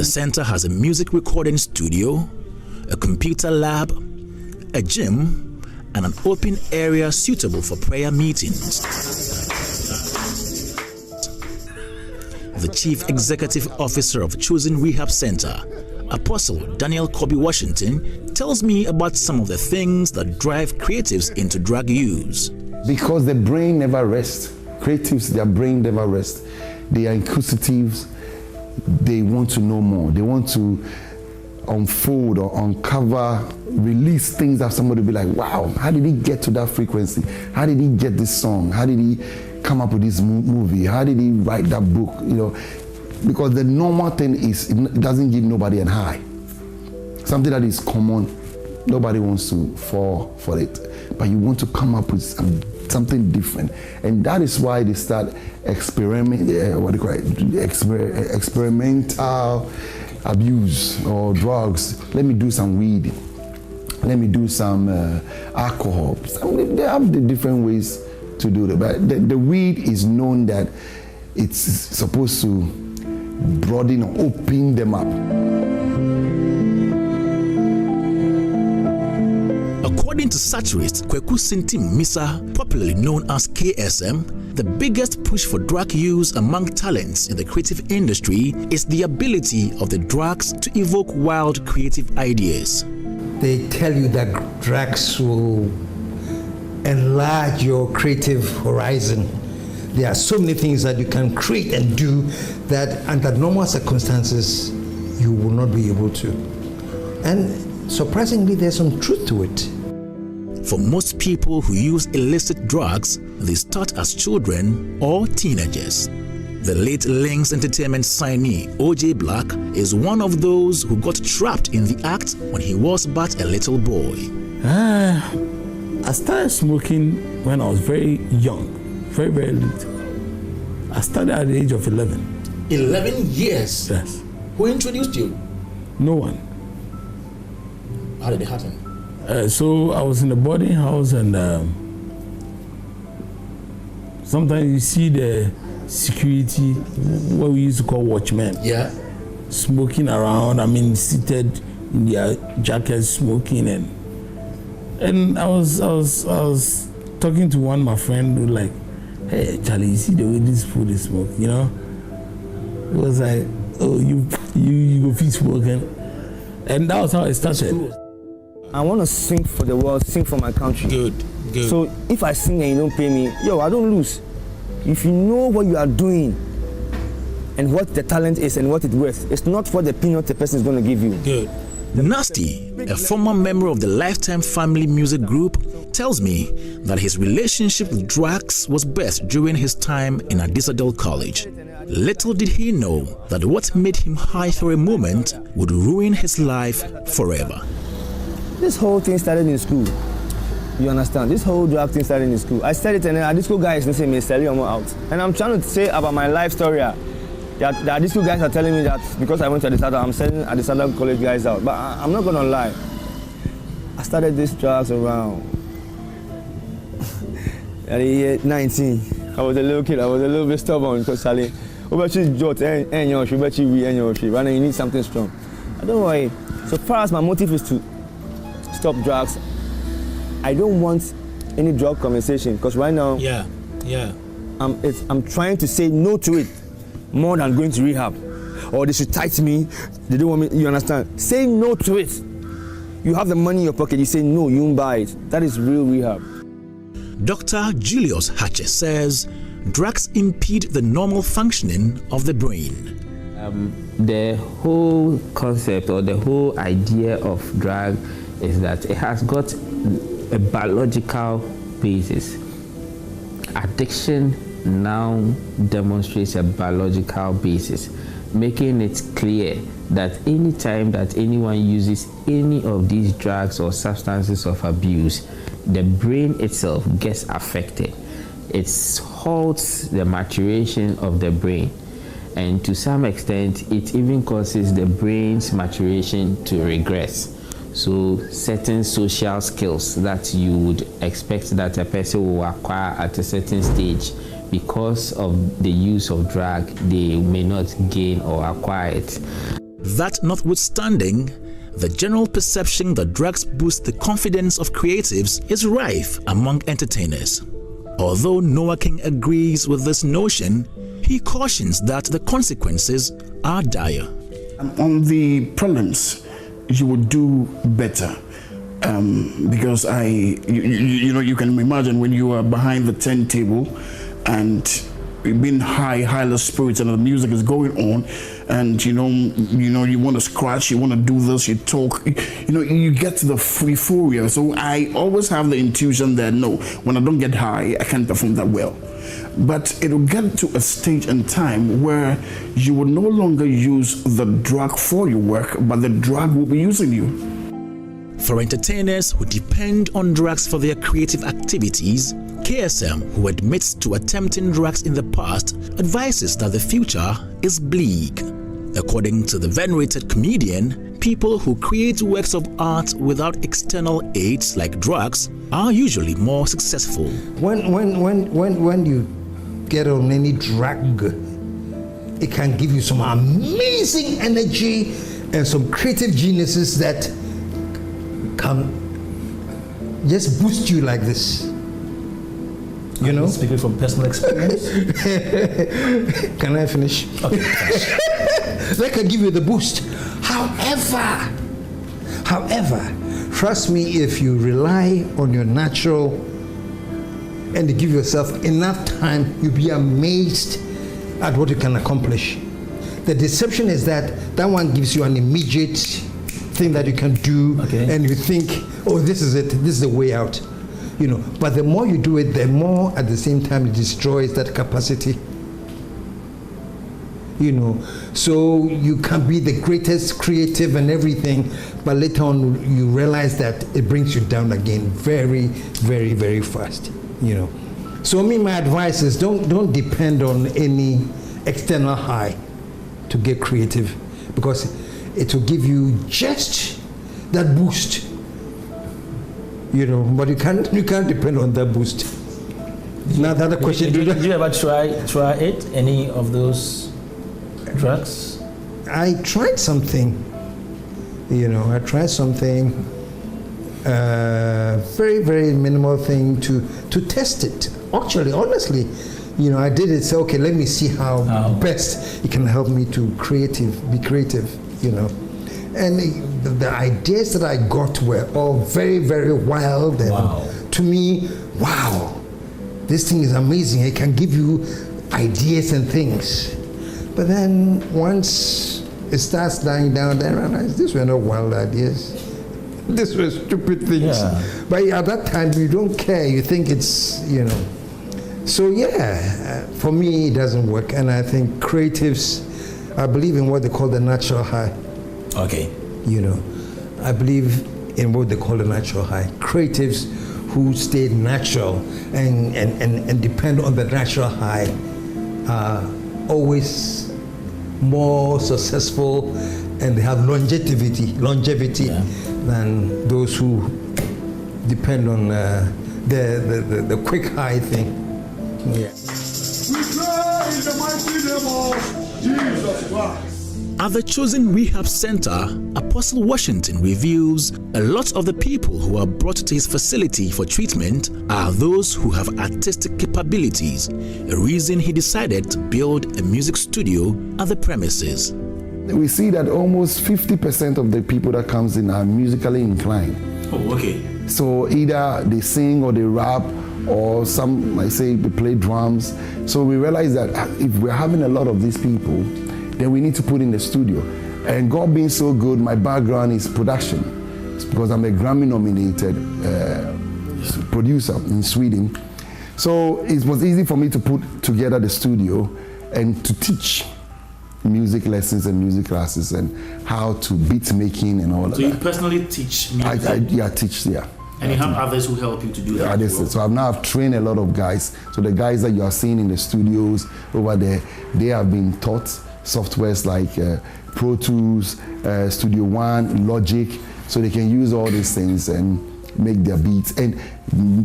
The center has a music recording studio, a computer lab, a gym, and an open area suitable for prayer meetings. The Chief Executive Officer of Chosen Rehab Center, Apostle Daniel Kobe Washington, tells me about some of the things that drive creatives into drug use. Because the brain never rests. Creatives, their brain never rests. They are inquisitive. They want to know more. They want to unfold or uncover, release things that somebody will be like, wow, how did he get to that frequency? How did he get this song? How did he come up with this movie? How did he write that book? You know, because the normal thing is, it doesn't give nobody a high. Something that is common, nobody wants to fall for it. But you want to come up with something different. And that is why they start experimental abuse or drugs. Let me do some weed. Let me do some alcohol. They have the different ways to do it. But the weed is known that it's supposed to broaden or open them up. According to satirist Kweku Sintim Misa, popularly known as KSM, the biggest push for drug use among talents in the creative industry is the ability of the drugs to evoke wild creative ideas. They tell you that drugs will enlarge your creative horizon. There are so many things that you can create and do that under normal circumstances you will not be able to. And surprisingly, there's some truth to it. For most people who use illicit drugs, they start as children or teenagers. The late Lynx Entertainment signee OJ Black is one of those who got trapped in the act when he was but a little boy. I started smoking when I was very young, very, very little. I started at the age of 11. 11 years? Yes. Who introduced you? No one. How did it happen? So I was in a boarding house, and sometimes you see the security, what we used to call watchmen. Yeah. Smoking around, seated in their jackets smoking, and I was talking to one of my friend who like, hey Charlie, you see the way this food is smoked, you know? It was like, oh, you go feed smoking. And that was how it started. I want to sing for the world, sing for my country. Good. So if I sing and you don't pay me, I don't lose. If you know what you are doing and what the talent is and what it's worth, it's not what the peanut the person is going to give you. Good. Nasty, a former member of the Lifetime Family Music Group, tells me that his relationship with drugs was birthed during his time in Adisadel College. Little did he know that what made him high for a moment would ruin his life forever. This whole thing started in school. You understand? This whole drug thing started in school. I studied and then Adisadel guys they say me sell you out. And I'm trying to say about my life story. The Adisadel guys are telling me that because I went to Adisadel, I'm selling Adisadel college guys out. But I'm not gonna lie. I started these drugs around at the year 19. I was a little kid. I was a little bit stubborn because Charlie, you need something strong. I don't worry. So far as my motive is to stop drugs, I don't want any drug conversation because right now, I'm trying to say no to it more than going to rehab, or they should tight me. They don't want me. You understand? Say no to it. You have the money in your pocket. You say no, you won't buy it. That is real rehab. Dr. Julius Hatche says drugs impede the normal functioning of the brain. The whole concept or the whole idea of drug is that it has got a biological basis. Addiction now demonstrates a biological basis, making it clear that any time that anyone uses any of these drugs or substances of abuse, the brain itself gets affected. It halts the maturation of the brain, and to some extent it even causes the brain's maturation to regress. So certain social skills that you would expect that a person will acquire at a certain stage, because of the use of drug, they may not gain or acquire it. That notwithstanding, the general perception that drugs boost the confidence of creatives is rife among entertainers. Although Noah King agrees with this notion, he cautions that the consequences are dire. On the problems, you would do better. Because you can imagine when you are behind the turntable and being high spirits and the music is going on, and you want to scratch, you want to do this, you talk, you get to the euphoria. So I always have the intuition that no, when I don't get high, I can't perform that well. But it will get to a stage and time where you will no longer use the drug for your work, but the drug will be using you. For entertainers who depend on drugs for their creative activities, KSM, who admits to attempting drugs in the past, advises that the future is bleak. According to the venerated comedian, people who create works of art without external aids like drugs are usually more successful. When you get on any drug, it can give you some amazing energy and some creative geniuses that can just boost you like this. Speaking from personal experience. Can I finish? Okay, finish. That can give you the boost. However, trust me, if you rely on your natural and you give yourself enough time, you'll be amazed at what you can accomplish. The deception is that one gives you an immediate thing that you can do, and you think, oh, this is it, this is the way out. But the more you do it, the more at the same time it destroys that capacity. So you can be the greatest creative and everything, but later on you realize that it brings you down again very, very, very fast. So my advice is don't depend on any external high to get creative, because it will give you just that boost. But you can't depend on that boost. Now the other question: Did you ever try it? Any of those drugs? I tried something. I tried something. Very, very minimal thing to test it. Actually, honestly, I did it. Say, okay, let me see how best it can help me to be creative. And the ideas that I got were all very, very wild. And to me, wow, this thing is amazing. It can give you ideas and things. But then once it starts dying down, then I realize these were not wild ideas. These were stupid things. Yeah. But at that time, you don't care. You think it's, So for me, it doesn't work. And I think creatives, I believe in what they call the natural high. Okay. I believe in what they call the natural high. Creatives who stay natural and depend on the natural high are always more successful, and they have longevity than those who depend on the quick high thing. Yeah. We pray in the mighty name of Jesus Christ. At the Chosen Rehab Center, Apostle Washington reveals a lot of the people who are brought to his facility for treatment are those who have artistic capabilities, a reason he decided to build a music studio at the premises. We see that almost 50% of the people that comes in are musically inclined. Oh, okay. So either they sing or they rap, or some might say they play drums. So we realize that if we're having a lot of these people, then we need to put in the studio. And God being so good, my background is production. It's because I'm a Grammy-nominated producer in Sweden. So it was easy for me to put together the studio and to teach music lessons and music classes and how to beat making and all of that. So you personally teach music? I teach, yeah. And you have others who help you to do that? Yeah, so I've now trained a lot of guys. So the guys that you are seeing in the studios over there, they have been taught softwares like Pro Tools, Studio One, Logic, so they can use all these things and make their beats. And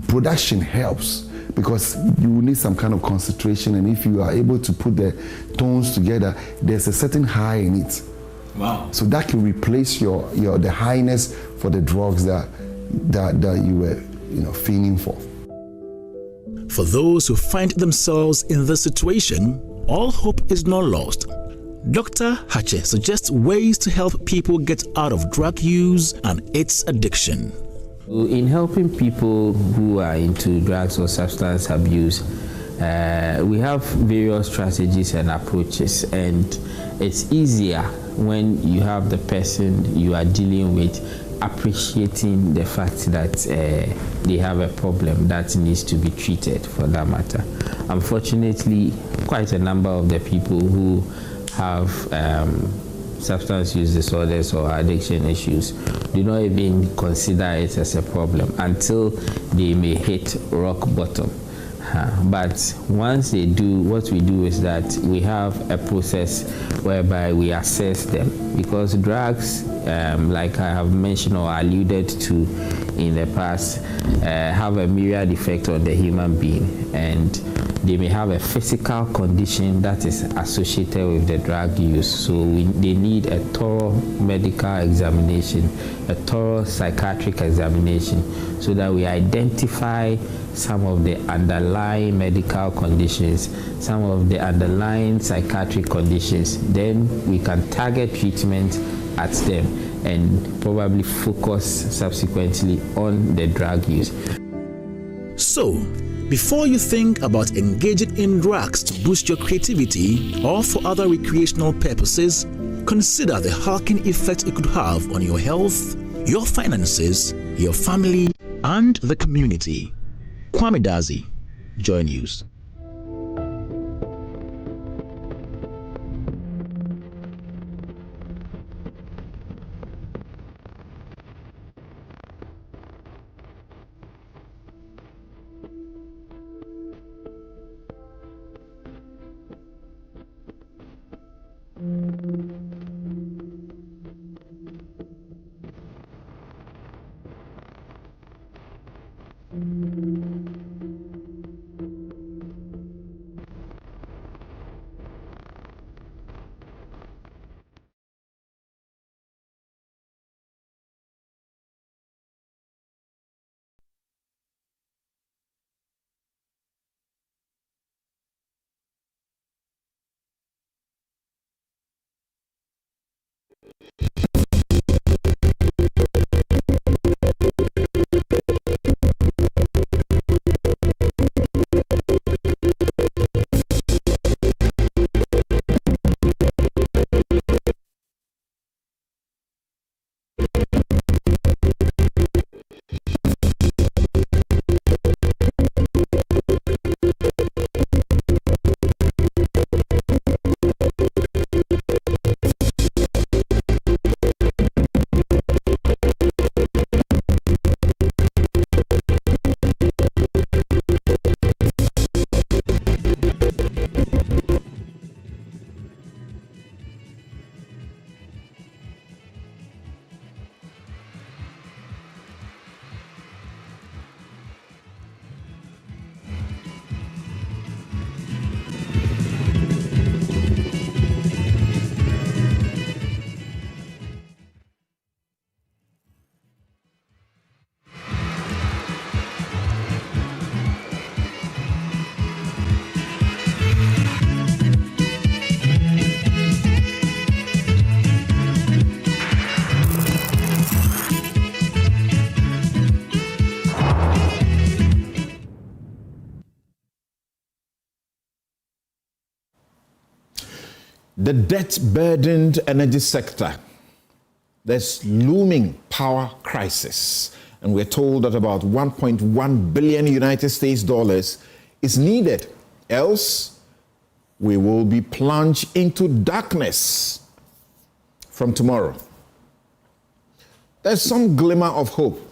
production helps because you need some kind of concentration, and if you are able to put the tones together, there's a certain high in it. Wow. So that can replace the highness for the drugs that you were fiending for. For those who find themselves in this situation, all hope is not lost. Dr. Hache suggests ways to help people get out of drug use and its addiction. In helping people who are into drugs or substance abuse, we have various strategies and approaches, and it's easier when you have the person you are dealing with appreciating the fact that they have a problem that needs to be treated, for that matter. Unfortunately, quite a number of the people who have substance use disorders or addiction issues do not even consider it as a problem until they may hit rock bottom. But once they do, what we do is that we have a process whereby we assess them, because drugs, like I have mentioned or alluded to in the past, have a myriad effect on the human being, and they may have a physical condition that is associated with the drug use. So they need a thorough medical examination, a thorough psychiatric examination, so that we identify some of the underlying medical conditions, some of the underlying psychiatric conditions. Then we can target treatment at them and probably focus subsequently on the drug use. So, before you think about engaging in drugs to boost your creativity or for other recreational purposes, consider the harking effect it could have on your health, your finances, your family, and the community. Kwame Dazi, JoyNews. The debt-burdened energy sector, there's looming power crisis, and we're told that about 1.1 billion United States dollars is needed, else we will be plunged into darkness from tomorrow. There's some glimmer of hope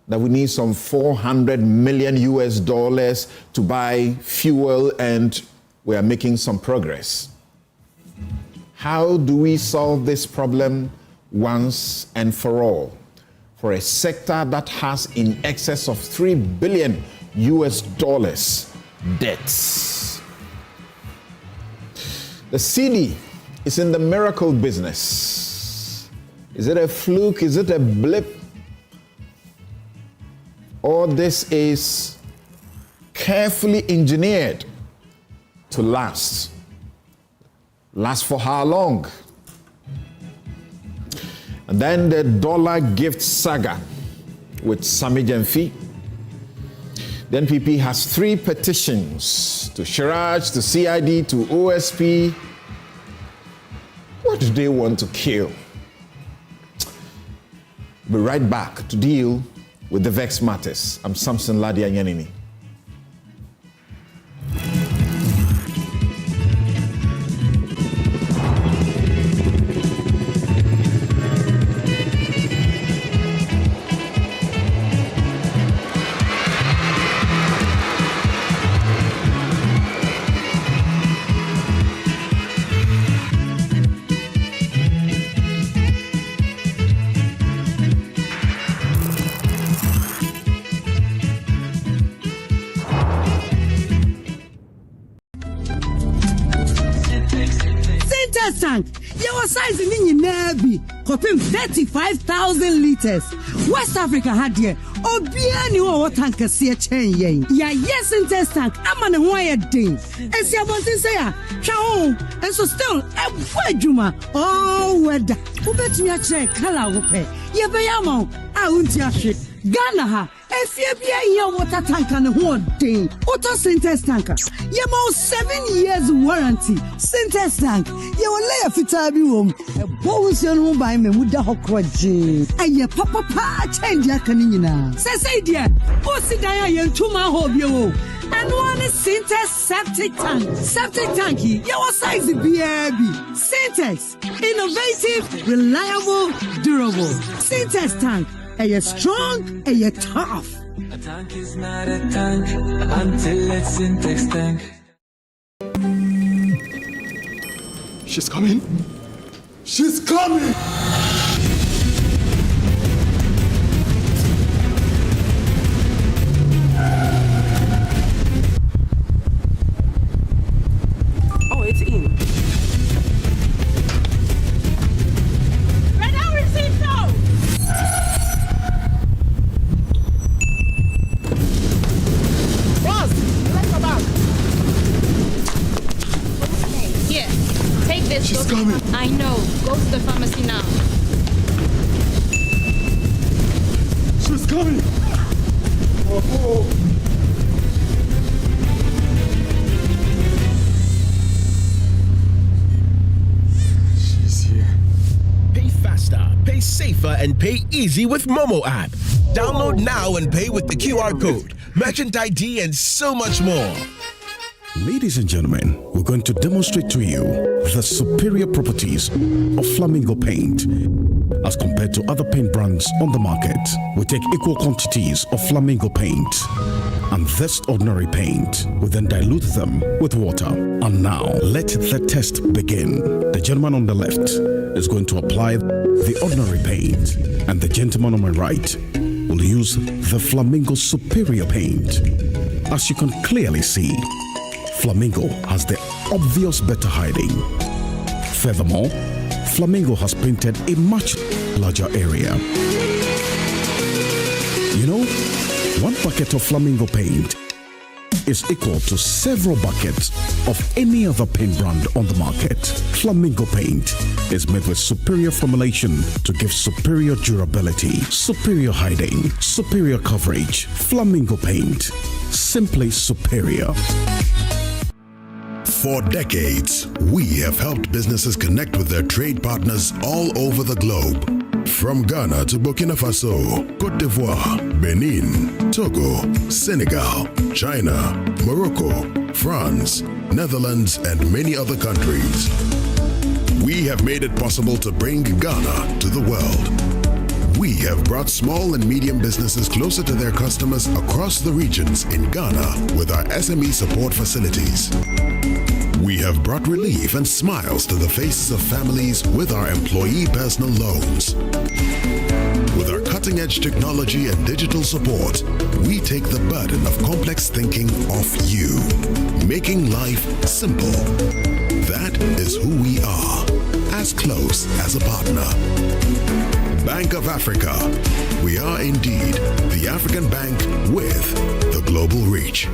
that we need some 400 million US dollars to buy fuel, and we are making some progress. How do we solve this problem once and for all for a sector that has in excess of 3 billion US dollars debts? The Cedi is in the miracle business. Is it a fluke? Is it a blip? Or this is carefully engineered to last? Last for how long? And then the dollar gift saga with Sami Jemfi. The NPP has 3 petitions to Shiraj, to CID, to OSP. What do they want to kill? We'll be right back to deal with the vexed matters. I'm Samson Ladia Yanini. Tank, your size in Nabi, copying 35,000 liters. West Africa had here, Obiani or tank a sea chain. Ya, yes, in test tank, I'm on a wire ding. And see about this here, Chao, and so still, a Juma, oh, weather. Who bet me a check, hello, pay. Ye bayamo, I won't yash. Ghana, if you be a year water tank and a whole thing, auto synthesis tanker. You more 7 years warranty. Synthesis tank. You will lay a fitabi room. A bonus your room by me with the hokwaji. And your papa change your canina. Say, dear, what's the dia you to my hobby? And one is synthesis septic tank. Septic tanky, your size is BRB. Synthesis. Innovative, reliable, durable. Synthesis tank. Are you strong? Are you tough? A tank is not a tank until it's syntax tank. She's coming. She's coming. Oh, it's in. She's coming. I know. Go to the pharmacy now. She's coming. Oh. She's here. Pay faster, pay safer, and pay easy with Momo app. Download now and pay with the QR code, merchant ID, and so much more. Ladies and gentlemen, we're going to demonstrate to you the superior properties of Flamingo paint. As compared to other paint brands on the market, we take equal quantities of Flamingo paint and this ordinary paint. We then dilute them with water. And now, let the test begin. The gentleman on the left is going to apply the ordinary paint, and the gentleman on my right will use the Flamingo superior paint. As you can clearly see, Flamingo has the obvious better hiding. Furthermore, Flamingo has painted a much larger area. You know, 1 bucket of Flamingo paint is equal to several buckets of any other paint brand on the market. Flamingo paint is made with superior formulation to give superior durability, superior hiding, superior coverage. Flamingo paint, simply superior. For decades, we have helped businesses connect with their trade partners all over the globe. From Ghana to Burkina Faso, Côte d'Ivoire, Benin, Togo, Senegal, China, Morocco, France, Netherlands, and many other countries. We have made it possible to bring Ghana to the world. We have brought small and medium businesses closer to their customers across the regions in Ghana with our SME support facilities. We have brought relief and smiles to the faces of families with our employee personal loans. With our cutting-edge technology and digital support, we take the burden of complex thinking off you, making life simple. That is who we are. as close as a partner. Bank of Africa. We are indeed the African bank with the global reach.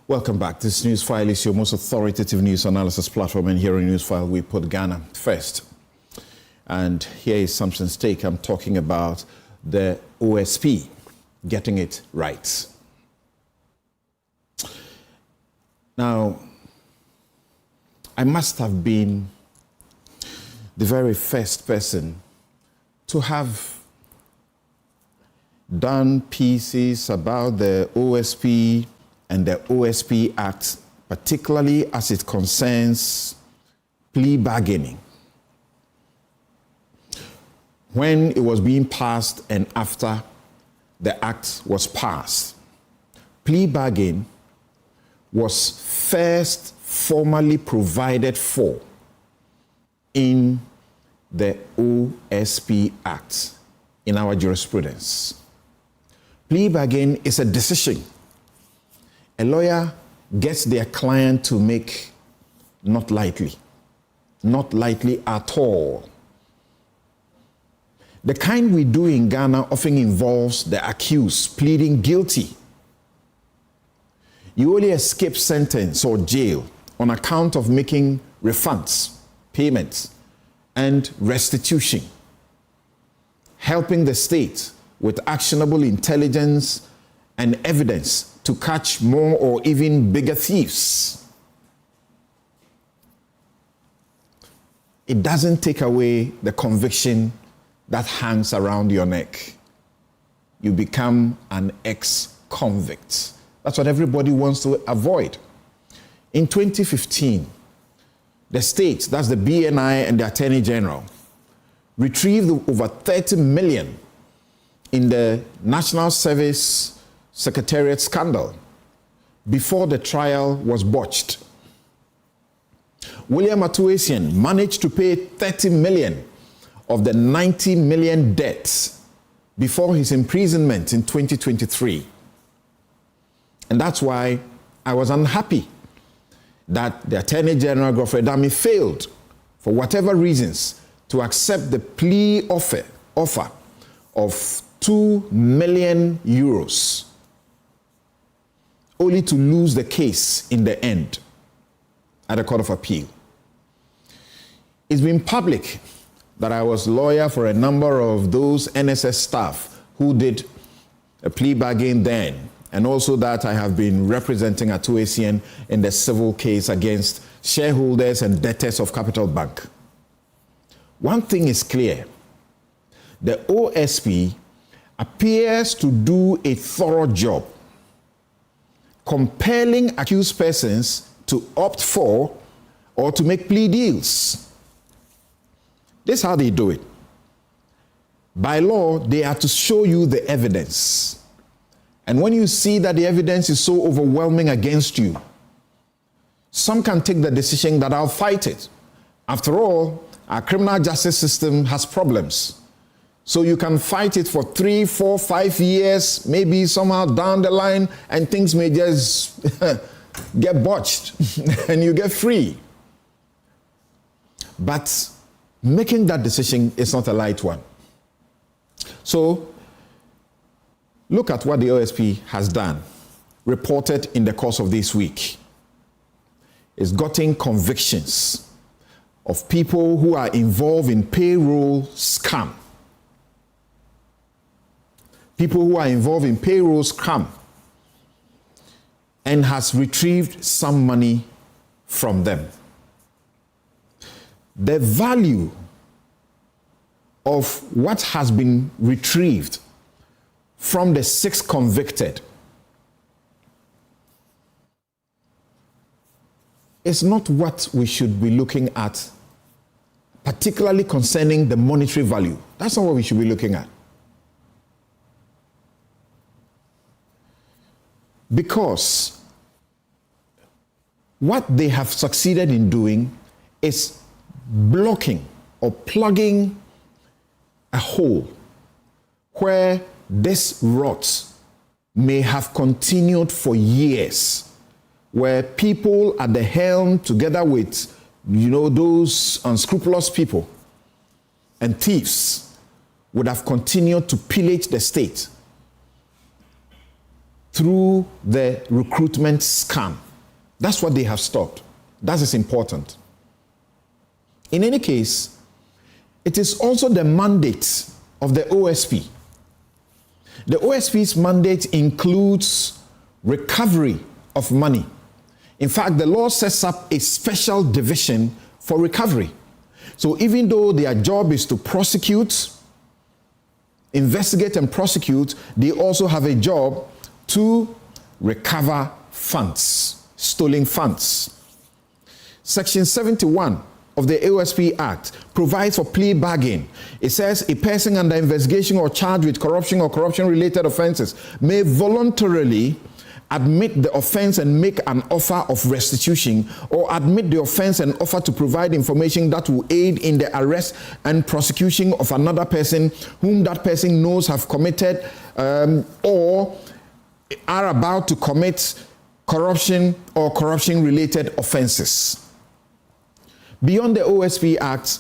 Welcome back. This Newsfile is your most authoritative news analysis platform, and here on Newsfile we put Ghana first. And here is something's take. I'm talking about the OSP getting it right. Now, I must have been the very first person to have done pieces about the OSP and the OSP Act, particularly as it concerns plea bargaining. When it was being passed and after the Act was passed, plea bargain was first formally provided for in the OSP Act in our jurisprudence. Plea bargain is a decision a lawyer gets their client to make not lightly at all. The kind we do in Ghana often involves the accused pleading guilty. You only escape sentence or jail on account of making refunds, payments, and restitution, helping the state with actionable intelligence and evidence to catch more or even bigger thieves. It doesn't take away the conviction that hangs around your neck. You become an ex-convict. That's what everybody wants to avoid. In 2015, the state, that's the BNI and the Attorney General, retrieved over 30 million in the National Service Secretariat scandal before the trial was botched. William Atuasian managed to pay 30 million of the 90 million debts before his imprisonment in 2023. And that's why I was unhappy that the Attorney General, Godfrey Dami, failed, for whatever reasons, to accept the plea offer of 2 million euros, only to lose the case in the end at the Court of Appeal. It's been public that I was lawyer for a number of those NSS staff who did a plea bargain then, and also that I have been representing Atuasian in the civil case against shareholders and debtors of Capital Bank. One thing is clear: the OSP appears to do a thorough job compelling accused persons to opt for or to make plea deals. This is how they do it. By law, they are to show you the evidence. And when you see that the evidence is so overwhelming against you, some can take the decision that I'll fight it. After all, our criminal justice system has problems. So you can fight it for 3, 4, 5 years, maybe somehow down the line, and things may just get botched and you get free. But making that decision is not a light one. So look at what the OSP has done, reported in the course of this week. It's gotten convictions of people who are involved in payroll scam. People who are involved in payroll scam, and has retrieved some money from them. The value of what has been retrieved from the 6 convicted is not what we should be looking at, particularly concerning the monetary value. That's not what we should be looking at. Because what they have succeeded in doing is blocking or plugging a hole where this rot may have continued for years, where people at the helm, together with, those unscrupulous people and thieves, would have continued to pillage the state through the recruitment scam. That's what they have stopped. That is important. In any case, it is also the mandate of the OSP. The OSP's mandate includes recovery of money. In fact, the law sets up a special division for recovery. So even though their job is to prosecute, investigate and prosecute, they also have a job to recover funds, stolen funds. Section 71 of the OSP Act provides for plea bargain. It says a person under investigation or charged with corruption or corruption-related offenses may voluntarily admit the offense and make an offer of restitution, or admit the offense and offer to provide information that will aid in the arrest and prosecution of another person whom that person knows have committed or are about to commit corruption or corruption-related offenses. Beyond the OSP Act,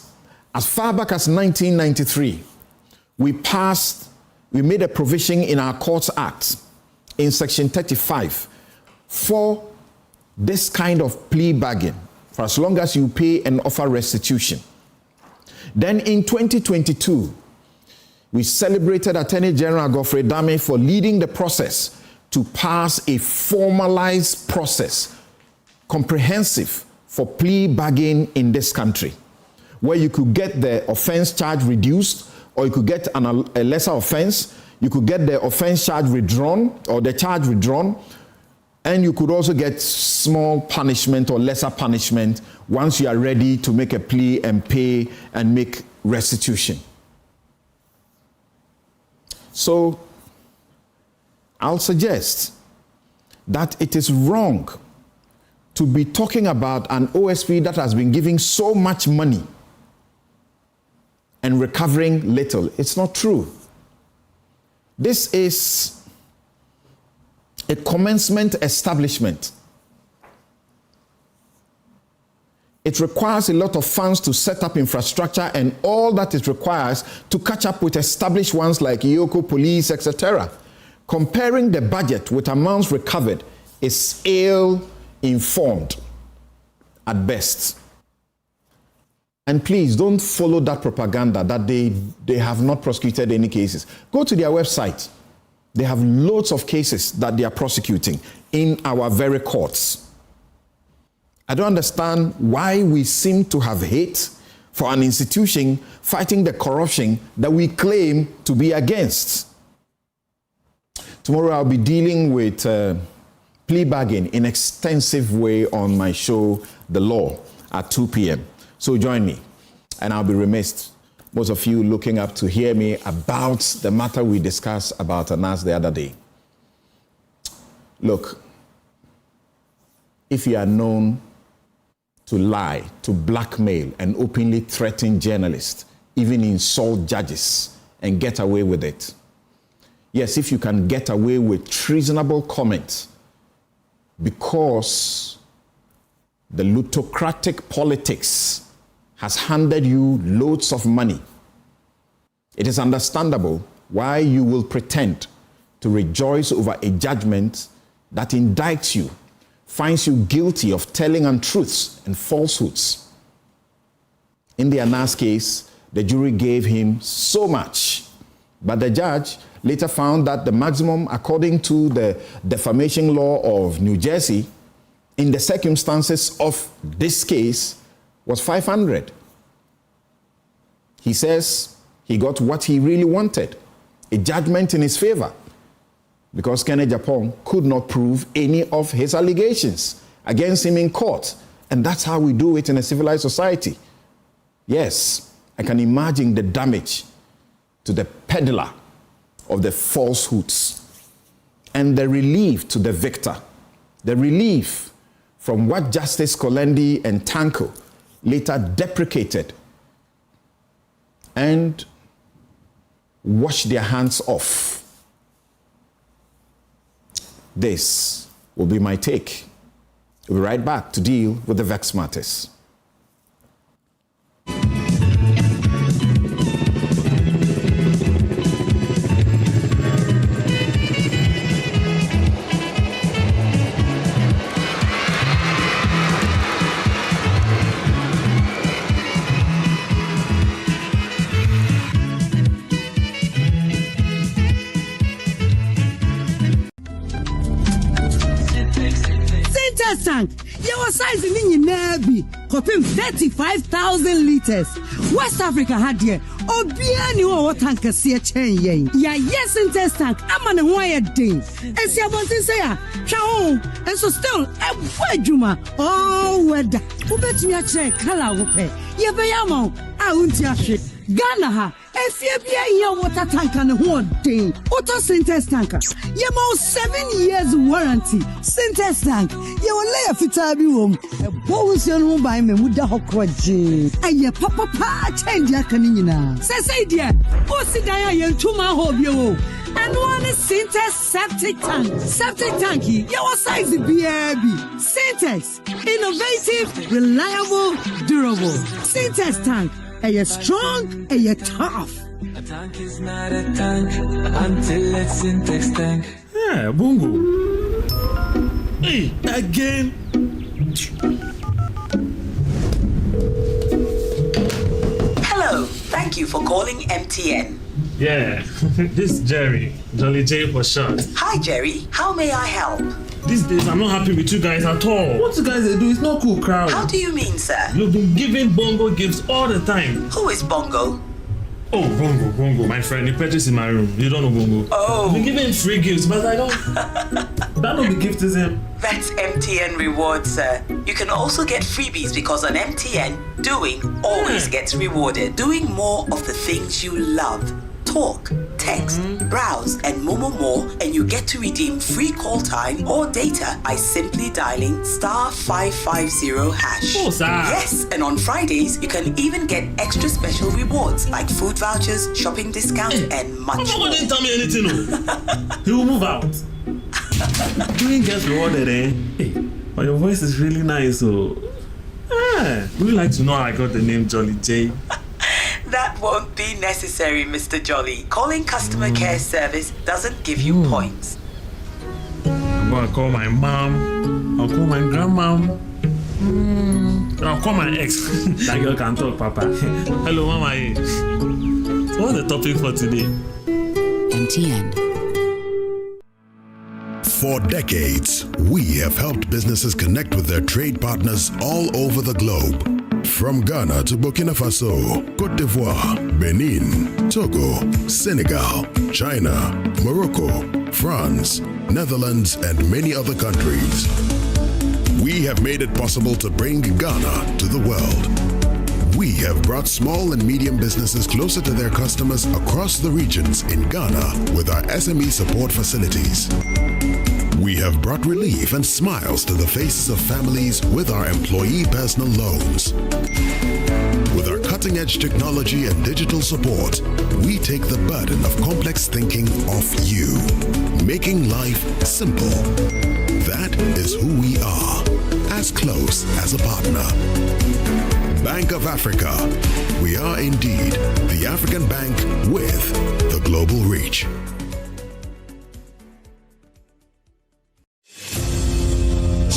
as far back as 1993, we made a provision in our Courts Act in Section 35 for this kind of plea bargain, for as long as you pay and offer restitution. Then in 2022, we celebrated Attorney General Godfrey Dame for leading the process to pass a formalized process, comprehensive, for plea bargain in this country, where you could get the offense charge reduced, or you could get a lesser offense, you could get the offense charge withdrawn or the charge withdrawn, and you could also get small punishment or lesser punishment once you are ready to make a plea and pay and make restitution. So I'll suggest that it is wrong to be talking about an OSP that has been giving so much money and recovering little. It's not true. This is a commencement establishment. It requires a lot of funds to set up infrastructure and all that it requires to catch up with established ones like Yoko, police, etc. Comparing the budget with amounts recovered is ill-informed at best. And please don't follow that propaganda that they have not prosecuted any cases. Go to their website. They have loads of cases that they are prosecuting in our very courts. I don't understand why we seem to have hate for an institution fighting the corruption that we claim to be against. Tomorrow I'll be dealing with plea bargain in extensive way on my show, The Law, at 2 p.m. So join me, and I'll be remiss, most of you looking up to hear me about the matter we discussed about Anas the other day. Look, if you are known to lie, to blackmail, and openly threaten journalists, even insult judges, and get away with it, yes, if you can get away with treasonable comments because the plutocratic politics has handed you loads of money, it is understandable why you will pretend to rejoice over a judgment that indicts you, finds you guilty of telling untruths and falsehoods. In the Anas case, the jury gave him so much, but the judge later found that the maximum, according to the defamation law of New Jersey, in the circumstances of this case, was 500. He says he got what he really wanted, a judgment in his favor, because Kenneth Japong could not prove any of his allegations against him in court. And that's how we do it in a civilized society. Yes, I can imagine the damage to the peddler of the falsehoods and the relief to the victor, the relief from what Justice Kolendi and Tanko later deprecated and washed their hands off. This will be my take. We'll be right back to deal with the vexed matters. Tank, your size in Nabi, copying 35,000 liters. West Africa had here, Obiani or tanker see a chain yen. Ya yes in test tank, I'm on a wired thing. And see about to say, Chow, and so still a Juma. Oh, weather. Who bet me a check? Hello, pay. Ye bayamo, I won't yash. Ghana ha, FBA your water tank and a whole thing. Auto Syntex tanker. Ye mo 7 years warranty. Syntex tank. Ye will lay a fitabi room. A bows your room by me with the hokwaji. And ye papa change your canina. Say dear, oh sit down yen to my hobby. And one is Syntex septic tank. Septic tanky. Your size is BRB. Syntex. Innovative, reliable, durable. Syntex tank. Are you strong? Are you tough? A tank is not a tank until it's Syntex tank. Yeah, Bungo. Hey, again. Hello, thank you for calling MTN. Yeah, this is Jerry. Jolly J for short. Hi Jerry, how may I help? These days I'm not happy with you guys at all. What you guys do is not cool, crowd. How do you mean, sir? You've been giving Bongo gifts all the time. Who is Bongo? Oh, Bongo, my friend. He purchased in my room. You don't know Bongo. Oh. You've been giving free gifts, but I don't. That don't be gift is him. That's MTN rewards, sir. You can also get freebies because on MTN, doing always gets rewarded. Doing more of the things you love. Talk, text, browse, and more, and you get to redeem free call time or data by simply dialing *550#. Oh, sir. Yes, and on Fridays, you can even get extra special rewards like food vouchers, shopping discounts, and much more. Didn't tell me anything, no. He will move out. Doing gets rewarded, eh? Hey, but your voice is really nice, so. Would you like to know how I got the name Jolly J? That won't be necessary, Mr. Jolly. Calling customer care service doesn't give you points. I'm gonna call my mom. I'll call my grandmom. I'll call my ex. That girl can talk, Papa. Hello, Mama. So what's the topic for today? MTN. For decades, we have helped businesses connect with their trade partners all over the globe. From Ghana to Burkina Faso, Côte d'Ivoire, Benin, Togo, Senegal, China, Morocco, France, Netherlands, and many other countries. We have made it possible to bring Ghana to the world. We have brought small and medium businesses closer to their customers across the regions in Ghana with our SME support facilities. We have brought relief and smiles to the faces of families with our employee personal loans. With our cutting-edge technology and digital support, we take the burden of complex thinking off you, making life simple. That is who we are, as close as a partner. Bank of Africa. We are indeed the African bank with the global reach.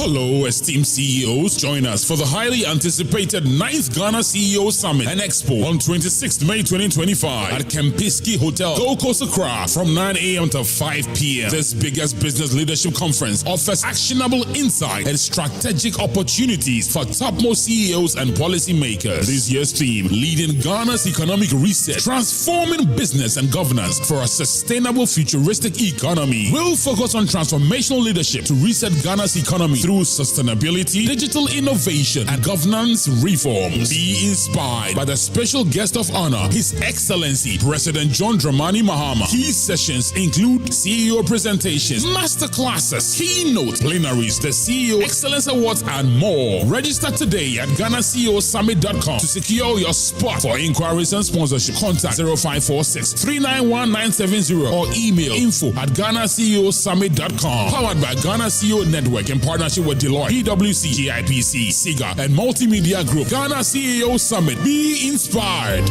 Hello, esteemed CEOs. Join us for the highly anticipated 9th Ghana CEO Summit and Expo on 26th May 2025 at Kempinski Hotel, Gold Coast, Accra from 9 a.m. to 5 p.m. This biggest business leadership conference offers actionable insight and strategic opportunities for topmost CEOs and policymakers. This year's theme, leading Ghana's economic reset, transforming business and governance for a sustainable futuristic economy. We'll focus on transformational leadership to reset Ghana's economy through sustainability, digital innovation, and governance reforms. Be inspired by the special guest of honor, His Excellency President John Dramani Mahama. Key sessions include CEO presentations, master classes, keynote plenaries, the CEO Excellence Awards, and more. Register today at GhanaCEOSummit.com to secure your spot. For inquiries and sponsorship, contact 0546-391-970 or email info@GhanaCEOSummit.com. Powered by Ghana CEO Network in partnership with Deloitte, PwC, GIPC, Saga, and Multimedia Group. Ghana CEO Summit. Be inspired.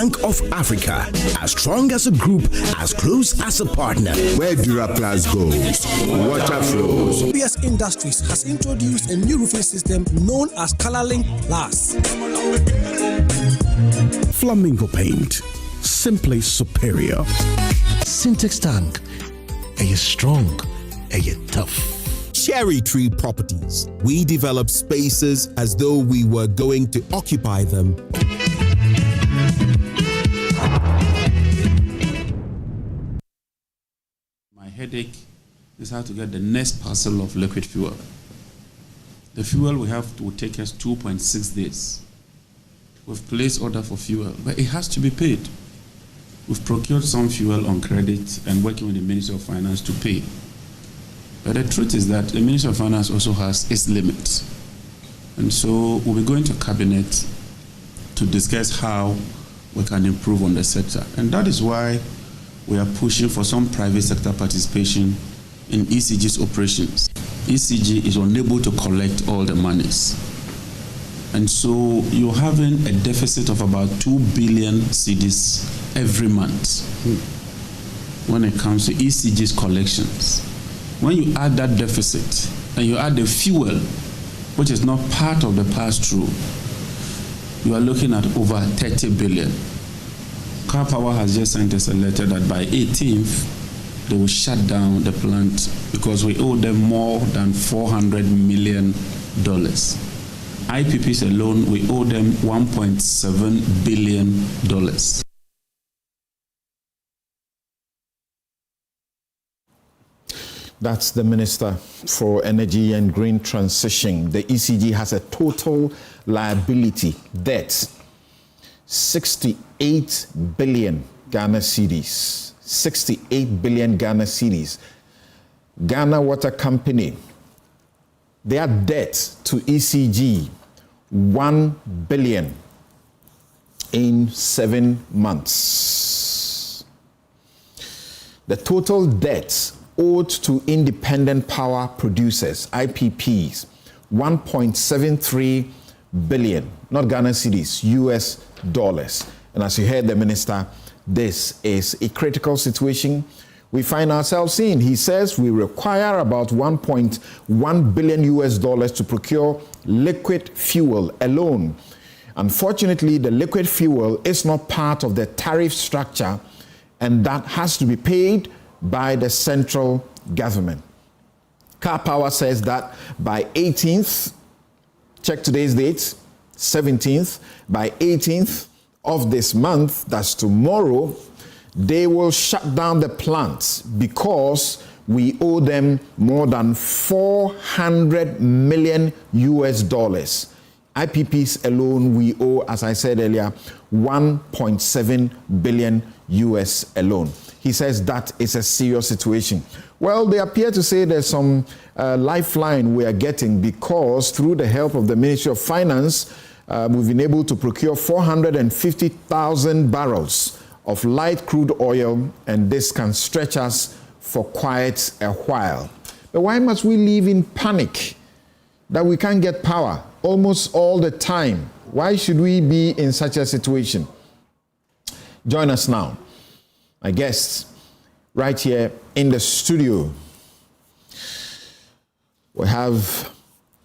Bank of Africa, as strong as a group, as close as a partner. Where Duraplas goes, water flows. PS Industries has introduced a new roofing system known as ColorLink Plus. Flamingo paint, simply superior. Syntax tank, are you strong? Are you tough? Cherry Tree Properties. We develop spaces as though we were going to occupy them. My headache is how to get the next parcel of liquid fuel. The fuel we have will take us 2.6 days. We've placed order for fuel, but it has to be paid. We've procured some fuel on credit and working with the Ministry of Finance to pay. But the truth is that the Ministry of Finance also has its limits. And so we'll be going to Cabinet to discuss how we can improve on the sector. And that is why we are pushing for some private sector participation in ECG's operations. ECG is unable to collect all the monies. And so you're having a deficit of about 2 billion cedis every month when it comes to ECG's collections. When you add that deficit and you add the fuel, which is not part of the pass-through, you are looking at over 30 billion. Car Power has just sent us a letter that by 18th, they will shut down the plant because we owe them more than $400 million. IPPs alone, we owe them $1.7 billion. That's the Minister for Energy and Green Transition. The ECG has a total liability debt, 68 billion Ghana cedis. 68 billion Ghana cedis. Ghana Water Company, their debt to ECG, 1 billion in 7 months. The total debt owed to independent power producers, IPPs, 1.73 billion, not Ghana cedis, US dollars. And as you heard the minister, this is a critical situation we find ourselves in. He says we require about 1.1 billion US dollars to procure liquid fuel alone. Unfortunately, the liquid fuel is not part of the tariff structure, and that has to be paid by the central government. Car Power says that by 18th, check today's date, 17th, by 18th of this month, that's tomorrow, they will shut down the plant because we owe them more than 400 million US dollars. IPPs alone, we owe, as I said earlier, 1.7 billion US alone. He says that is a serious situation. Well, they appear to say there's some lifeline we are getting because through the help of the Ministry of Finance, we've been able to procure 450,000 barrels of light crude oil, and this can stretch us for quite a while. But why must we live in panic that we can't get power almost all the time? Why should we be in such a situation? Join us now. My guests right here in the studio. We have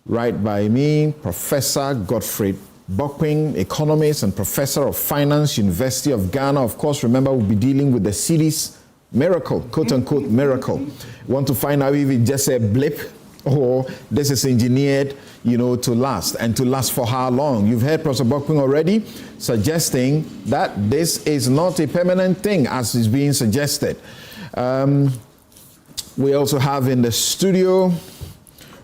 right by me Professor Godfrey Bokwing, economist and professor of finance, University of Ghana. Of course, remember we'll be dealing with the Cedi's miracle, quote unquote miracle. Want to find out if it's just a blip or this is engineered, to last, and to last for how long. You've heard Professor Bokwing already suggesting that this is not a permanent thing as is being suggested. We also have in the studio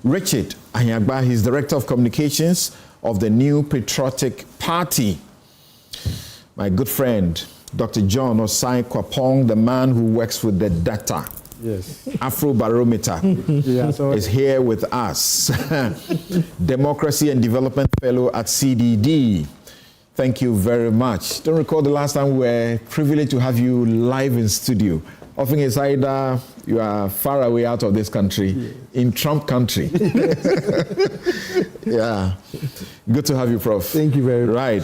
Richard Anyagba. He's Director of Communications of the New Patriotic Party. My good friend, Dr. John Osai Kwapong, the man who works with the data. Yes. Afro Barometer is here with us. Democracy and Development Fellow at CDD. Thank you very much. Don't recall the last time we were privileged to have you live in studio. Often it's either you are far away out of this country, in Trump country. Yeah. Good to have you, Prof. Thank you very much. Right.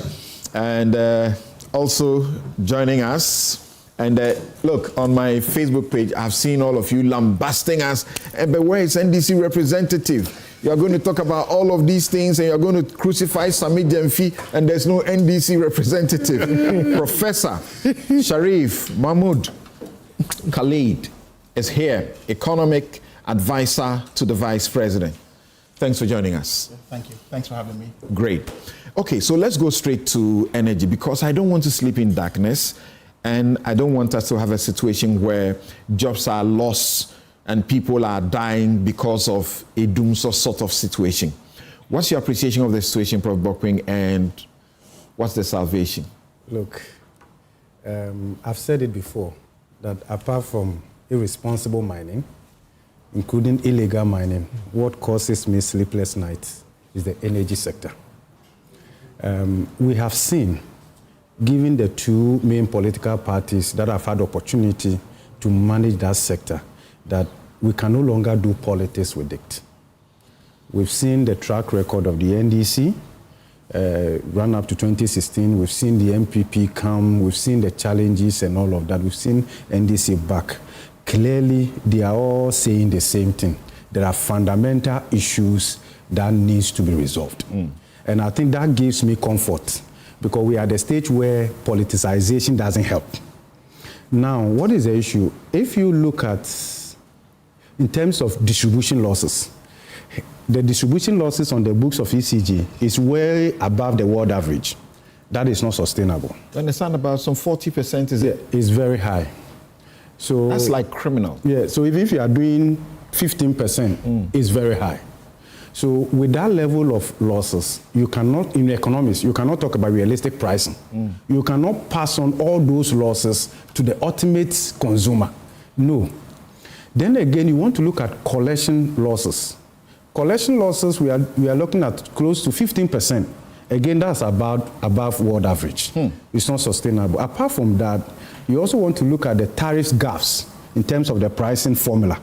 And also joining us. And look, on my Facebook page, I've seen all of you lambasting us. But where is NDC representative? You are going to talk about all of these things and you're going to crucify Sami Jemfi and there's no NDC representative. Professor Sharif Mahmoud Khalid is here, economic advisor to the Vice President. Thanks for joining us. Thank you. Thanks for having me. Great. Okay, so let's go straight to energy because I don't want to sleep in darkness. And I don't want us to have a situation where jobs are lost and people are dying because of a doomsday sort of situation. What's your appreciation of the situation, Prof. Bokwing, and what's the salvation? Look, I've said it before, that apart from irresponsible mining, including illegal mining, what causes me sleepless nights is the energy sector. We have seen, given the two main political parties that have had opportunity to manage that sector, that we can no longer do politics with it. We've seen the track record of the NDC, run up to 2016. We've seen the MPP come. We've seen the challenges and all of that. We've seen NDC back. Clearly, they are all saying the same thing. There are fundamental issues that needs to be resolved. And I think that gives me comfort, because we are at the stage where politicization doesn't help. Now, what is the issue? If you look at, in terms of distribution losses, the distribution losses on the books of ECG is way above the world average. That is not sustainable. I understand about some 40%, is it? It's very high. So that's like criminal. Yeah, so if you are doing 15%, it's very high. So with that level of losses, you cannot, in economics, you cannot talk about realistic pricing. You cannot pass on all those losses to the ultimate consumer. No. Then again, you want to look at collection losses. Collection losses, we are looking at close to 15%. Again, that's above world average. It's not sustainable. Apart from that, you also want to look at the tariff gaps in terms of the pricing formula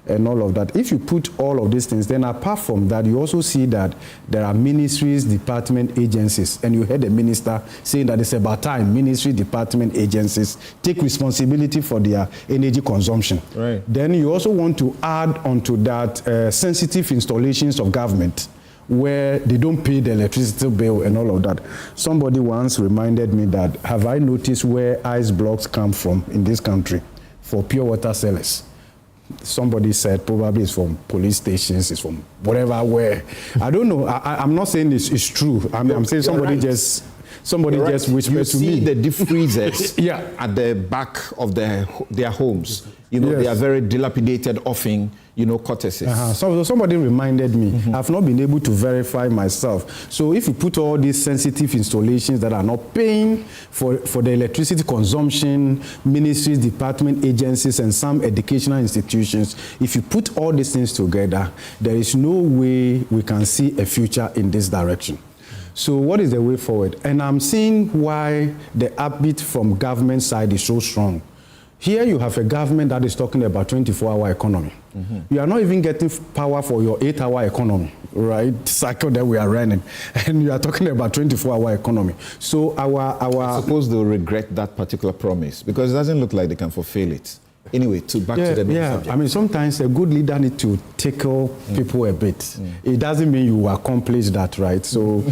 and all of that. If you put all of these things, then apart from that, you also see that there are ministries, department, agencies, and you heard the minister saying that it's about time ministry, department, agencies take responsibility for their energy consumption. Right. Then you also want to add onto that sensitive installations of government where they don't pay the electricity bill and all of that. Somebody once reminded me that, have I noticed where ice blocks come from in this country for pure water sellers? Somebody said probably it's from police stations, it's from whatever, where. I don't know. I'm not saying it's true. I'm saying somebody just Somebody just whispered to me. You see the deep freezers yeah. at the back of their homes. You know, they are very dilapidated, often, courtesies. So somebody reminded me, I've not been able to verify myself. So if you put all these sensitive installations that are not paying for the electricity consumption, ministries, department, agencies, and some educational institutions, if you put all these things together, there is no way we can see a future in this direction. So what is the way forward? And I'm seeing why the upbeat from government side is so strong. Here you have a government that is talking about 24-hour economy. You are not even getting power for your 8-hour economy, right? Cycle that we are running. And you are talking about 24-hour economy. So I suppose they'll regret that particular promise because it doesn't look like they can fulfill it. Anyway, back to the main subject. I mean, sometimes a good leader needs to tickle people a bit. It doesn't mean you accomplish that, right? So,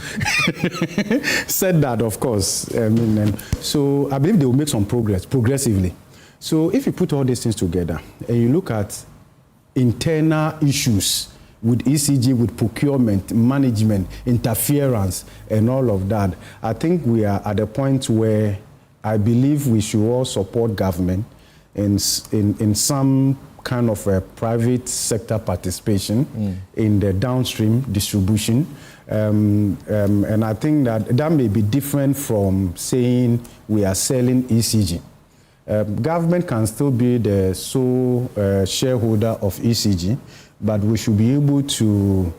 said that, of course. So I believe they will make some progress, progressively. So if you put all these things together and you look at internal issues with ECG, with procurement, management, interference, and all of that, I think we are at a point where I believe we should all support government in some kind of a private sector participation in the downstream distribution. And I think that may be different from saying we are selling ECG. Government can still be the sole shareholder of ECG, but we should be able to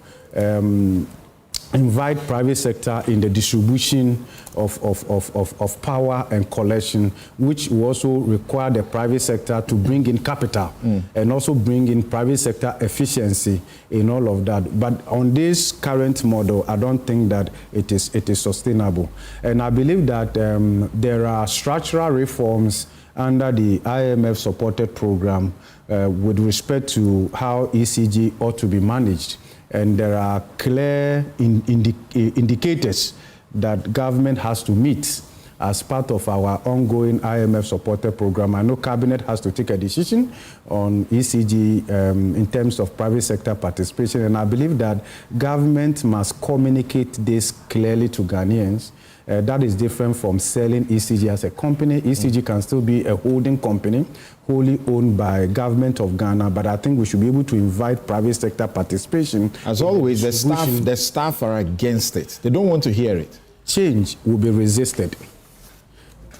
invite private sector in the distribution of power and collection, which will also require the private sector to bring in capital and also bring in private sector efficiency in all of that. But on this current model, I don't think that it is sustainable. And I believe that there are structural reforms under the IMF-supported program with respect to how ECG ought to be managed. And there are clear indicators that government has to meet as part of our ongoing IMF-supported program. I know Cabinet has to take a decision on ECG in terms of private sector participation, and I believe that government must communicate this clearly to Ghanaians. That is different from selling ECG as a company. ECG can still be a holding company, wholly owned by government of Ghana, but I think we should be able to invite private sector participation. As always, the staff are against it. They don't want to hear it. Change will be resisted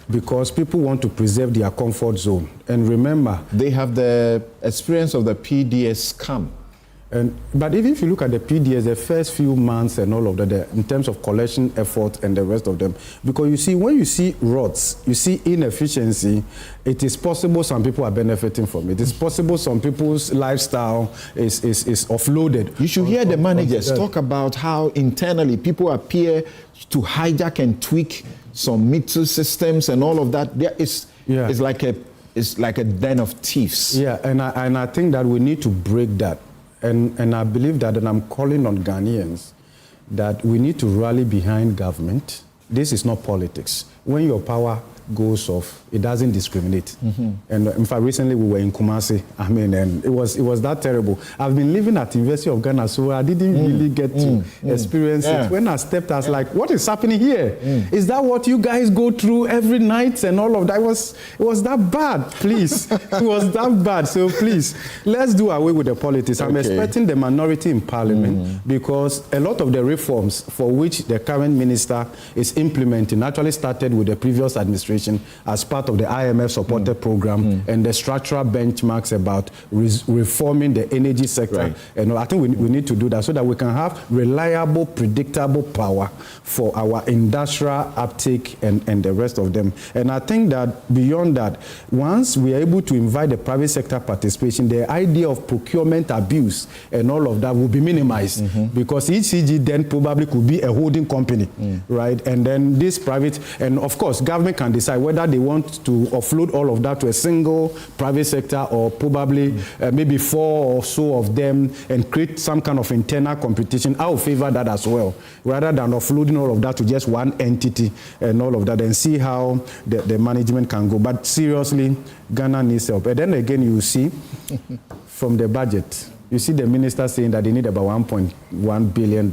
because people want to preserve their comfort zone. And remember, they have the experience of the PDS scam. But even if you look at the PDS, the first few months and all of that, in terms of collection effort and the rest of them, because you see, when you see rots, you see inefficiency, it is possible some people are benefiting from it. It's possible some people's lifestyle is offloaded. You should hear the managers talk about how internally people appear to hijack and tweak some meter systems and all of that. It's like a den of thieves. Yeah, and I think that we need to break that. And I believe that, and I'm calling on Ghanaians, that we need to rally behind government. This is not politics. When your power goes off, it doesn't discriminate. And in fact, recently we were in Kumasi, and it was that terrible. I've been living at the University of Ghana, so I didn't really get to experience it. When I stepped, I was like, what is happening here? Is that what you guys go through every night and all of that? It was that bad, please. It was that bad. So please, let's do away with the politics. I'm expecting the minority in parliament because a lot of the reforms for which the current minister is implementing actually started with the previous administration as part of the IMF-supported program and the structural benchmarks about reforming the energy sector. Right. And I think we need to do that so that we can have reliable, predictable power for our industrial uptake and the rest of them. And I think that beyond that, once we are able to invite the private sector participation, the idea of procurement abuse and all of that will be minimized because ECG then probably could be a holding company, right? And then this private, and of course, government can decide whether they want to offload all of that to a single private sector or probably maybe 4 or so of them and create some kind of internal competition. I will favor that as well, rather than offloading all of that to just one entity and all of that and see how the management can go. But seriously, Ghana needs help. And then again, you see from the budget, you see the minister saying that they need about $1.1 billion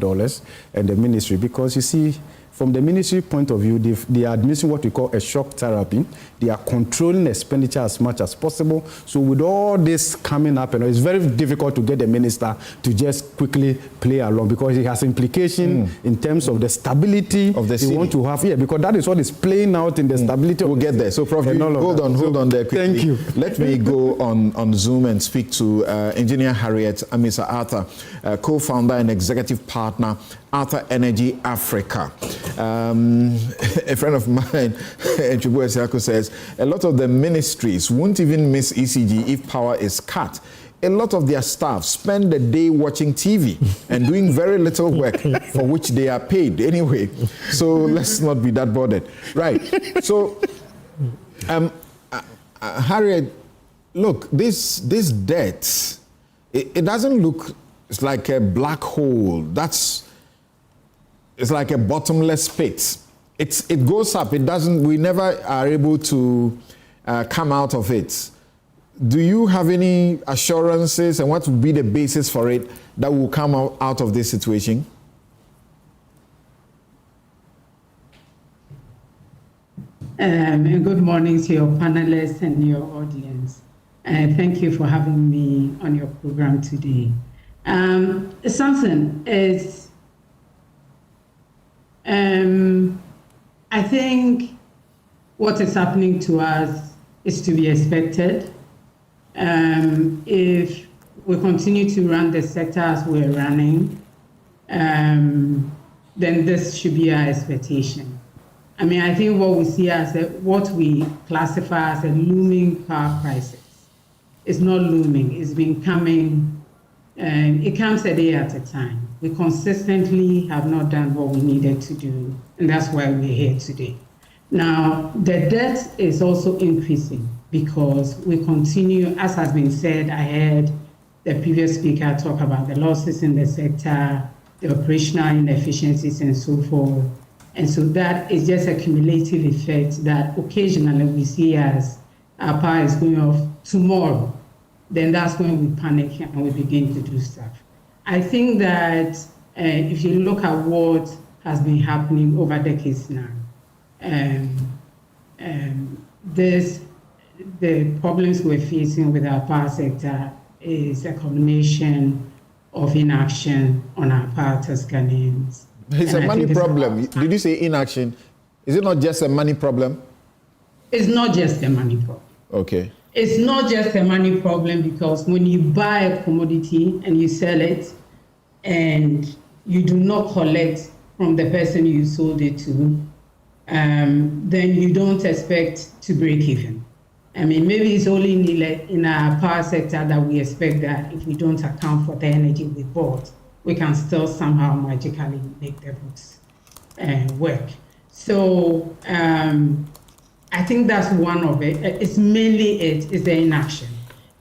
and the ministry, because you see, from the ministry point of view, they are administering what we call a shock therapy. They are controlling expenditure as much as possible. So with all this coming up, it's very difficult to get the minister to just quickly play along because it has implication in terms of the stability of the they want to have. Yeah, because that is what is playing out in the stability. We'll get there. So, Prof, hold on there quickly. Thank you. Let me go on Zoom and speak to Engineer Harriet Amisa-Arthur, co-founder and executive partner, Arthur Energy Africa. A friend of mine, Chubu Esiako, says a lot of the ministries won't even miss ECG if power is cut. A lot of their staff spend the day watching TV and doing very little work for which they are paid anyway. So let's not be that bothered. Right. So, Harriet, look, this debt, it doesn't look, it's like a black hole. It's like a bottomless pit. It goes up. It doesn't. We never are able to come out of it. Do you have any assurances, and what would be the basis for it that will come out of this situation? Good morning to your panelists and your audience. Thank you for having me on your program today. Samson, I think what is happening to us is to be expected. If we continue to run the sector as we're running, then this should be our expectation. I mean, I think what we see as what we classify as a looming power crisis is not looming. It's been coming. It comes a day at a time. We consistently have not done what we needed to do, and that's why we're here today. Now, the debt is also increasing because we continue, as has been said, I heard the previous speaker talk about the losses in the sector, the operational inefficiencies and so forth. And so that is just a cumulative effect that occasionally we see as our power is going off tomorrow. Then that's when we panic and we begin to do stuff. I think that if you look at what has been happening over decades now, the problems we're facing with our power sector is a combination of inaction on our part as Ghanaians. It's a money problem. Did you say inaction? Is it not just a money problem? It's not just a money problem. Okay. It's not just a money problem because when you buy a commodity and you sell it and you do not collect from the person you sold it to, then you don't expect to break even. I mean, maybe it's only in our power sector that we expect that if we don't account for the energy we bought, we can still somehow magically make the books work. So I think that's one of it. It's mainly is the inaction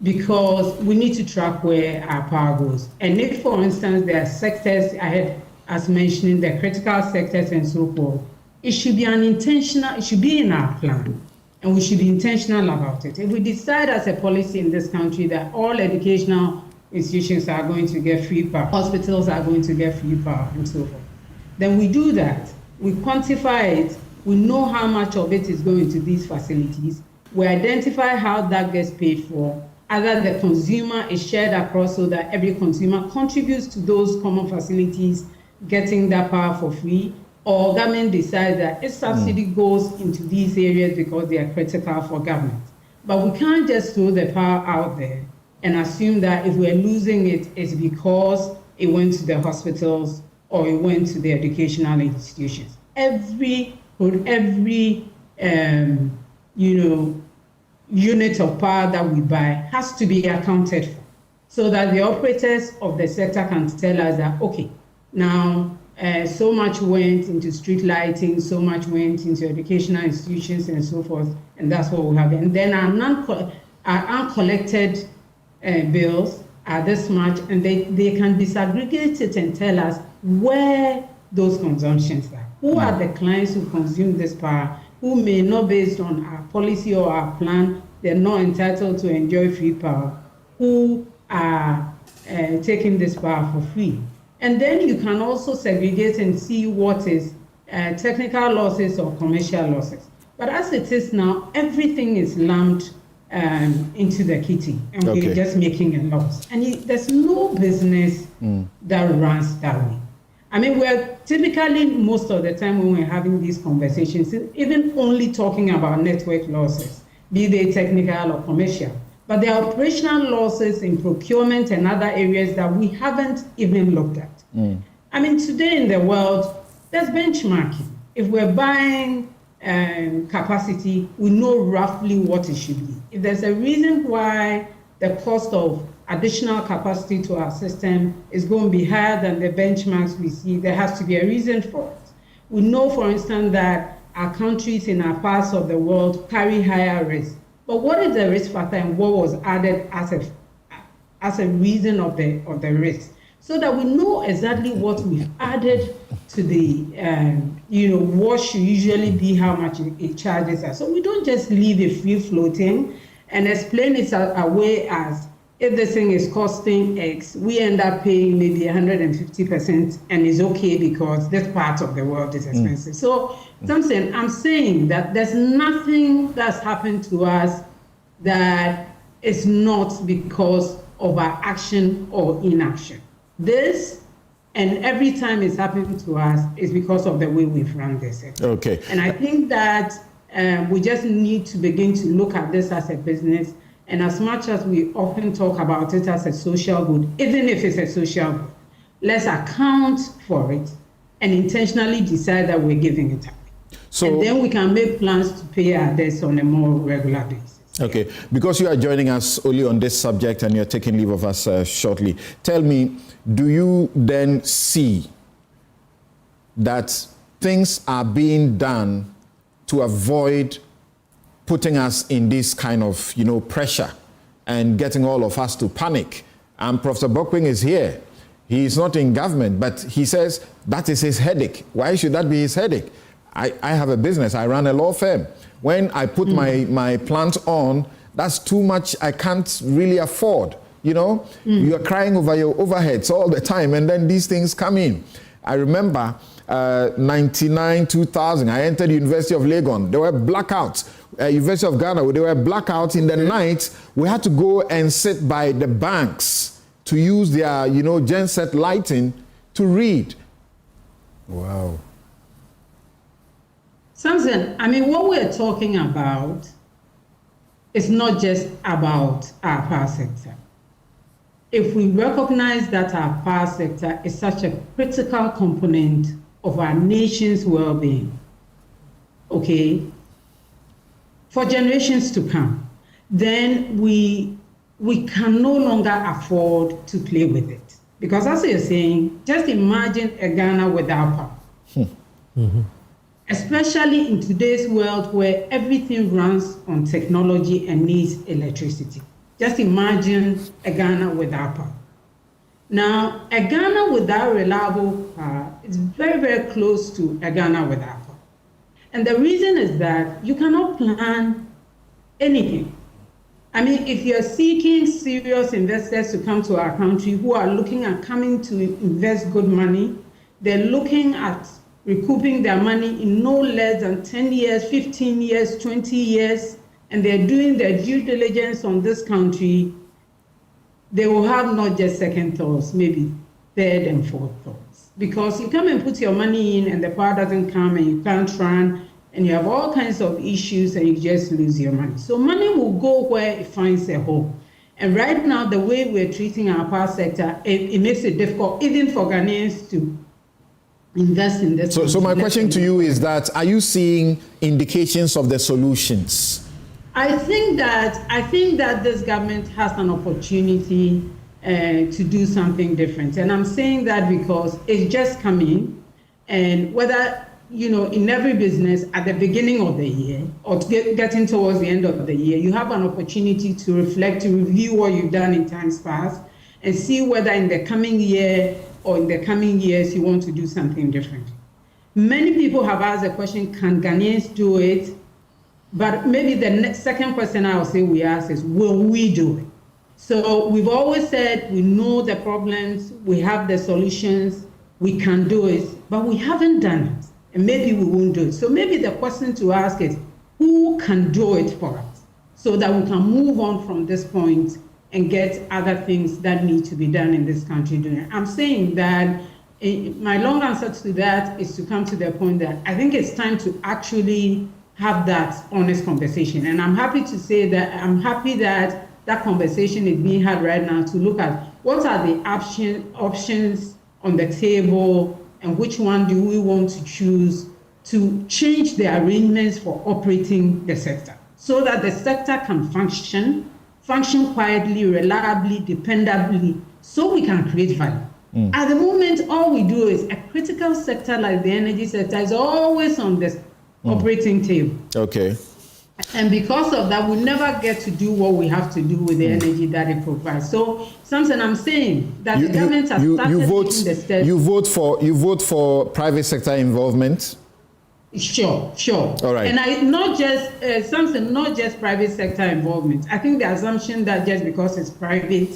because we need to track where our power goes. And if, for instance, there are sectors, I had as mentioning the critical sectors and so forth, it should be it should be in our plan. And we should be intentional about it. If we decide as a policy in this country that all educational institutions are going to get free power, hospitals are going to get free power, and so forth, then we do that. We quantify it. We know how much of it is going to these facilities. We identify how that gets paid for. Either the consumer is shared across so that every consumer contributes to those common facilities getting that power for free, or government decides that its subsidy goes into these areas because they are critical for government. But we can't just throw the power out there and assume that if we're losing it, it's because it went to the hospitals or it went to the educational institutions. Every unit of power that we buy has to be accounted for so that the operators of the sector can tell us that, okay, now so much went into street lighting, so much went into educational institutions and so forth, and that's what we have. And then our uncollected bills are this much, and they can disaggregate it and tell us where those consumptions are. Who are the clients who consume this power, who may not, based on our policy or our plan, they're not entitled to enjoy free power, who are taking this power for free. And then you can also segregate and see what is technical losses or commercial losses. But as it is now, everything is lumped into the kitty, and we're just making a loss. And there's no business that runs that way. I mean, we're typically, most of the time when we're having these conversations, even only talking about network losses, be they technical or commercial. But there are operational losses in procurement and other areas that we haven't even looked at. I mean, today in the world, there's benchmarking. If we're buying capacity, we know roughly what it should be. If there's a reason why the cost of additional capacity to our system is going to be higher than the benchmarks we see, there has to be a reason for it. We know, for instance, that our countries in our parts of the world carry higher risk. But what is the risk factor and what was added as a reason of the risk? So that we know exactly what we've added to the, what should usually be how much it charges us. So we don't just leave it free floating and explain it away as if this thing is costing X, we end up paying maybe 150% and it's okay because this part of the world is expensive. So I'm saying that there's nothing that's happened to us that is not because of our action or inaction. This, and every time it's happening to us, is because of the way we've run this. Okay. And I think that we just need to begin to look at this as a business. And as much as we often talk about it as a social good, even if it's a social good, let's account for it and intentionally decide that we're giving it up. So, and then we can make plans to pay our debts on a more regular basis. Okay, because you are joining us only on this subject and you're taking leave of us shortly, tell me, do you then see that things are being done to avoid putting us in this kind of, pressure and getting all of us to panic? And Professor Bokwing is here. He is not in government, but he says that is his headache. Why should that be his headache? I have a business. I run a law firm. When I put my plant on, that's too much I can't really afford. You are crying over your overheads all the time, and then these things come in. I remember 99, 2000, I entered the University of Legon. There were blackouts. University of Ghana, there were blackouts in the night. We had to go and sit by the banks to use their, genset lighting to read. Wow. Samson, I mean, what we're talking about is not just about our power sector. If we recognize that our power sector is such a critical component of our nation's well-being, for generations to come, then we can no longer afford to play with it. Because as you're saying, just imagine a Ghana without power. Especially in today's world where everything runs on technology and needs electricity. Just imagine a Ghana without power. Now, a Ghana without reliable power is very, very close to a Ghana without power. And the reason is that you cannot plan anything. I mean, if you're seeking serious investors to come to our country who are looking at coming to invest good money, they're looking at recouping their money in no less than 10 years, 15 years, 20 years, and they're doing their due diligence on this country, they will have not just second thoughts, maybe third and fourth thoughts. Because you come and put your money in and the power doesn't come and you can't run and you have all kinds of issues and you just lose your money. So money will go where it finds a home. And right now, the way we're treating our power sector, it makes it difficult even for Ghanaians to invest in this. So my question to you is that, are you seeing indications of the solutions? I think that this government has an opportunity to do something different. And I'm saying that because it's just coming, and whether, in every business at the beginning of the year or getting towards the end of the year, you have an opportunity to reflect, to review what you've done in times past and see whether in the coming year or in the coming years you want to do something different. Many people have asked the question, can Ghanaians do it? But maybe the second question I would say we ask is, will we do it? So we've always said we know the problems, we have the solutions, we can do it, but we haven't done it. and maybe we won't do it. So maybe the question to ask is, who can do it for us so that we can move on from this point and get other things that need to be done in this country doing? I'm saying that my long answer to that is to come to the point that I think it's time to actually have that honest conversation. And I'm happy to say that I'm happy that that conversation is being had right now to look at what are the options on the table and which one do we want to choose to change the arrangements for operating the sector so that the sector can function quietly, reliably, dependably, so we can create value. At the moment, all we do is a critical sector like the energy sector is always on the operating table. Okay. And because of that, we never get to do what we have to do with the energy that it provides. So, something I'm saying that the government has started taking the steps. You vote for private sector involvement. Sure. All right. And not just private sector involvement. I think the assumption that just because it's private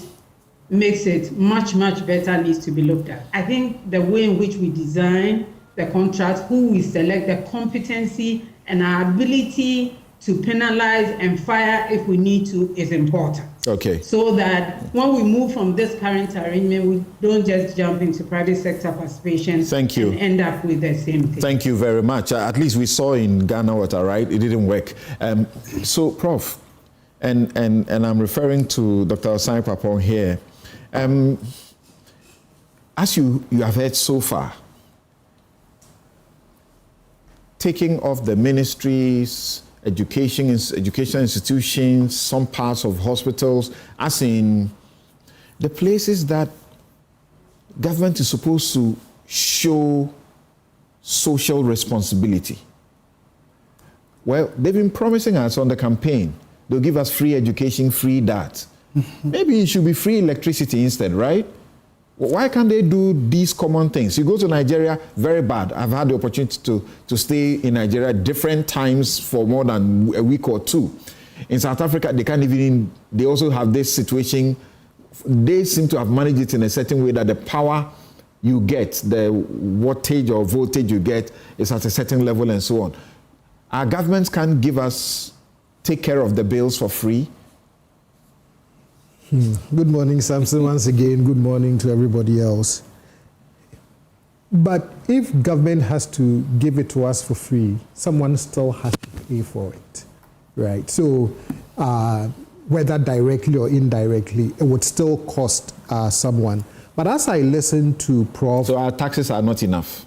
makes it much better needs to be looked at. I think the way in which we design the contract, who we select, the competency, and our ability to penalize and fire if we need to is important. Okay. So that when we move from this current arrangement, we don't just jump into private sector participation. Thank you. And end up with the same thing. Thank you very much. At least we saw in Ghana Water, right? It didn't work. So, Prof, and I'm referring to Dr. Osai Papon here. As you have heard so far, taking off the ministries, education institutions, some parts of hospitals, as in the places that government is supposed to show social responsibility. Well, they've been promising us on the campaign, they'll give us free education, free that. Maybe it should be free electricity instead, right? Why can't they do these common things? You go to Nigeria, very bad. I've had the opportunity to stay in Nigeria different times for more than a week or two. In South Africa, they also have this situation. They seem to have managed it in a certain way that the power you get, the wattage or voltage you get is at a certain level and so on. Our governments can't take care of the bills for free. Good morning, Samson. Once again, good morning to everybody else. But if government has to give it to us for free, someone still has to pay for it, right? So whether directly or indirectly, it would still cost someone. But as I listen to Prof... So our taxes are not enough?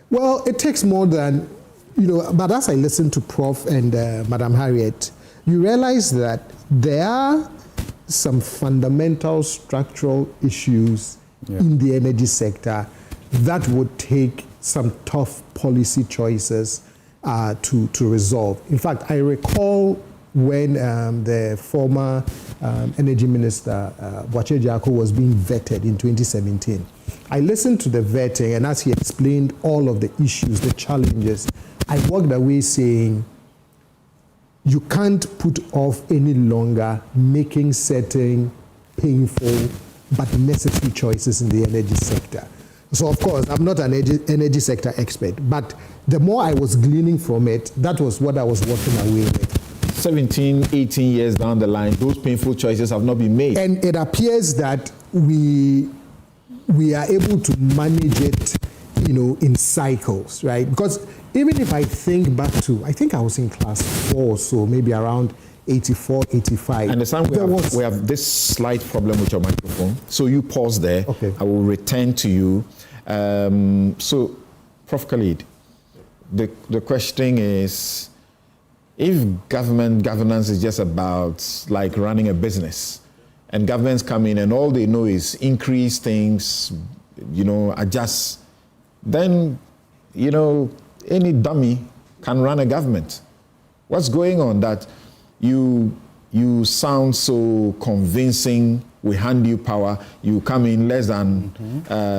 Well, it takes more than, but as I listen to Prof and Madam Harriet, you realize that there are some fundamental structural issues in the energy sector that would take some tough policy choices to resolve. In fact, I recall when the former energy minister, Boakye Agyarko, was being vetted in 2017. I listened to the vetting, and as he explained all of the issues, the challenges, I walked away saying, you can't put off any longer making certain painful but necessary choices in the energy sector. So, of course, I'm not an energy sector expert, but the more I was gleaning from it, that was what I was walking away with. 17, 18 years down the line, those painful choices have not been made. And it appears that we are able to manage it, in cycles, right? Because even if I think back to, I think I was in class 4, so maybe around 84, 85. Understand we have this slight problem with your microphone. So you pause there. Okay. I will return to you. So, Prof. Khalid, the question is, if governance is just about like running a business, and governments come in and all they know is increase things, adjust, then, any dummy can run a government. What's going on that you sound so convincing, we hand you power, you come in less than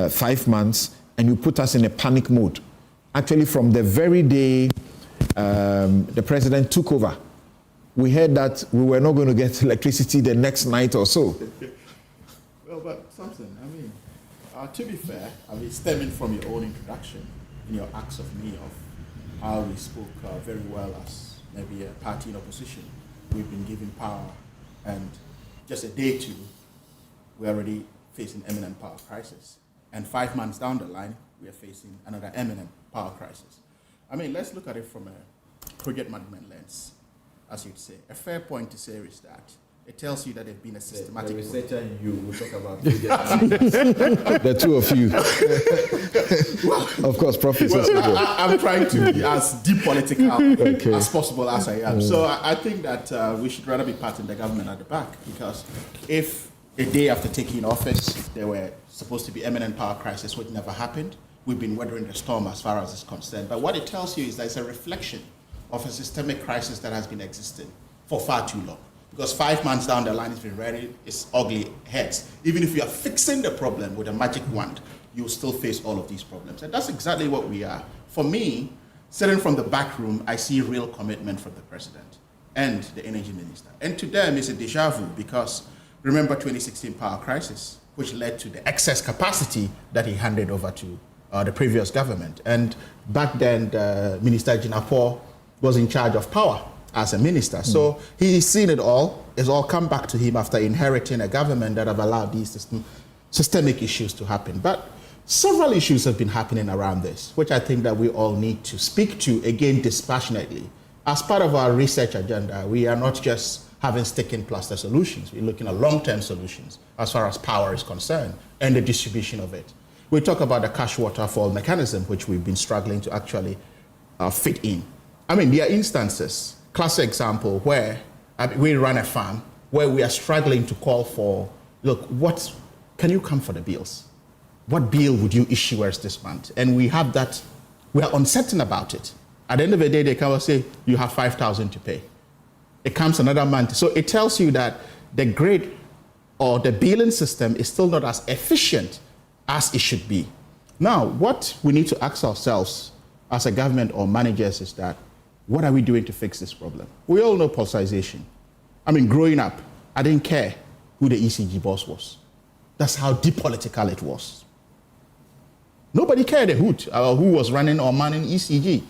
5 months, and you put us in a panic mode. Actually, from the very day the president took over, we heard that we were not going to get electricity the next night or so. Well, but something, to be fair, stemming from your own introduction, in your acts of me of how we spoke very well as maybe a party in opposition. We've been given power, and just a day or two, we're already facing imminent power crisis. And 5 months down the line, we are facing another imminent power crisis. I mean, let's look at it from a project management lens, as you'd say. A fair point to say is that it tells you that there's been a systematic... The researcher and you will talk about the two of you. Well, of course, Professor. Well, I'm trying to be as depolitical as possible as I am. So I think that we should rather be patting the government at the back, because if a day after taking office, there were supposed to be imminent power crisis, which never happened, we've been weathering the storm as far as it's concerned. But what it tells you is that it's a reflection of a systemic crisis that has been existing for far too long. Because 5 months down the line, it's been ready, it's ugly heads. Even if you are fixing the problem with a magic wand, you'll still face all of these problems. And that's exactly what we are. For me, sitting from the back room, I see real commitment from the president and the energy minister. And to them, it's a deja vu, because remember 2016 power crisis, which led to the excess capacity that he handed over to the previous government. And back then, Minister Jinapor was in charge of power as a minister. So he's seen it all. It's all come back to him after inheriting a government that have allowed these systemic issues to happen. But several issues have been happening around this, which I think that we all need to speak to, again, dispassionately. As part of our research agenda, we are not just having stick and plaster solutions. We're looking at long-term solutions as far as power is concerned and the distribution of it. We talk about the cash waterfall mechanism, which we've been struggling to actually fit in. I mean, there are instances, classic example, where we run a farm where we are struggling to call for, look, can you come for the bills? What bill would you issue us this month? And we have that, we are uncertain about it. At the end of the day, they come and say, you have 5,000 to pay. It comes another month. So it tells you that the grid or the billing system is still not as efficient as it should be. Now, what we need to ask ourselves as a government or managers is that, what are we doing to fix this problem? We all know politicization. I mean, growing up, I didn't care who the ECG boss was. That's how depolitical it was. Nobody cared a hoot who was running or manning ECG.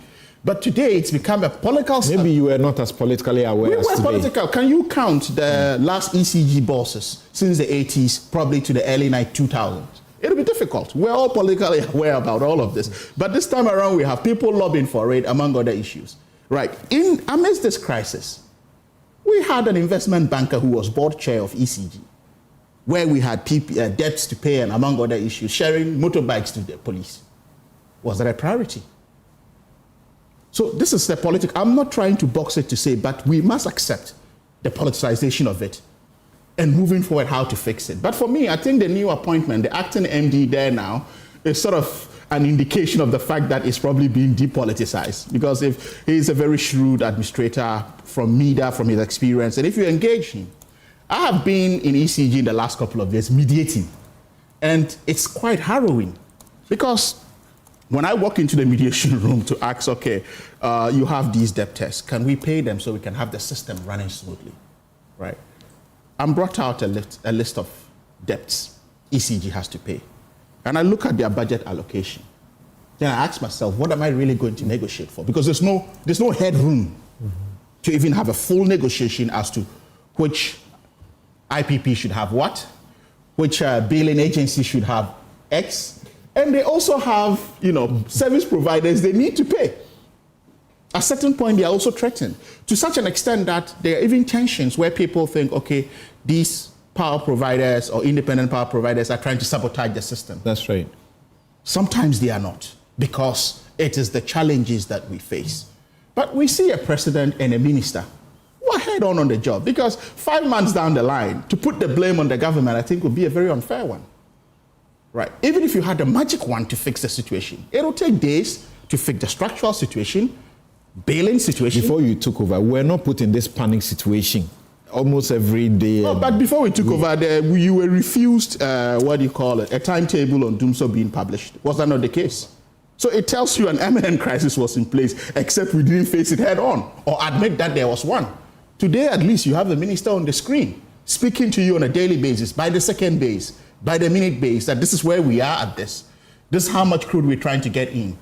But today, it's become a political... Maybe you were not as politically aware as today. Political. Can you count the last ECG bosses since the 80s, probably to the early 2000s? It'll be difficult. We're all politically aware about all of this. But this time around, we have people lobbying for it, among other issues. Right. Amidst this crisis, we had an investment banker who was board chair of ECG, where we had debts to pay and, among other issues, sharing motorbikes to the police. Was that a priority? So this is the politics. I'm not trying to box it to say, but we must accept the politicization of it and moving forward how to fix it. But for me, I think the new appointment, the acting MD there now, is sort of an indication of the fact that it's probably being depoliticized. Because if he's a very shrewd administrator from media, from his experience, and if you engage him, I have been in ECG in the last couple of years mediating, and it's quite harrowing. Because when I walk into the mediation room to ask, okay, you have these debtors, can we pay them so we can have the system running smoothly, right? I'm brought out a list of debts ECG has to pay. And I look at their budget allocation. Then I ask myself, what am I really going to negotiate for? Because there's no headroom to even have a full negotiation as to which IPP should have what, which billing agency should have X. And they also have, service providers they need to pay. At a certain point, they are also threatened to such an extent that there are even tensions where people think, okay, these power providers or independent power providers are trying to sabotage the system. That's right. Sometimes they are not, because it is the challenges that we face. But we see a president and a minister who are head on the job, because 5 months down the line, to put the blame on the government, I think would be a very unfair one. Right. Even if you had the magic one to fix the situation, it'll take days to fix the structural situation, bailing situation. Before you took over, we're not put in this panic situation almost every day. No, but before we took over, you were refused, a timetable on Doomso being published. Was that not the case? So it tells you an imminent crisis was in place, except we didn't face it head on or admit that there was one. Today, at least, you have the minister on the screen speaking to you on a daily basis, by the second base, by the minute base, that this is where we are at this. This is how much crude we're trying to get in.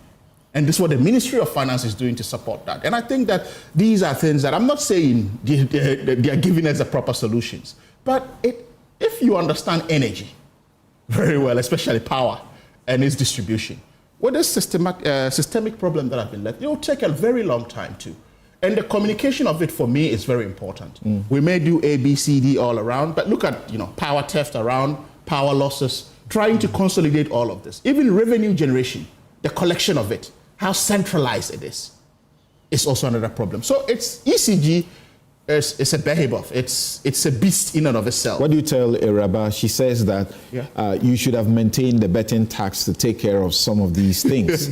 And this is what the Ministry of Finance is doing to support that. And I think that these are things that I'm not saying they are giving us the proper solutions. But if you understand energy very well, especially power and its distribution, with this systemic problem that I've been left, it will take a very long time too. And the communication of it for me is very important. We may do A, B, C, D all around, but look at power theft around, power losses, trying to consolidate all of this. Even revenue generation, the collection of it, how centralized it is also another problem. So it's ECG. It's a behemoth. It's a beast in and of itself. What do you tell Iraba? She says that you should have maintained the betting tax to take care of some of these things.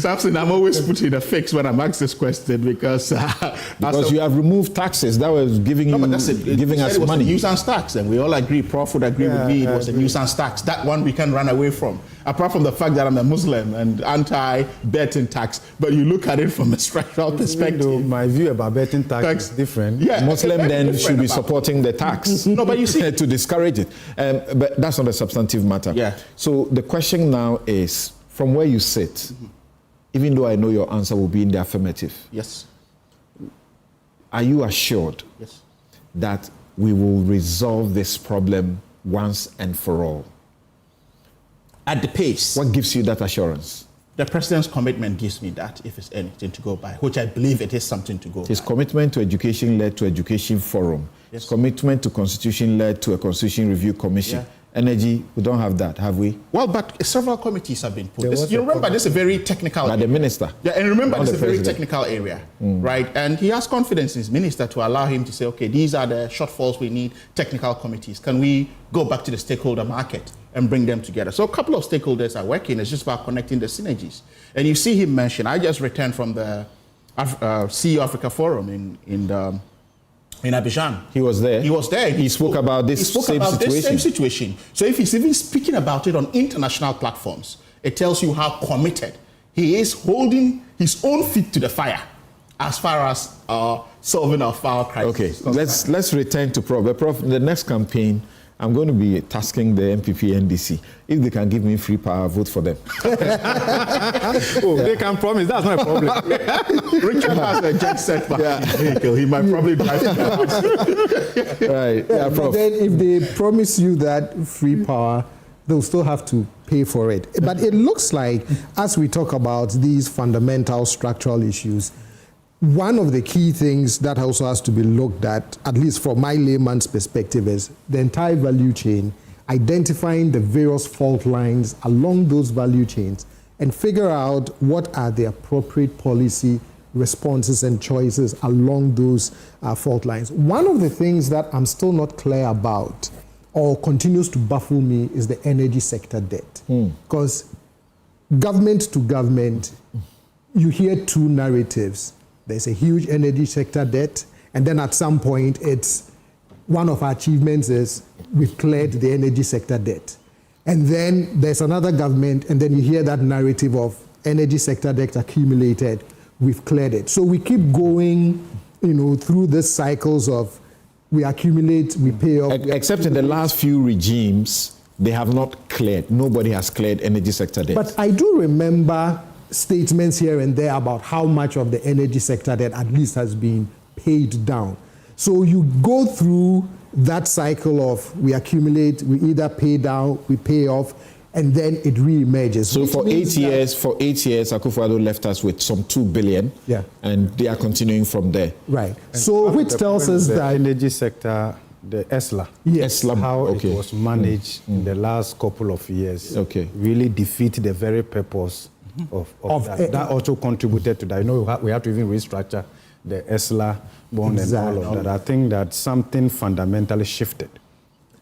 Samson, I'm always put in a fix when I'm asked this question because you have removed taxes that was giving us money. Nuisance tax, and we all agree. Prof would agree with me. It was a nuisance tax. That one we can run away from. Apart from the fact that I'm a Muslim and anti-betting tax, but you look at it from a structural perspective. My view about betting tax is different. Yeah, Muslim then should be supporting the tax. No, but you see, to discourage it. But that's not a substantive matter. Yeah. So the question now is, from where you sit, even though I know your answer will be in the affirmative. Yes. Are you assured that we will resolve this problem once and for all? At the pace. What gives you that assurance? The president's commitment gives me that, if it's anything to go by, which I believe it is something to go by. His commitment to education led to Education Forum. Yes. His commitment to Constitution led to a Constitution Review Commission. Yeah. Energy, we don't have that, have we? Well, but several committees have been put. You remember, this is a very technical area. The minister. Yeah, and remember, this is a very technical area, right? And he has confidence in his minister to allow him to say, okay, these are the shortfalls we need, technical committees. Can we go back to the stakeholder market and bring them together? So a couple of stakeholders are working. It's just about connecting the synergies. And you see him mention, I just returned from the CEO Africa Forum in Abidjan. He was there. He was there. He spoke about this same situation. So if he's even speaking about it on international platforms, it tells you how committed he is, holding his own feet to the fire as far as solving our power crisis. Okay, let's return to Prof. Prof, the next campaign, I'm going to be tasking the MPP NDC. If they can give me free power, I'll vote for them. They can promise. That's not a problem. Richard has a jet set behind his vehicle. He might probably drive to the house. Right. Yeah, but then if they promise you that free power, they'll still have to pay for it. But it looks like, as we talk about these fundamental structural issues, one of the key things that also has to be looked at least from my layman's perspective, is the entire value chain, identifying the various fault lines along those value chains and figure out what are the appropriate policy responses and choices along those fault lines. One of the things that I'm still not clear about or continues to baffle me is the energy sector debt. Because government to government, you hear two narratives. There's a huge energy sector debt, and then at some point, it's one of our achievements is we've cleared the energy sector debt. And then there's another government, and then you hear that narrative of energy sector debt accumulated, we've cleared it. So we keep going, through the cycles of we accumulate, we pay off. Except in the last few regimes, they have not cleared. Nobody has cleared energy sector debt. But I do remember statements here and there about how much of the energy sector debt at least has been paid down. So you go through that cycle of we accumulate, we either pay down, we pay off, and then it re-emerges. So for 8 years, Akufo-Addo left us with some 2 billion, and they are continuing from there. Right. So which tells us that energy sector, the ESLA, how it was managed in the last couple of years, really defeat the very purpose of that. That also contributed to that. We have to even restructure the ESLA bond and all of that. I think that something fundamentally shifted.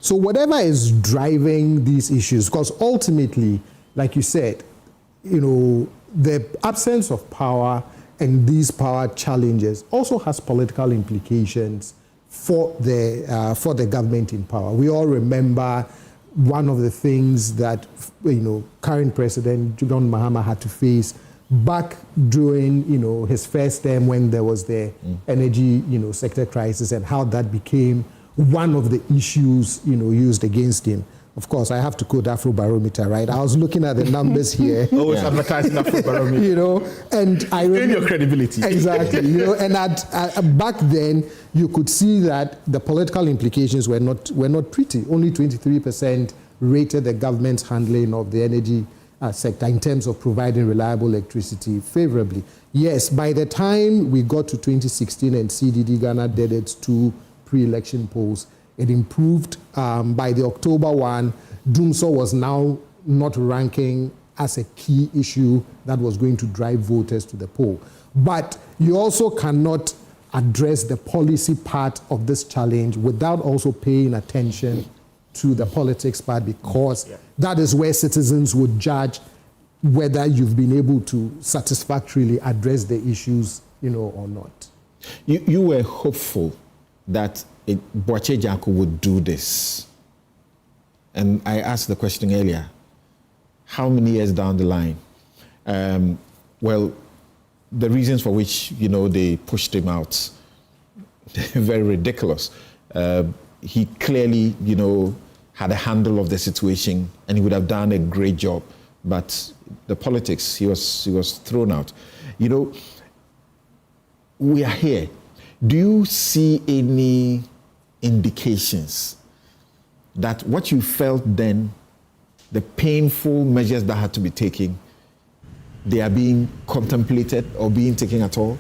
So whatever is driving these issues, because ultimately, like you said, the absence of power and these power challenges also has political implications for the government in power. We all remember one of the things that current President John Mahama had to face back during his first term when there was the energy sector crisis, and how that became one of the issues used against him. Of course, I have to quote Afrobarometer, right? I was looking at the numbers here. Always advertising Afrobarometer. You know, and I remember your credibility. Exactly. You know, and back then you could see that the political implications were not pretty. Only 23% rated the government's handling of the energy sector in terms of providing reliable electricity favorably. Yes, by the time we got to 2016 and CDD Ghana did its 2 pre-election polls, it improved. By the October one, Doomsor was now not ranking as a key issue that was going to drive voters to the poll. But you also cannot address the policy part of this challenge without also paying attention to the politics part, because that is where citizens would judge whether you've been able to satisfactorily address the issues, you know, or not. You were hopeful that Boakye Jarko would do this. And I asked the question earlier, how many years down the line? Well, the reasons for which, you know, they pushed him out, they're very ridiculous. He clearly, you know, had a handle of the situation and he would have done a great job. But the politics, he was thrown out. You know, we are here. Do you see any indications that what you felt then, the painful measures that had to be taken, they are being contemplated or being taken at all?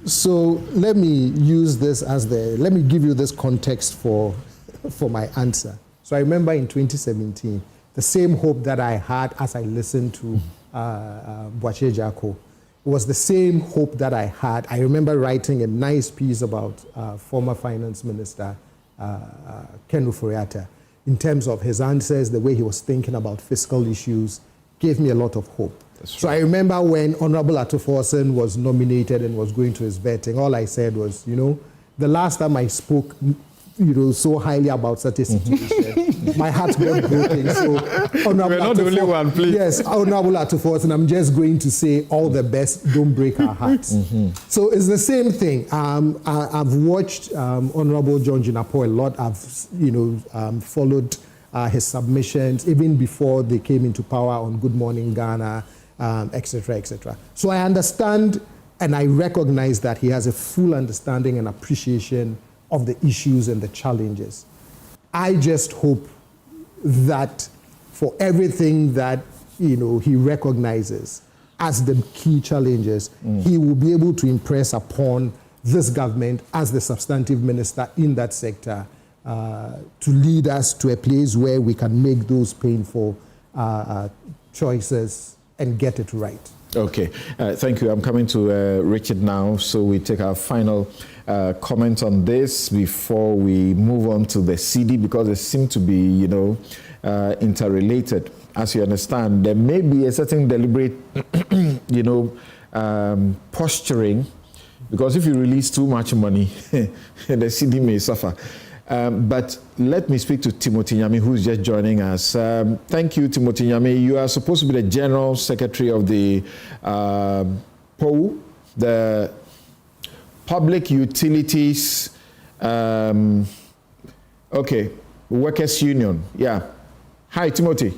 So let me use this let me give you this context for my answer. So I remember in 2017, the same hope that I had as I listened to Boakye Jarko, it was the same hope that I had. I remember writing a nice piece about former Finance Minister Ken OFORI-ATTA in terms of his answers, the way he was thinking about fiscal issues, gave me a lot of hope. So I remember when Honorable Attoforsen was nominated and was going to his vetting, all I said was, you know, the last time I spoke, you know, so highly about such a situation, my heart got broken. So, Honorable We're not the only one, please. Yes, Honorable Attoforsen, I'm just going to say all the best. Don't break our hearts. So it's the same thing. I've watched Honorable John Jinapor a lot. I've, you know, followed his submissions even before they came into power on Good Morning Ghana, etc., etc. So I understand and I recognize that he has a full understanding and appreciation of the issues and the challenges. I just hope that for everything that, you know, he recognizes as the key challenges, he will be able to impress upon this government as the substantive minister in that sector to lead us to a place where we can make those painful choices and get it right. Okay, thank you. I'm coming to Richard now, so we take our final comment on this before we move on to the Cedi, because they seem to be, you know, interrelated. As you understand, there may be a certain deliberate, you know, posturing, because if you release too much money, the Cedi may suffer. But let me speak to Timothy Nyami, who's just joining us. Thank you, Timothy Nyami. You are supposed to be the General Secretary of the POU, the Public Utilities, Workers' Union. Yeah. Hi, Timothy.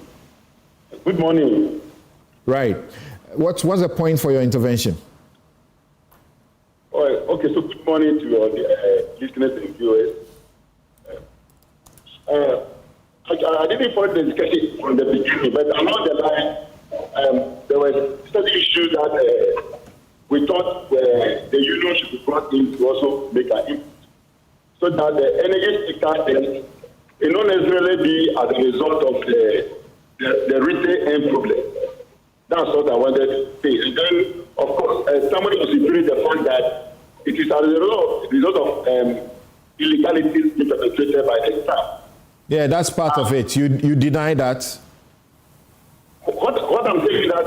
Good morning. Right. What's the point for your intervention? Okay, so good morning to your listeners and viewers. I didn't follow the discussion from the beginning, but along the line, there were certain issues that we thought the union should be brought in to also make an input, so that the energy sector will not necessarily be as a result of the retail end problem. That's what I wanted to say. And then, of course, somebody was referring the fact that it is as a result of illegalities perpetrated by the staff. Yeah, that's part of it. You deny that? What I'm saying is that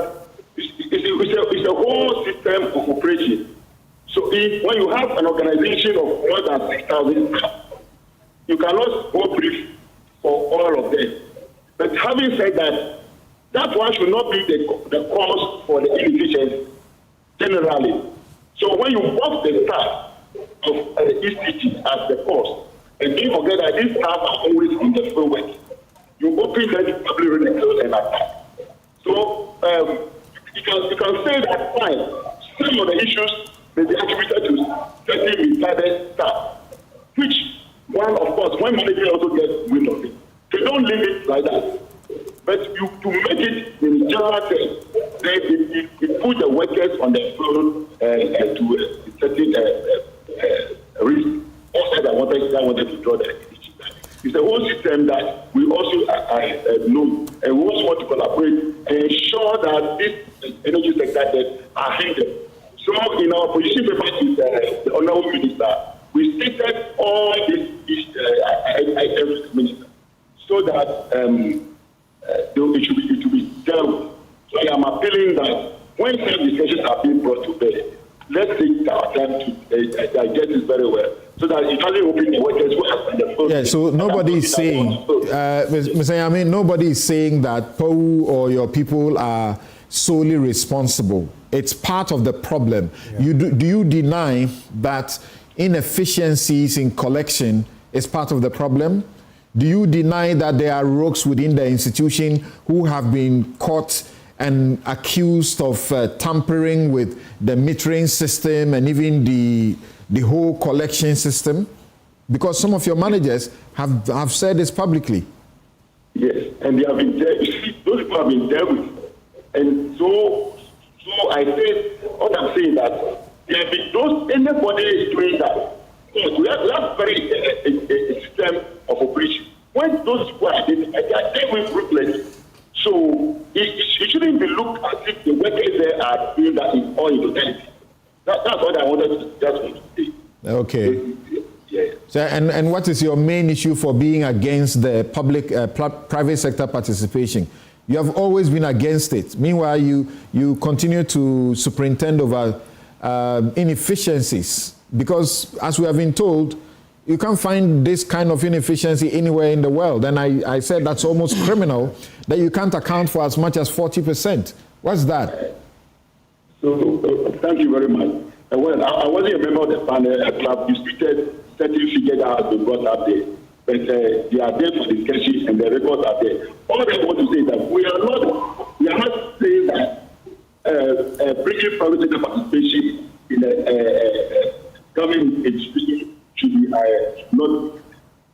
it's a whole system of operation. So when you have an organization of more than 6,000 staff, you cannot go brief for all of them. But having said that, that one should not be the cause for the inefficiency generally. So when you box the staff of the ECT as the cause, and don't forget that these staff are always on the field work. you open that public record and attack. So you can say that fine. Some of the issues may be attributed to certain misguided staff, which one, of course, when manager also gets wind of it. They don't leave it like that. But you to make it in general terms, then it put the workers on the floor to a certain risk. Also, I wanted to draw the attention. It's a whole system that we also know, and we also want to collaborate and ensure that this energy sector that are hindered. So, in our position paper with the Honourable Minister, we stated all these items, Minister, so that it should be dealt with. So I am appealing that when some discussions are being brought to bear, let's take our time to digest this very well, so that it doesn't open the workers who are on the phone. Yeah, so nobody is saying, Mr. Yami, nobody is saying that POU or your people are solely responsible. It's part of the problem. Yeah. Do you deny that inefficiencies in collection is part of the problem? Do you deny that there are rogues within the institution who have been caught and accused of tampering with the metering system and even the whole collection system? Because some of your managers have said this publicly. Yes, and they have been there. You see, those people have been dealt with. And so I say, what I'm saying that there have been anybody is doing that. We have very a system of operation. When those people are identified, they are dealt with ruthlessly. So it shouldn't be looked as if the workers there are doing that in all totality. That's what I wanted to say. Okay. Yeah. So, and what is your main issue for being against the public private sector participation? You have always been against it. Meanwhile, you continue to superintend over inefficiencies, because as we have been told, you can't find this kind of inefficiency anywhere in the world. And I said that's almost criminal, that you can't account for as much as 40%. What's that? So thank you very much. Well, I wasn't a member of the panel club. You stated certain figures that have been brought up there. But they are there for discussion and the records are there. All I want to say is that we are not saying that bringing private sector participation in a government institution should be not.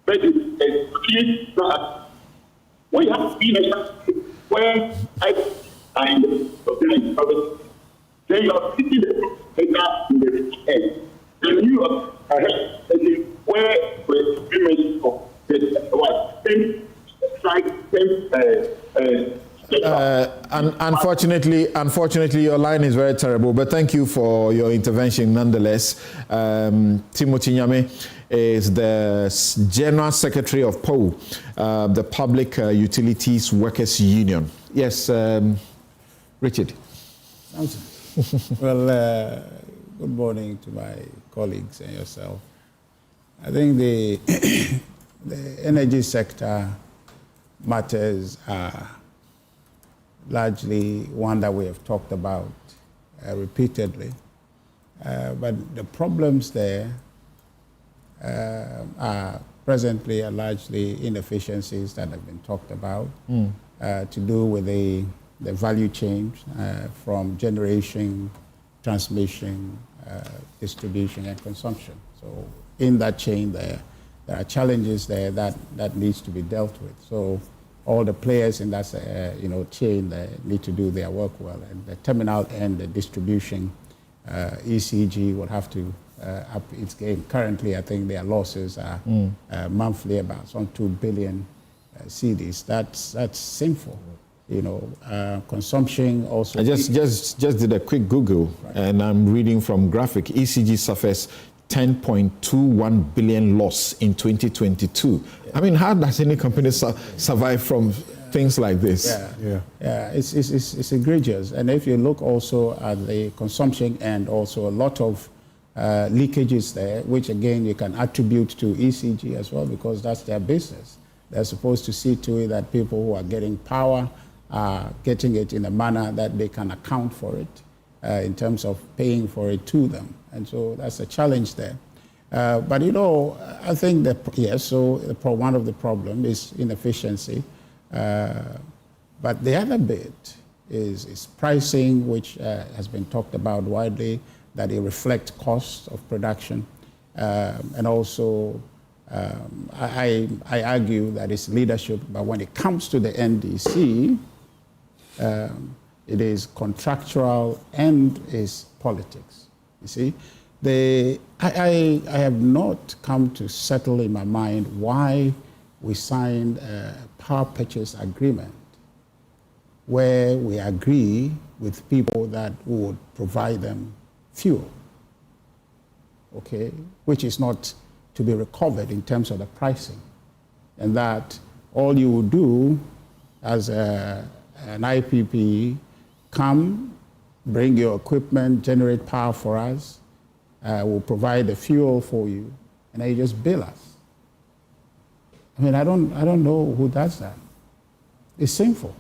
But it's not. When you have been where I in the private, then you are sitting there in the end. Then you are where the agreement of unfortunately, your line is very terrible, but thank you for your intervention nonetheless. Timothy Nyame is the General Secretary of POU, the Public Utilities Workers Union. Yes, Richard. Well, good morning to my colleagues and yourself. I think the energy sector matters are largely one that we have talked about repeatedly. But the problems there are presently largely inefficiencies that have been talked about to do with the value chain from generation, transmission, distribution, and consumption. So in that chain there are challenges there that needs to be dealt with. So all the players in that chain there need to do their work well. And the terminal and the distribution, ECG will have to up its game. Currently, I think their losses are monthly about some 2 billion cedis. That's sinful. Consumption also. I just did a quick Google, right, and I'm reading from graphic. ECG suffers 10.21 billion loss in 2022. Yeah. I mean, how does any company survive from things like this? It's egregious. And if you look also at the consumption and also a lot of leakages there, which again you can attribute to ECG as well, because that's their business. They're supposed to see to it that people who are getting power are getting it in a manner that they can account for it in terms of paying for it to them. And so that's a challenge there. But I think that, yes, so one of the problem is inefficiency. But the other bit is pricing, which has been talked about widely, that it reflects costs of production. And also, I argue that it's leadership, but when it comes to the NDC, it is contractual and is politics. You see, I have not come to settle in my mind why we signed a power purchase agreement where we agree with people that would provide them fuel, okay, which is not to be recovered in terms of the pricing, and that all you will do as an IPP, come, bring your equipment, generate power for us, we'll provide the fuel for you, and then you just bill us. I mean, I don't know who does that. It's sinful.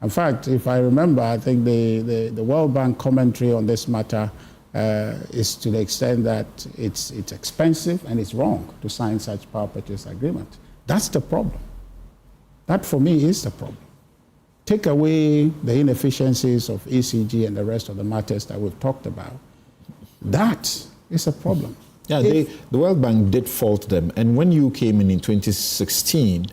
In fact, if I remember, I think the World Bank commentary on this matter is to the extent that it's expensive and it's wrong to sign such power purchase agreement. That's the problem. That, for me, is the problem. Take away the inefficiencies of ECG and the rest of the matters that we've talked about. That is a problem. Yeah, the World Bank did fault them. And when you came in 2016,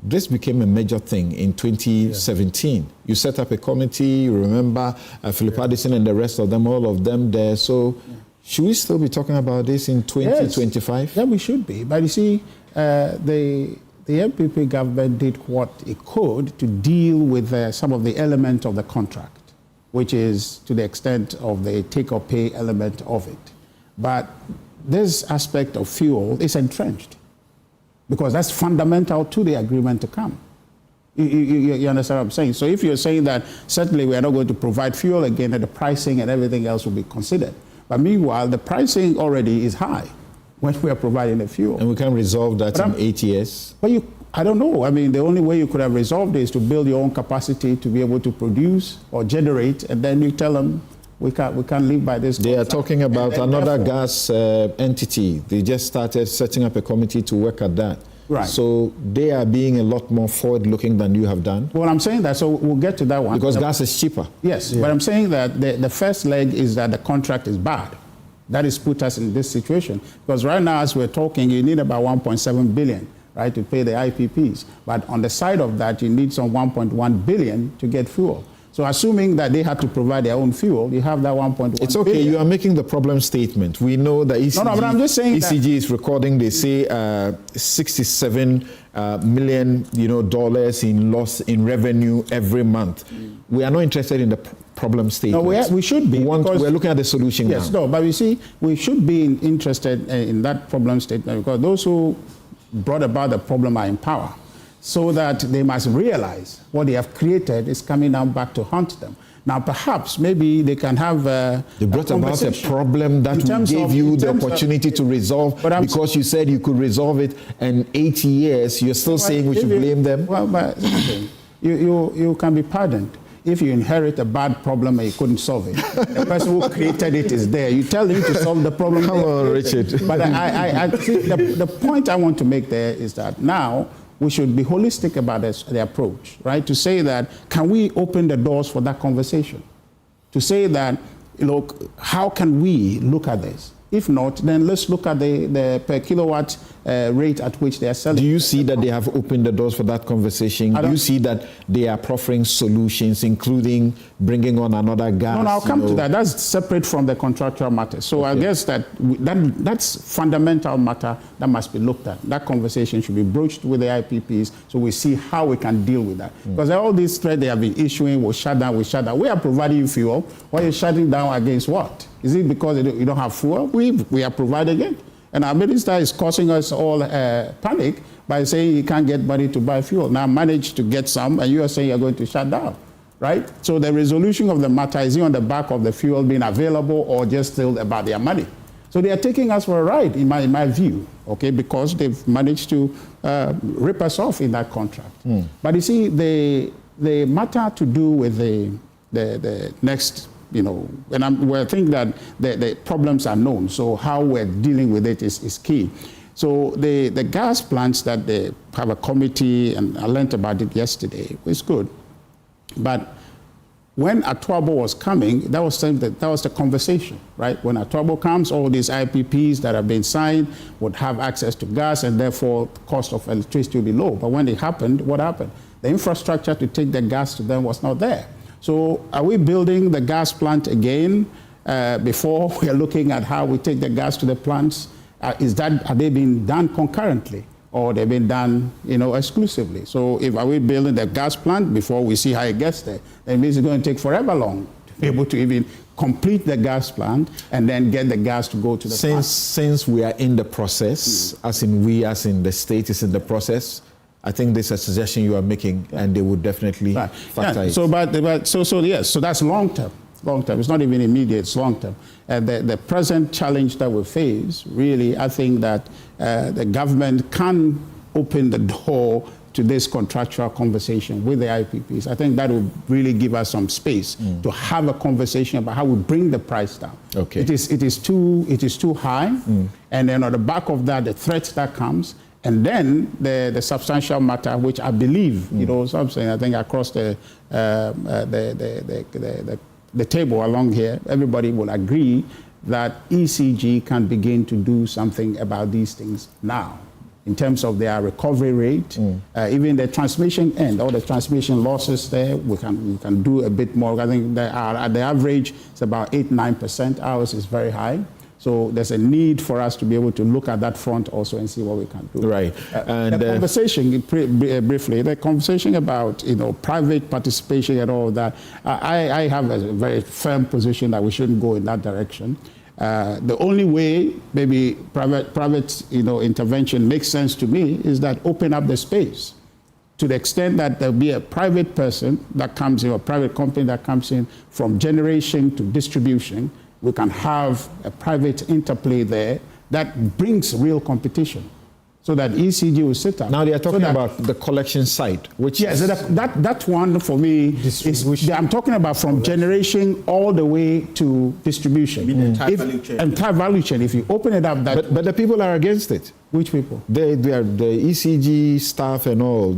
this became a major thing in 2017. Yeah. You set up a committee, you remember Philip Addison and the rest of them, all of them there. So should we still be talking about this in 2025? Yes. Yeah, we should be. But you see, the MPP government did what it could to deal with some of the elements of the contract, which is to the extent of the take-or-pay element of it. But this aspect of fuel is entrenched, because that's fundamental to the agreement to come. You understand what I'm saying? So if you're saying that certainly we are not going to provide fuel again, and the pricing and everything else will be considered. But meanwhile, the pricing already is high when we are providing the fuel. And we can resolve that in 8 years? Well, I don't know. I mean, the only way you could have resolved it is to build your own capacity to be able to produce or generate, and then you tell them, we can't live by this. They are talking about another gas entity. They just started setting up a committee to work at that. Right. So they are being a lot more forward-looking than you have done. Well, I'm saying that, so we'll get to that one. Because gas is cheaper. Yes, but I'm saying that the first leg is that the contract is bad. That has put us in this situation. Because right now, as we're talking, you need about 1.7 billion, right, to pay the IPPs. But on the side of that, you need some 1.1 billion to get fuel. So assuming that they had to provide their own fuel, you have that 1.1 It's okay, billion. You are making the problem statement. We know that ECG, but I'm just saying ECG is recording, they say, $67 million, dollars in loss in revenue every month. We are not interested in the problem statement. No, we should be. We're looking at the solution now. Yes, no, but you see, we should be interested in that problem statement, because those who brought about the problem are in power. So that they must realize what they have created is coming down back to haunt them. Now, perhaps, maybe they can have They brought about a problem that gave you the opportunity to resolve, because you said you could resolve it in 80 years. You're still saying we should blame them? Well, but you can be pardoned. If you inherit a bad problem and you couldn't solve it, the person who created it is there. You tell him to solve the problem. Come on, Richard. But I think the point I want to make there is that now, we should be holistic about the approach, right? To say that, can we open the doors for that conversation? To say that, look, how can we look at this? If not, then let's look at the per kilowatt rate at which they are selling. Do you see that they have opened the doors for that conversation? Do you see that they are proffering solutions, including bringing on another gas? No, I'll come to that. That's separate from the contractual matter. So I guess that's fundamental matter that must be looked at. That conversation should be broached with the IPPs, so we see how we can deal with that. Because all these threats they have been issuing, will shut down, We are providing you fuel. Why are you shutting down against what? Is it because you don't have fuel? We are providing it. And our minister is causing us all panic by saying he can't get money to buy fuel. Now managed to get some, and you are saying you're going to shut down, right? So the resolution of the matter is on the back of the fuel being available, or just still about their money. So they are taking us for a ride, in my view, okay, because they've managed to rip us off in that contract. But you see, the matter to do with the next, and we think that the problems are known, so how we're dealing with it is key. So the gas plants that they have a committee, and I learned about it yesterday, it's good. But when Atuabo was coming, that was the conversation, right? When Atuabo comes, all these IPPs that have been signed would have access to gas, and therefore the cost of electricity will be low. But when it happened, what happened? The infrastructure to take the gas to them was not there. So are we building the gas plant again before we are looking at how we take the gas to the plants? Are they being done concurrently, or they've been done, exclusively? So are we building the gas plant before we see how it gets there? That means it's going to take forever long to be able to even complete the gas plant and then get the gas to go to the plant. Since we are in the process, as in the state is in the process, I think this is a suggestion you are making, and they would definitely factor it. So that's long term. Long term. It's not even immediate, it's long term. The present challenge that we face, really, I think that the government can open the door to this contractual conversation with the IPPs. I think that will really give us some space to have a conversation about how we bring the price down. Okay. It is too high, and then on the back of that, the threat that comes, and then the substantial matter, which I believe, something I think across the table along here, everybody will agree that ECG can begin to do something about these things now, in terms of their recovery rate, even the transmission end, all the transmission losses there, we can do a bit more. I think at the average, it's about 8-9%. Ours is very high. So there's a need for us to be able to look at that front also and see what we can do. Right. And the conversation, briefly, the conversation about private participation and all that, I have a very firm position that we shouldn't go in that direction. The only way maybe private intervention makes sense to me is that open up the space to the extent that there'll be a private person that comes in, or a private company that comes in from generation to distribution. We can have a private interplay there that brings real competition, so that ECG will sit up. Now they are talking about the collection site, which that one for me is, I'm talking about from generation all the way to distribution. Entire value chain. Entire value chain. If you open it up, but the people are against it. Which people? They are the ECG staff and all.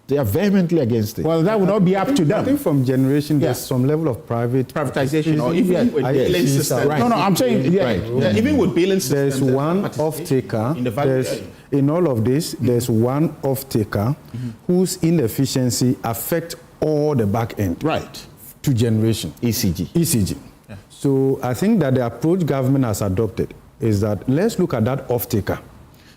They are vehemently against it. Well, that would not be up to them. I think from generation, there's some level of privatization, or even with billing systems. Right. No, I'm saying, even with billing systems. There's one off-taker. In all of this, there's one off-taker whose inefficiency affects all the back end. Right. To generation. ECG. Yeah. So I think that the approach government has adopted is that let's look at that off-taker.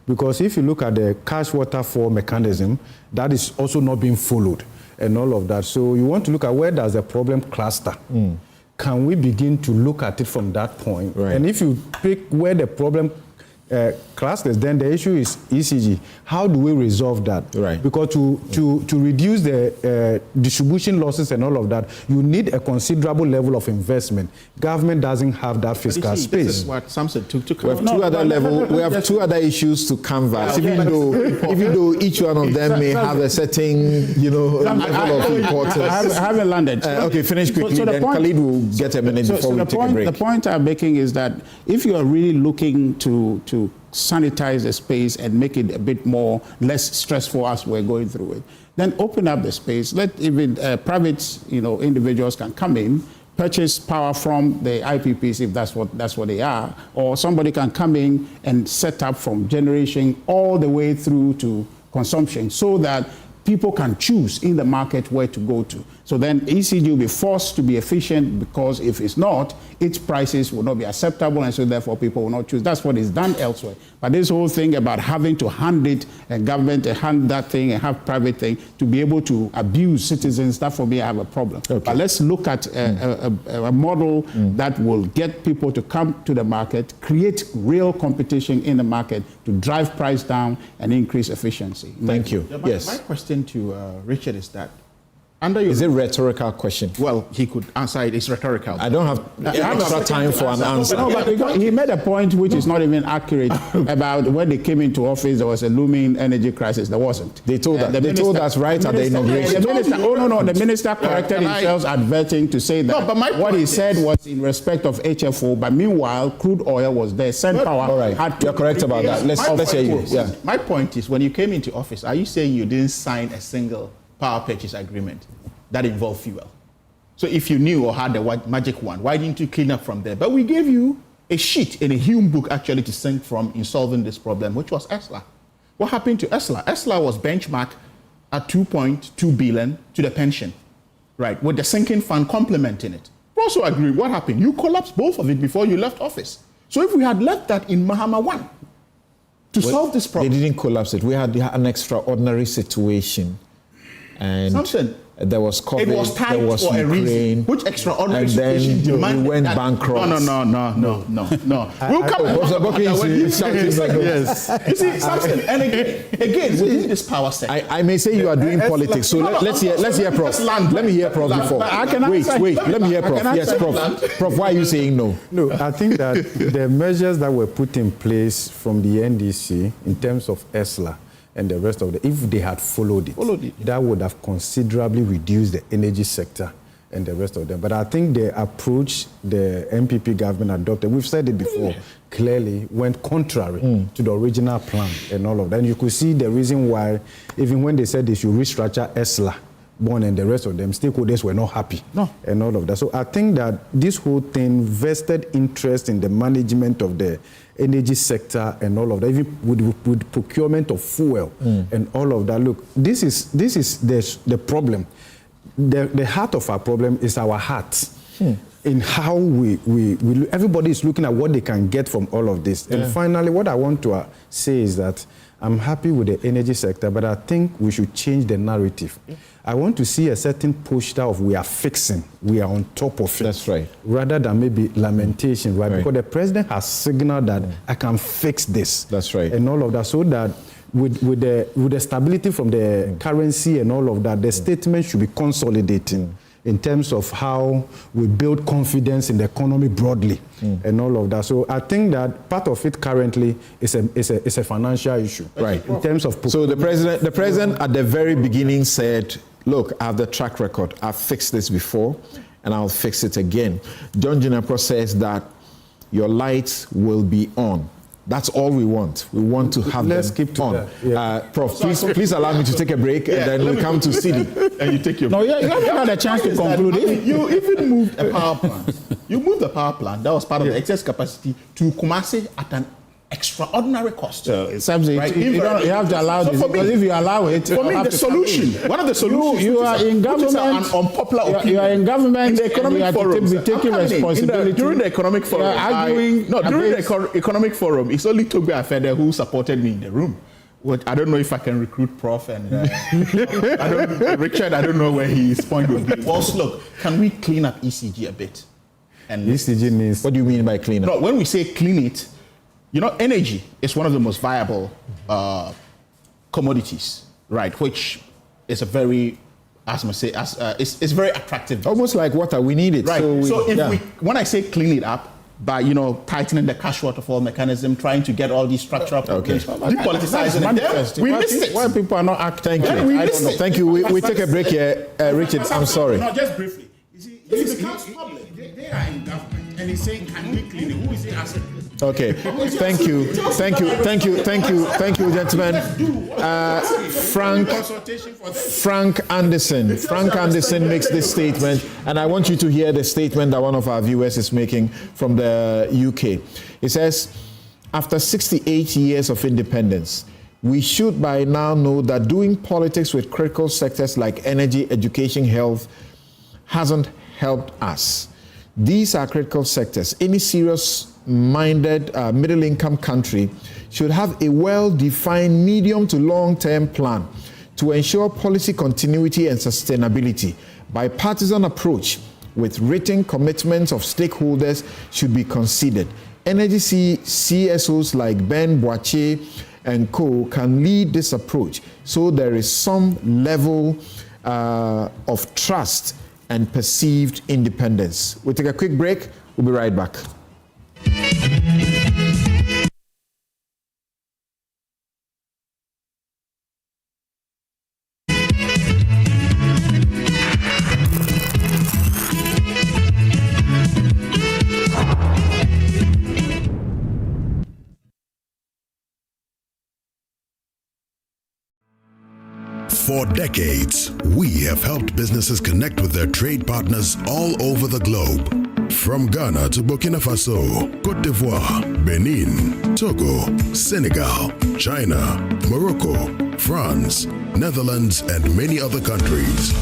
Because if you look at the cash waterfall mechanism, that is also not being followed and all of that. So you want to look at where does the problem cluster. Can we begin to look at it from that point? Right. And if you pick where the problem clusters, then the issue is ECG. How do we resolve that? Right. Because to reduce the distribution losses and all of that, you need a considerable level of investment. Government doesn't have that fiscal space. This is what Samson took to cover. We have two other issues to canvass, even though each one of them may have a certain, level of importance. I haven't landed. Okay, finish quickly, then Khalid will get a minute before we take a break. The point I'm making is that if you are really looking to sanitize the space and make it a bit less stressful as we're going through it, then open up the space. Let even private individuals can come in, purchase power from the IPPs if that's what they are, or somebody can come in and set up from generation all the way through to consumption, so that people can choose in the market where to go to. So then ECG will be forced to be efficient, because if it's not, its prices will not be acceptable, and so therefore people will not choose. That's what is done elsewhere. But this whole thing about having to hand it, and government to hand that thing and have private thing to be able to abuse citizens, that for me I have a problem. Okay. But let's look at a model that will get people to come to the market, create real competition in the market to drive price down and increase efficiency. Thank you. My question to Richard is that Is it a rhetorical question? Well, he could answer it. It's rhetorical. I don't have extra time for an answer. No, but he made a point which is not even accurate about when they came into office, there was a looming energy crisis. There wasn't. They told us. They told us right at the inauguration. The minister corrected himself adverting to say that. No, but what he said was in respect of HFO, but meanwhile, crude oil was there. Power. All right. You're correct about that. Let's hear you. Yeah. My point is, when you came into office, are you saying you didn't sign a single power purchase agreement that involved fuel? So if you knew or had the magic one, why didn't you clean up from there? But we gave you a sheet in a Hume book actually to sink from in solving this problem, which was ESLA. What happened to ESLA? ESLA was benchmarked at 2.2 billion to the pension, right, with the sinking fund complementing it. We also agree. What happened? You collapsed both of it before you left office. So if we had left that in Mahama 1 to solve this problem. They didn't collapse it. We had an extraordinary situation. And there was COVID, it was tight there was for Ukraine, a reason. Which extraordinary and then situation we went bankrupt. No. We'll come Yes. You see, Samson, and again, within this power sector. I may say you are doing politics, so let's hear Prof. Let me hear Prof before. Wait, let me hear Prof. Yes, Prof. Prof, why are you saying no? No, I think that the measures that were put in place from the NDC in terms of ESLA and the rest of if they had followed it, that would have considerably reduced the energy sector and the rest of them. But I think the approach the MPP government adopted, we've said it before, clearly went contrary to the original plan and all of that. And you could see the reason why, even when they said they should restructure ESLA, Bond and the rest of them, stakeholders were not happy and all of that. So I think that this whole thing vested interest in the management of the energy sector and all of that, even with procurement of fuel and all of that. Look, this is the problem. The heart of our problem is our heart. In how we everybody is looking at what they can get from all of this. And finally, what I want to say is that I'm happy with the energy sector, but I think we should change the narrative. I want to see a certain posture of we are fixing, we are on top of it. That's right. Rather than maybe lamentation, right? Because the president has signaled that I can fix this. That's right. And all of that, so that with the stability from the currency and all of that, the statement should be consolidating in terms of how we build confidence in the economy broadly and all of that. So I think that part of it currently is a financial issue, right? In terms of so the president at the very beginning said, "Look, I have the track record. I've fixed this before, and I'll fix it again." John Jinapro says that your lights will be on. That's all we want. We want to have them keep to on. That. Yeah. Prof, please allow me to take a break, and then we'll come to Cedi. And you take your break. No, you haven't had a chance to conclude. You even moved a power plant. You moved the power plant. That was part of the excess capacity to Kumasi at an extraordinary cost. You have to allow this, because if you allow it, for me, the solution, one of the solutions, you are in government, an unpopular opinion. You are in government, in the economic forum, be taking responsibility. During the economic forum, during the economic forum, it's only Toby Afede who supported me in the room. I don't know if I can recruit Prof and Richard. I don't know where his point would be. Well, look, can we clean up ECG a bit? And ECG means, what do you mean by clean up? No, when we say clean it, you know, energy is one of the most viable commodities, right? Which is a very, it's very attractive. Almost like water, we need it. Right. When I say clean it up, by tightening the cash waterfall mechanism, trying to get all these structural problems, depoliticizing it, we missed it. Why people are not acting? Thank you. I don't know. Thank you. We take a break here, Richard. I'm sorry. No, just briefly. You see, it becomes public. They are in government, and he's saying, "Can we clean it?" Who is it asking? Okay, thank you, gentlemen. Frank Anderson makes this statement, and I want you to hear the statement that one of our viewers is making from the UK. It says, after 68 years of independence, we should by now know that doing politics with critical sectors like energy, education, health hasn't helped us. These are critical sectors. Any serious-minded middle-income country should have a well-defined medium to long-term plan to ensure policy continuity and sustainability. Bipartisan approach with written commitments of stakeholders should be considered. Energy CSOs like Ben Boache and co. can lead this approach, so there is some level of trust and perceived independence. We'll take a quick break. We'll be right back. For decades, we have helped businesses connect with their trade partners all over the globe. From Ghana to Burkina Faso, Côte d'Ivoire, Benin, Togo, Senegal, China, Morocco, France, Netherlands, and many other countries.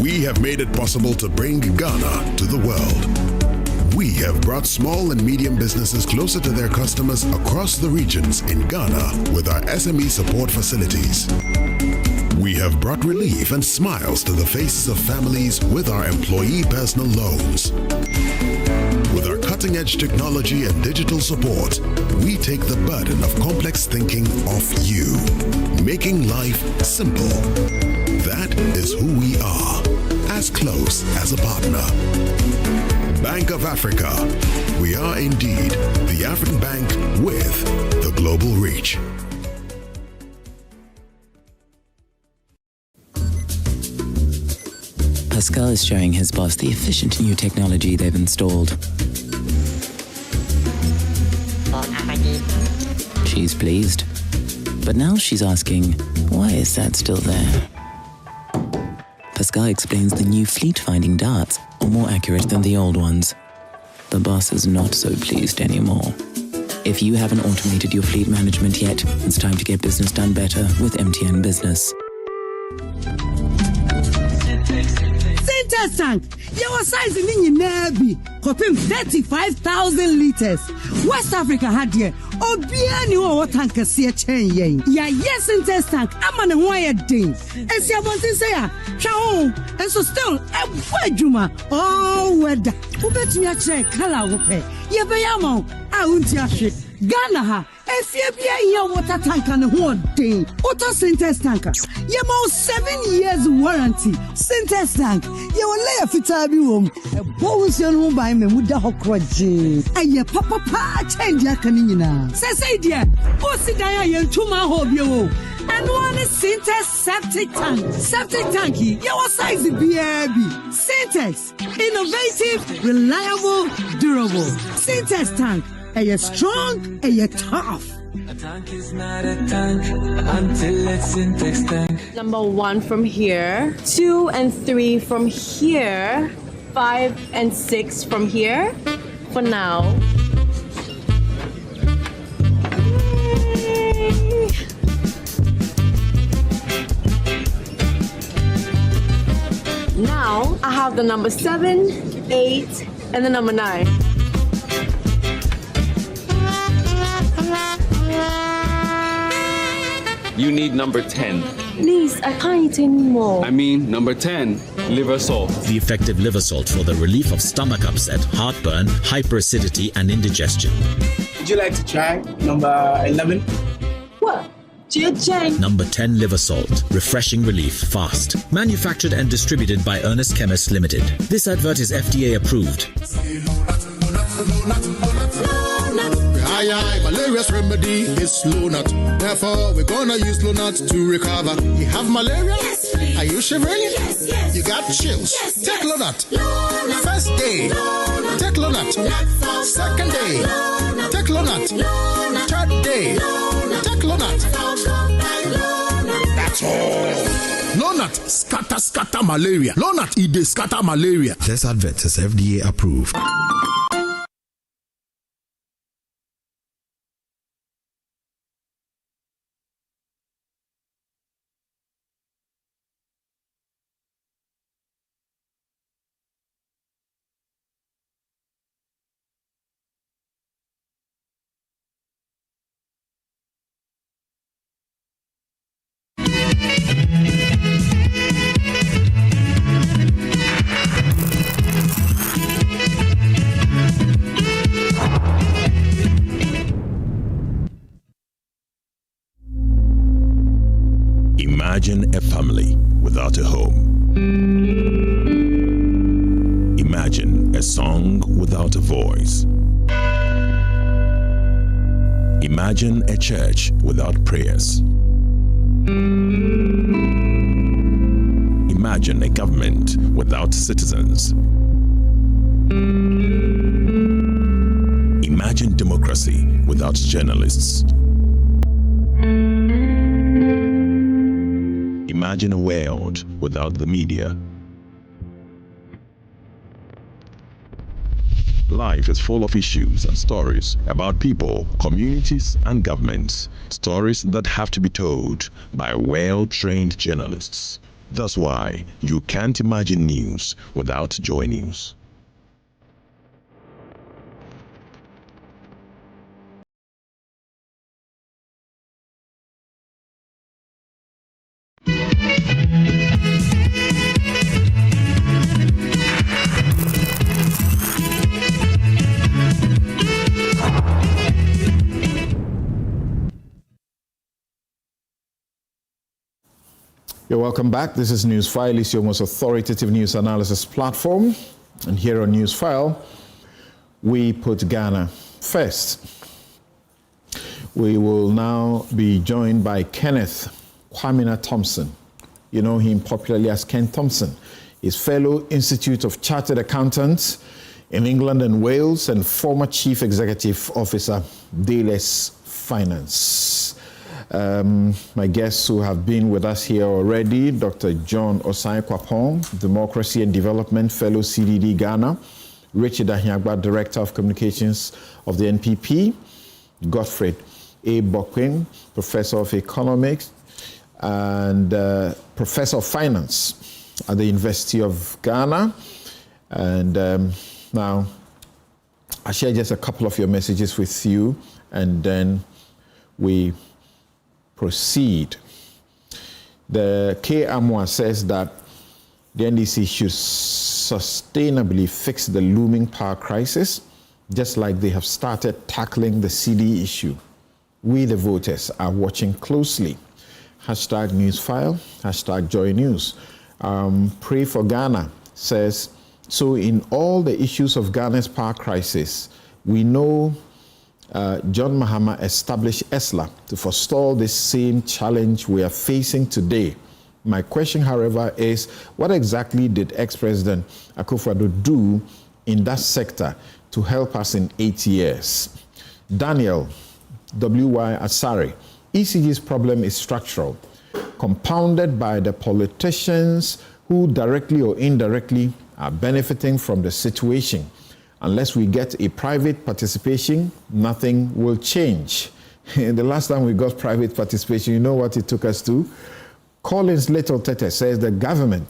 We have made it possible to bring Ghana to the world. We have brought small and medium businesses closer to their customers across the regions in Ghana with our SME support facilities. We have brought relief and smiles to the faces of families with our employee personal loans. With our cutting-edge technology and digital support, we take the burden of complex thinking off you, making life simple. That is who we are, as close as a partner. Bank of Africa. We are indeed the African bank with the global reach. Pascal is showing his boss the efficient new technology they've installed. She's pleased. But now she's asking, why is that still there? Pascal explains the new fleet-finding darts are more accurate than the old ones. The boss is not so pleased anymore. If you haven't automated your fleet management yet, it's time to get business done better with MTN Business. Sintex tank, your size in Nabi, copying 35,000 liters. West Africa had here, Obiani or tanker see a chain. Yeah, yes, Sintex tank, I'm on a wire ding. And see, I want to say, Chao, and so still, a Wajuma, oh, weather. Who bet me a check, color, okay. Yeah, Bayamo, I won't shit. Ghana ha, if you be a water tank and one day, auto Sintex tanker. You have 7 years warranty. Sintex tank. You will lay a fitabi room. A bonus your home by me with the hokwaji. And your papa change your canina. Say dear, what's the dia and 2 ma hob you? And one is Sintex septic tank. Septic tanky, your size BRB. Sintex, innovative, reliable, durable. Sintex tank. Are you strong? Are you tough? A tank is not a tank until it's Sintex tank. Number 1 from here, 2 and 3 from here, 5 and 6 from here. For now. Now I have the number 7, 8, and the number 9. You need number 10. Please, I can't eat anymore. I mean, number 10, liver salt. The effective liver salt for the relief of stomach upset, heartburn, hyperacidity, and indigestion. Would you like to try number 11? What? Number 10 liver salt. Refreshing relief fast. Manufactured and distributed by Ernest Chemists Limited. This advert is FDA approved. Malaria's remedy is low nut. Therefore, we're gonna use low nut to recover. You have malaria? Yes, please. Are you shivering? Yes, yes. You got chills? Yes, take yes. Low nut. First day, take low nut. Second day, take low nut. Third day, take low nut. That's all. Low nut, scatter malaria. Low nut, it scatter malaria. This advert is FDA approved. without a home. Imagine a song without a voice. Imagine a church without prayers. Imagine a government without citizens. Imagine democracy without journalists. Imagine a world without the media. Life is full of issues and stories about people, communities, and governments. Stories that have to be told by well-trained journalists. That's why you can't imagine news without JoyNews. You're welcome back. This is Newsfile. It's your most authoritative news analysis platform. And here on Newsfile, we put Ghana first. We will now be joined by Kenneth Kwamina Thompson. You know him popularly as Ken Thompson. He's fellow Institute of Chartered Accountants in England and Wales and former Chief Executive Officer, Dales Finance. My guests who have been with us here already, Dr. John Osai-Kwapong, Democracy and Development Fellow, CDD Ghana, Richard Ahiagba, Director of Communications of the NPP, Godfred A. Bokwin, Professor of Economics and Professor of Finance at the University of Ghana. And now, I'll share just a couple of your messages with you, and then we proceed. The K. Amwa says that the NDC should sustainably fix the looming power crisis, just like they have started tackling the Cedi issue. We, the voters, are watching closely. Hashtag Newsfile, hashtag JoyNews. Pray for Ghana says, so in all the issues of Ghana's power crisis, we know John Mahama established ESLA to forestall this same challenge we are facing today. My question, however, is what exactly did ex-President Akufo-Addo do in that sector to help us in 8 years? Daniel W.Y. Asari, ECG's problem is structural, compounded by the politicians who directly or indirectly are benefiting from the situation. Unless we get a private participation, nothing will change. The last time we got private participation, you know what it took us to? Collins Little Tete says the government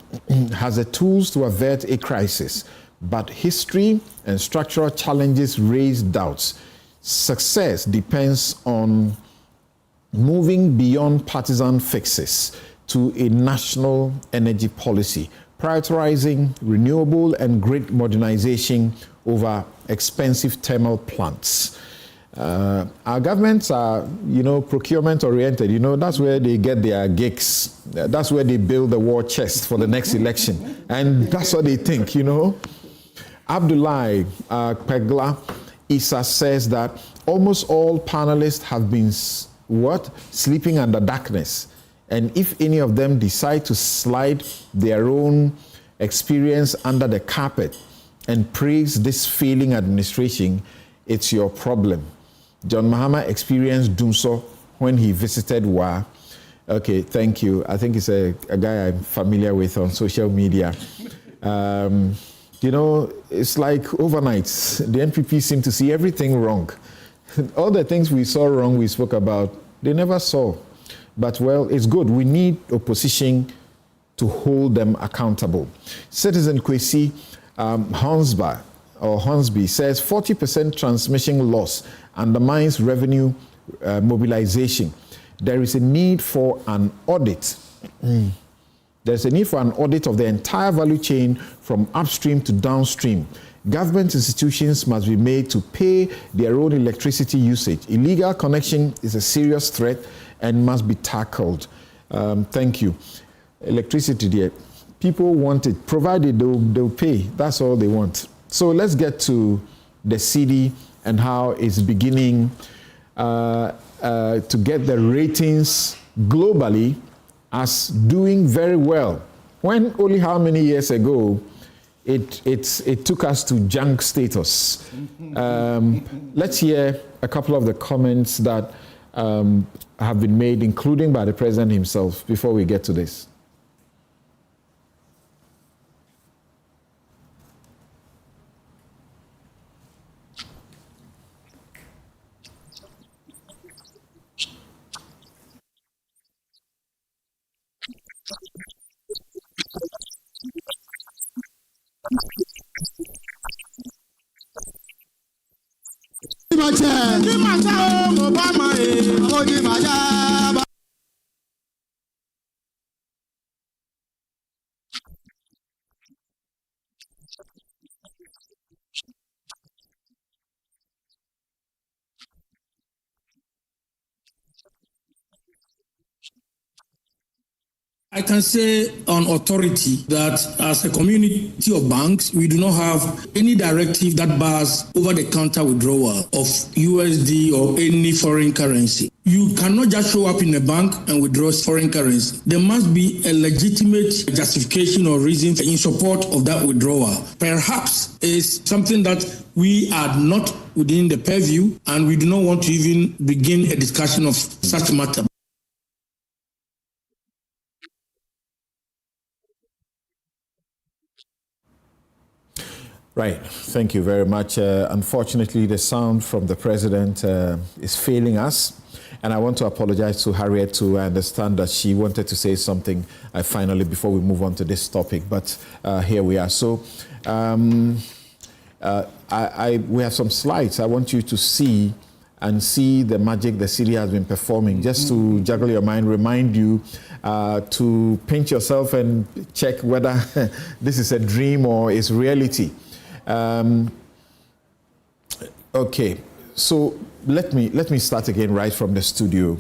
has the tools to avert a crisis, but history and structural challenges raise doubts. Success depends on moving beyond partisan fixes to a national energy policy, prioritizing renewable and grid modernization over expensive thermal plants. Our governments are, procurement oriented. That's where they get their gigs. That's where they build the war chest for the next election. And that's what they think, Abdullahi Pegla Issa says that almost all panelists have been, sleeping under darkness. And if any of them decide to slide their own experience under the carpet and praise this failing administration, it's your problem. John Mahama experienced Dumso when he visited WA. Okay, thank you. I think it's a guy I'm familiar with on social media. It's like overnight, the NPP seem to see everything wrong. All the things we saw wrong, we spoke about, they never saw. But, it's good. We need opposition to hold them accountable. Citizen Kwesi Hornsby says 40% transmission loss undermines revenue mobilization. There is a need for an audit. There's a need for an audit of the entire value chain from upstream to downstream. Government institutions must be made to pay their own electricity usage. Illegal connection is a serious threat and must be tackled. Thank you. electricity there. People want it, provided they'll pay. That's all they want. So let's get to the Cedi and how it's beginning to get the ratings globally as doing very well. When only how many years ago it took us to junk status. Let's hear a couple of the comments that have been made, including by the president himself, before we get to this. I can say on authority that as a community of banks, we do not have any directive that bars over-the-counter withdrawal of USD or any foreign currency. You cannot just show up in a bank and withdraw foreign currency. There must be a legitimate justification or reason in support of that withdrawal. Perhaps it's something that we are not within the purview, and we do not want to even begin a discussion of such matter. Right. Thank you very much. Unfortunately, the sound from the president is failing us. And I want to apologize to Harriet too. I understand that she wanted to say something finally before we move on to this topic. But here we are. So we have some slides. I want you to see the magic the Cedi has been performing. Just to juggle your mind, remind you to pinch yourself and check whether this is a dream or is reality. Okay, so let me start again right from the studio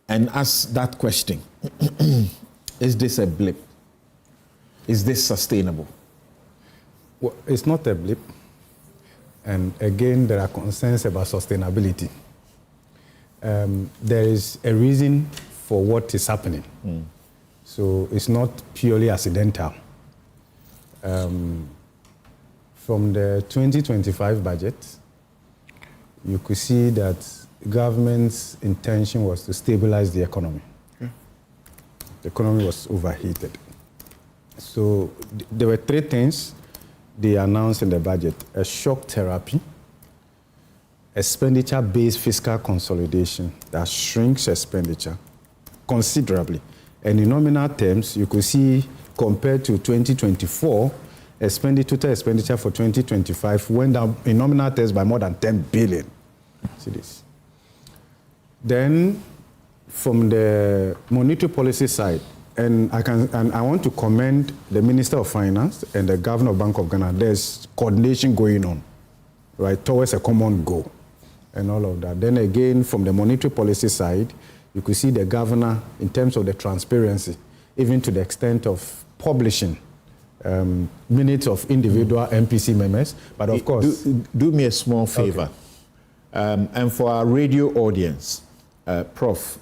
and ask that question. Is this a blip? Is this sustainable? Well, it's not a blip. And again, there are concerns about sustainability. There is a reason for what is happening. So it's not purely accidental. From the 2025 budget, you could see that government's intention was to stabilize the economy. The economy was overheated. So there were three things they announced in the budget: a shock therapy, expenditure-based fiscal consolidation that shrinks expenditure considerably. And in nominal terms, you could see, compared to 2024, total expenditure for 2025 went down in nominal terms by more than 10 billion. See this. Then, from the monetary policy side, and I want to commend the Minister of Finance and the Governor of Bank of Ghana. There's coordination going on, right, towards a common goal and all of that. Then again, from the monetary policy side, you could see the governor in terms of the transparency, even to the extent of publishing minutes of individual MPC members. But of course... Do me a small favor. Okay. And for our radio audience, Prof,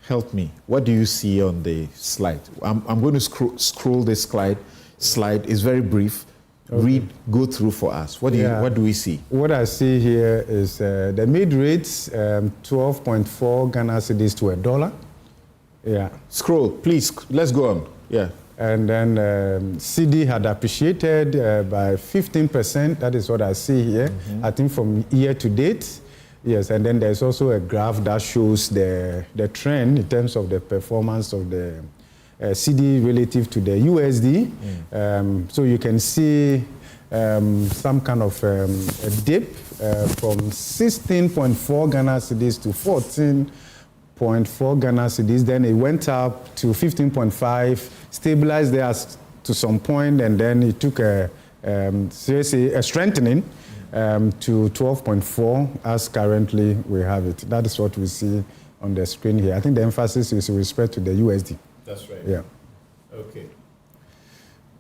help me. What do you see on the slide? I'm going to scroll this slide. It's very brief. Okay. Go through for us. What do we see? What I see here is the mid rates, 12.4 Ghana cedis to $1. Yeah. Scroll, please. Let's go on. Yeah. And then Cedi had appreciated by 15%. That is what I see here. I think from year to date. Yes, and then there's also a graph that shows the trend in terms of the performance of the Cedi relative to the USD. So you can see some kind of a dip from 16.4 Ghana cedis to 14.4 Ghana cedis. Then it went up to 15.5, stabilized there to some point, and then it took a strengthening to 12.4 as currently we have it. That is what we see on the screen here. I think the emphasis is with respect to the USD. That's right. Yeah. Okay.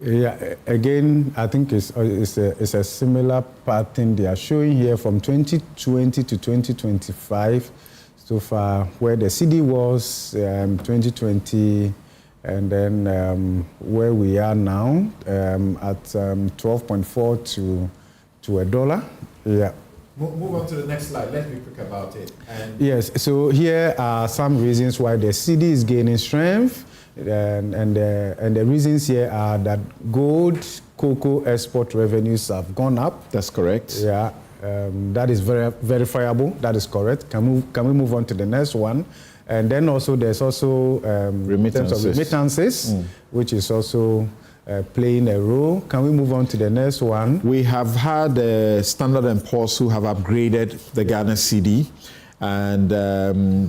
Yeah, again, I think it's a similar pattern they are showing here from 2020 to 2025 so far, where the Cedi was 2020, and then where we are now at 12.4 to a dollar. Yeah. Move on to the next slide. Let's be quick about it. And Yes, so here are some reasons why the Cedi is gaining strength. And the reasons here are that gold, cocoa export revenues have gone up. That's correct. Yeah, that is very verifiable. That is correct. Can we move on to the next one? And then also there's also remittances, which is also playing a role. Can we move on to the next one? We have had Standard & Poor's who have upgraded the Ghana Cedi. And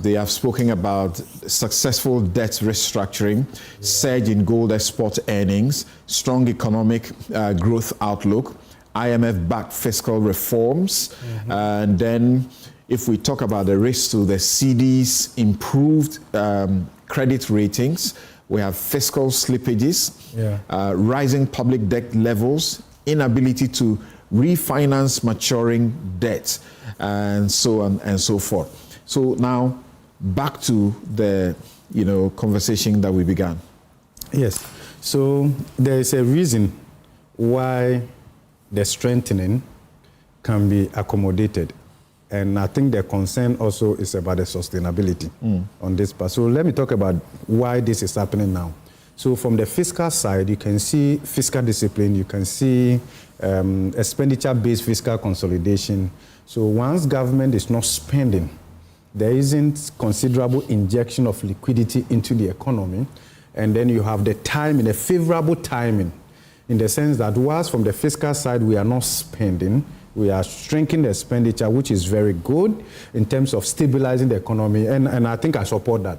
they have spoken about successful debt restructuring, surge in gold export earnings, strong economic growth outlook, IMF-backed fiscal reforms, and then if we talk about the risk to the Cedi's improved credit ratings, we have fiscal slippages, rising public debt levels, inability to refinance maturing debt, and so on and so forth. So now back to the conversation that we began. Yes. So there is a reason why the strengthening can be accommodated. And I think the concern also is about the sustainability on this part. So let me talk about why this is happening now. So from the fiscal side, you can see fiscal discipline, you can see expenditure-based fiscal consolidation. So once government is not spending, there isn't considerable injection of liquidity into the economy. And then you have the timing, a favorable timing, in the sense that whilst from the fiscal side we are not spending, we are shrinking the expenditure, which is very good in terms of stabilizing the economy. And I think I support that.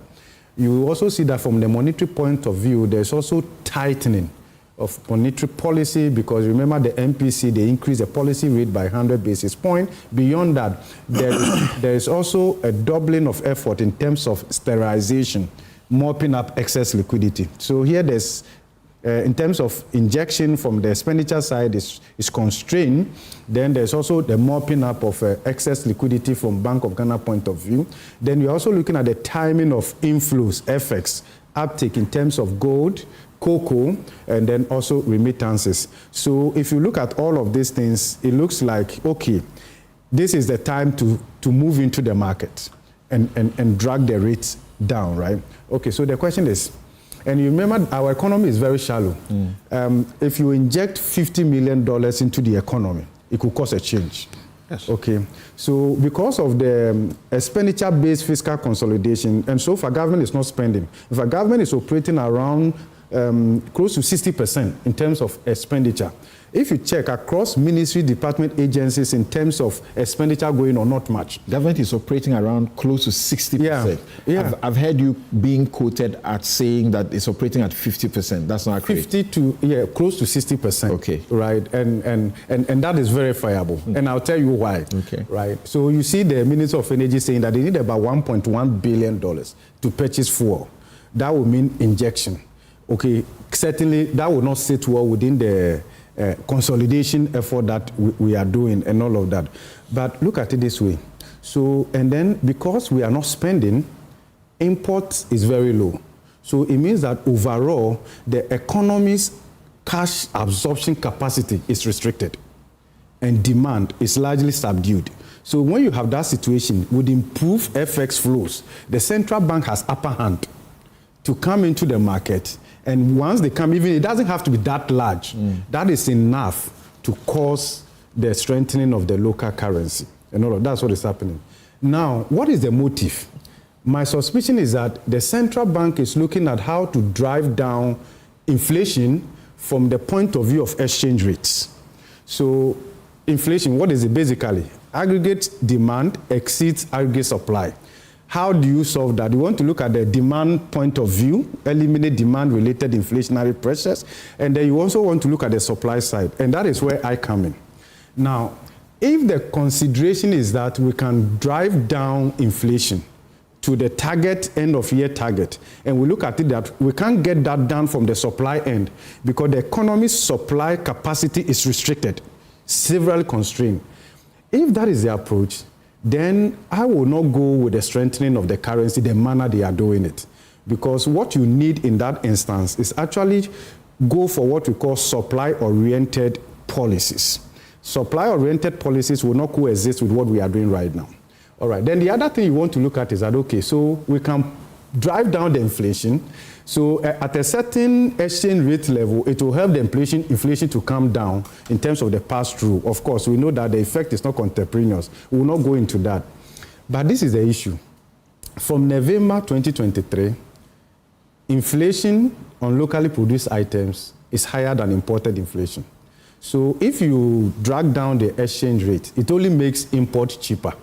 You will also see that from the monetary point of view, there's also tightening of monetary policy, because remember the MPC, they increased the policy rate by 100 basis points. Beyond that, there is also a doubling of effort in terms of sterilization, mopping up excess liquidity. So here there's, in terms of injection from the expenditure side is constrained. Then there's also the mopping up of excess liquidity from Bank of Ghana point of view. Then you're also looking at the timing of inflows, FX, uptake in terms of gold, cocoa, and then also remittances. So if you look at all of these things, it looks like, okay, this is the time to move into the market and drag the rates down, right? Okay, so the question is, and you remember our economy is very shallow. If you inject $50 million into the economy, it could cause a change. Yes. Okay, so because of the expenditure-based fiscal consolidation, and so far government is not spending. If a government is operating around close to 60% in terms of expenditure. If you check across ministry, department, agencies in terms of expenditure going on, not much. Government is operating around close to 60%. Yeah. I've heard you being quoted at saying that it's operating at 50%. That's not accurate. 50 to, close to 60%. Okay. Right, and that is verifiable. And I'll tell you why. Okay. Right, so you see the Minister of Energy saying that they need about $1.1 billion to purchase fuel. That will mean injection. Okay, certainly that will not sit well within the consolidation effort that we are doing and all of that. But look at it this way. So, and then because we are not spending, import is very low. So it means that overall, the economy's cash absorption capacity is restricted and demand is largely subdued. So when you have that situation, with improved FX flows, the central bank has upper hand to come into the market. And once they come, even it doesn't have to be that large. That is enough to cause the strengthening of the local currency. And all of that's what is happening. Now, what is the motive? My suspicion is that the central bank is looking at how to drive down inflation from the point of view of exchange rates. So inflation, what is it basically? Aggregate demand exceeds aggregate supply. How do you solve that? You want to look at the demand point of view, eliminate demand-related inflationary pressures, and then you also want to look at the supply side, and that is where I come in. Now, if the consideration is that we can drive down inflation to the target, end of year target, and we look at it that we can't get that done from the supply end because the economy's supply capacity is restricted, severely constrained. If that is the approach, then I will not go with the strengthening of the currency, the manner they are doing it. Because what you need in that instance is actually go for what we call supply-oriented policies. Supply-oriented policies will not coexist with what we are doing right now. All right, then the other thing you want to look at is that, okay, so we can drive down the inflation. So at a certain exchange rate level, it will help the inflation to come down in terms of the pass-through. Of course, we know that the effect is not contemporaneous. We will not go into that. But this is the issue. From November 2023, inflation on locally produced items is higher than imported inflation. So if you drag down the exchange rate, it only makes import cheaper.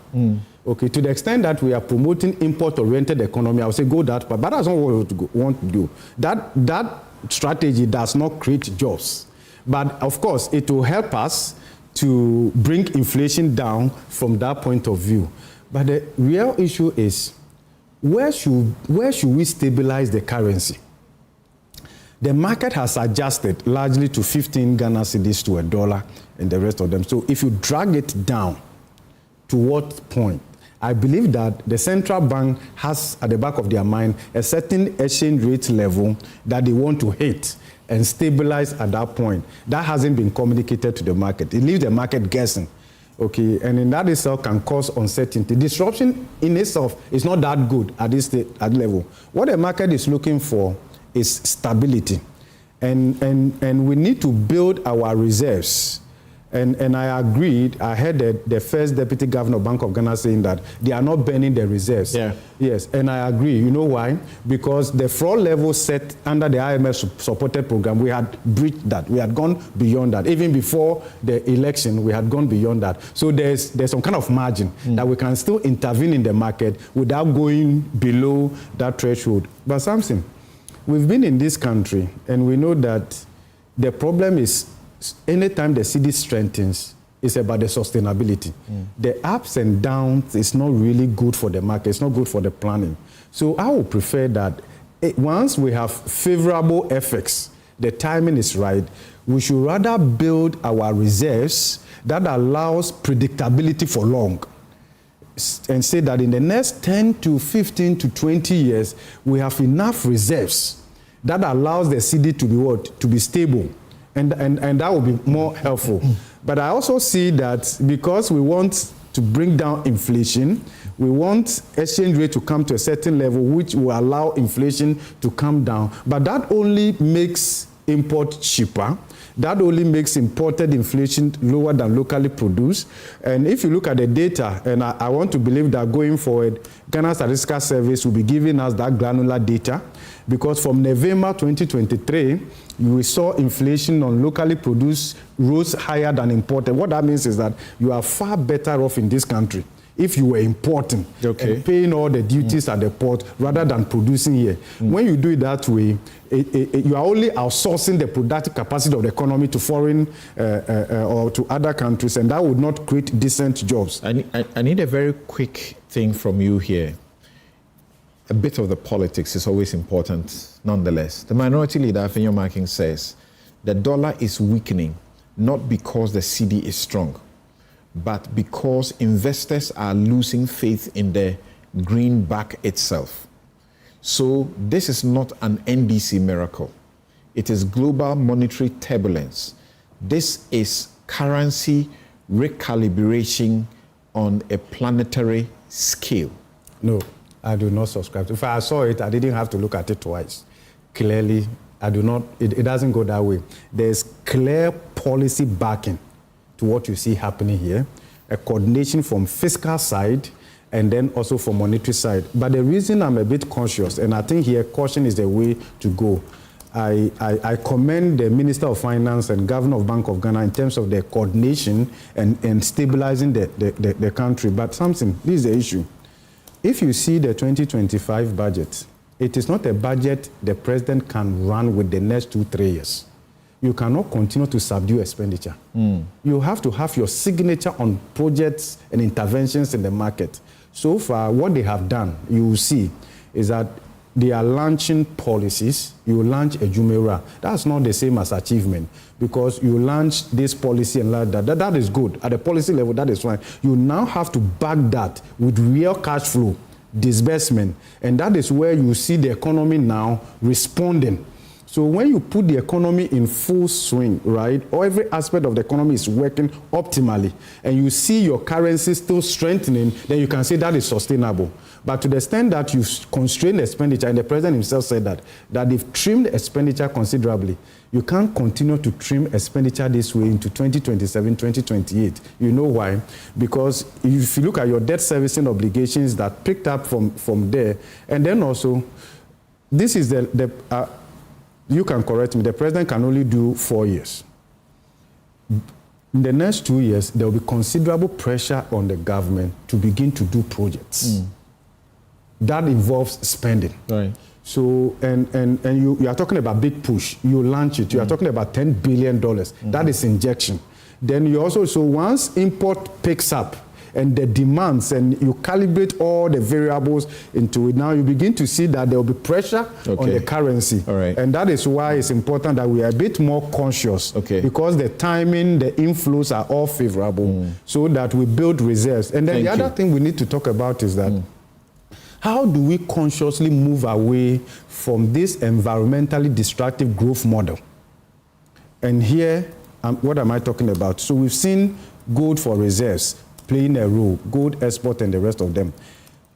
Okay, to the extent that we are promoting import-oriented economy, I would say go that part, but that's not what we want to do. That strategy does not create jobs. But of course, it will help us to bring inflation down from that point of view. But the real issue is, where should we stabilize the currency? The market has adjusted largely to 15 Ghana cedis to $1 and the rest of them. So if you drag it down, to what point? I believe that the central bank has at the back of their mind a certain exchange rate level that they want to hit and stabilize at that point. That hasn't been communicated to the market. It leaves the market guessing. Okay, and in that itself can cause uncertainty. Disruption in itself is not that good at this level. What the market is looking for is stability. And we need to build our reserves. And I agreed. I heard the first deputy governor of Bank of Ghana saying that they are not burning the reserves. Yeah. Yes, and I agree. You know why? Because the fraud level set under the IMF supported program, we had breached that. We had gone beyond that. Even before the election, we had gone beyond that. So there's some kind of margin that we can still intervene in the market without going below that threshold. But something, we've been in this country, and we know that the problem is anytime the city strengthens, it's about the sustainability. The ups and downs is not really good for the market. It's not good for the planning. So I would prefer that once we have favorable effects, the timing is right, we should rather build our reserves that allows predictability for long. And say that in the next 10 to 15 to 20 years, we have enough reserves that allows the city to be what? To be stable. And that will be more helpful. But I also see that because we want to bring down inflation, we want exchange rate to come to a certain level which will allow inflation to come down. But that only makes import cheaper. That only makes imported inflation lower than locally produced. And if you look at the data, and I want to believe that going forward, Ghana Statistical Service will be giving us that granular data, because from November 2023, we saw inflation on locally produced rose higher than imported. What that means is that you are far better off in this country if you were importing and paying all the duties at the port rather than producing here. When you do it that way, you are only outsourcing the productive capacity of the economy to foreign or to other countries, and that would not create decent jobs. I need a very quick thing from you here. A bit of the politics is always important, nonetheless. The minority leader, Afenyo Marking, says the dollar is weakening, not because the Cedi is strong, but because investors are losing faith in the greenback itself. So this is not an NDC miracle. It is global monetary turbulence. This is currency recalibration on a planetary scale. No, I do not subscribe. If I saw it, I didn't have to look at it twice. Clearly, I do not, it doesn't go that way. There's clear policy backing to what you see happening here, a coordination from fiscal side and then also from monetary side. But the reason I'm a bit cautious, and I think here caution is the way to go, I commend the Minister of Finance and Governor of Bank of Ghana in terms of their coordination and stabilizing the country. But something, this is the issue. If you see the 2025 budget, it is not a budget the president can run with the next 2-3 years. You cannot continue to subdue expenditure. You have to have your signature on projects and interventions in the market. So far, what they have done, you will see, is that they are launching policies. You launch a Jumera. That's not the same as achievement, because you launch this policy and like that. That is good. At the policy level, that is fine. You now have to back that with real cash flow, disbursement. And that is where you see the economy now responding. So when you put the economy in full swing, right, or every aspect of the economy is working optimally, and you see your currency still strengthening, then you can say that is sustainable. But to the extent that you've constrained expenditure, and the president himself said that they've trimmed expenditure considerably, you can't continue to trim expenditure this way into 2027, 2028. You know why? Because if you look at your debt servicing obligations that picked up from there, and then also, this is you can correct me, the president can only do 4 years. In the next 2 years, there will be considerable pressure on the government to begin to do projects. That involves spending. Right. So, and you are talking about big push. You launch it. You are talking about $10 billion. That is injection. Then you also, so once import picks up and the demands, and you calibrate all the variables into it, now you begin to see that there will be pressure on the currency. All right. And that is why it's important that we are a bit more conscious, because the timing, the inflows are all favorable, so that we build reserves. And then the other thing we need to talk about is that how do we consciously move away from this environmentally destructive growth model? And here, what am I talking about? So we've seen gold for reserves playing a role, gold export and the rest of them.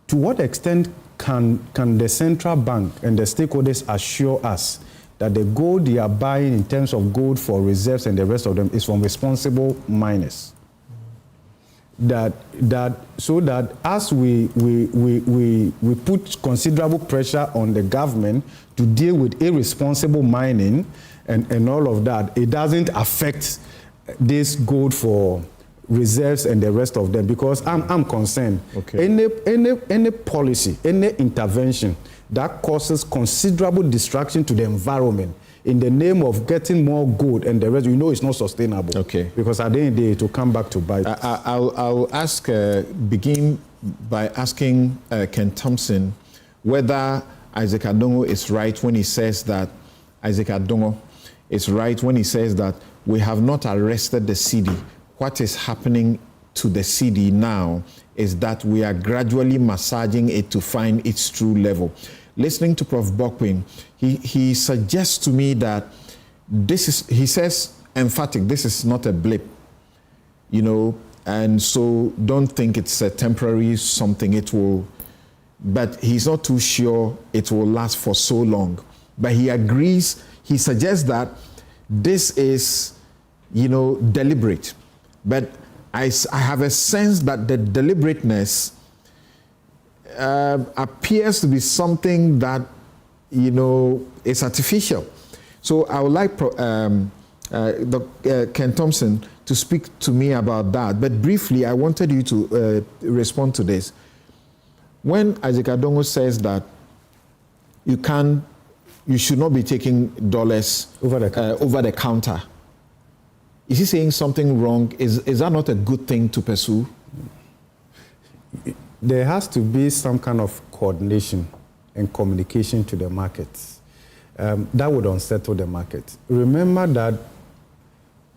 To what extent can the central bank and the stakeholders assure us that the gold they are buying in terms of gold for reserves and the rest of them is from responsible miners? So that as we put considerable pressure on the government to deal with irresponsible mining and all of that, it doesn't affect this gold for reserves and the rest of them, because I'm concerned. Any policy, any intervention that causes considerable destruction to the environment in the name of getting more gold and the rest, you know it's not sustainable. Because at the end of the day, it will come back to bite. I'll ask, begin by asking Ken Thompson whether Isaac Adongo is right when he says that we have not arrested the Cedi. What is happening to the Cedi now is that we are gradually massaging it to find its true level. Listening to Prof. Bokwin, he suggests to me that he says emphatic, this is not a blip, and so don't think it's a temporary something, but he's not too sure it will last for so long. But he agrees, he suggests that this is, deliberate. But I have a sense that the deliberateness appears to be something that, is artificial. So I would like Ken Thompson to speak to me about that. But briefly, I wanted you to respond to this. When Isaac Adongo says that you should not be taking dollars over the counter, is he saying something wrong? Is that not a good thing to pursue? There has to be some kind of coordination and communication to the markets. That would unsettle the market. Remember that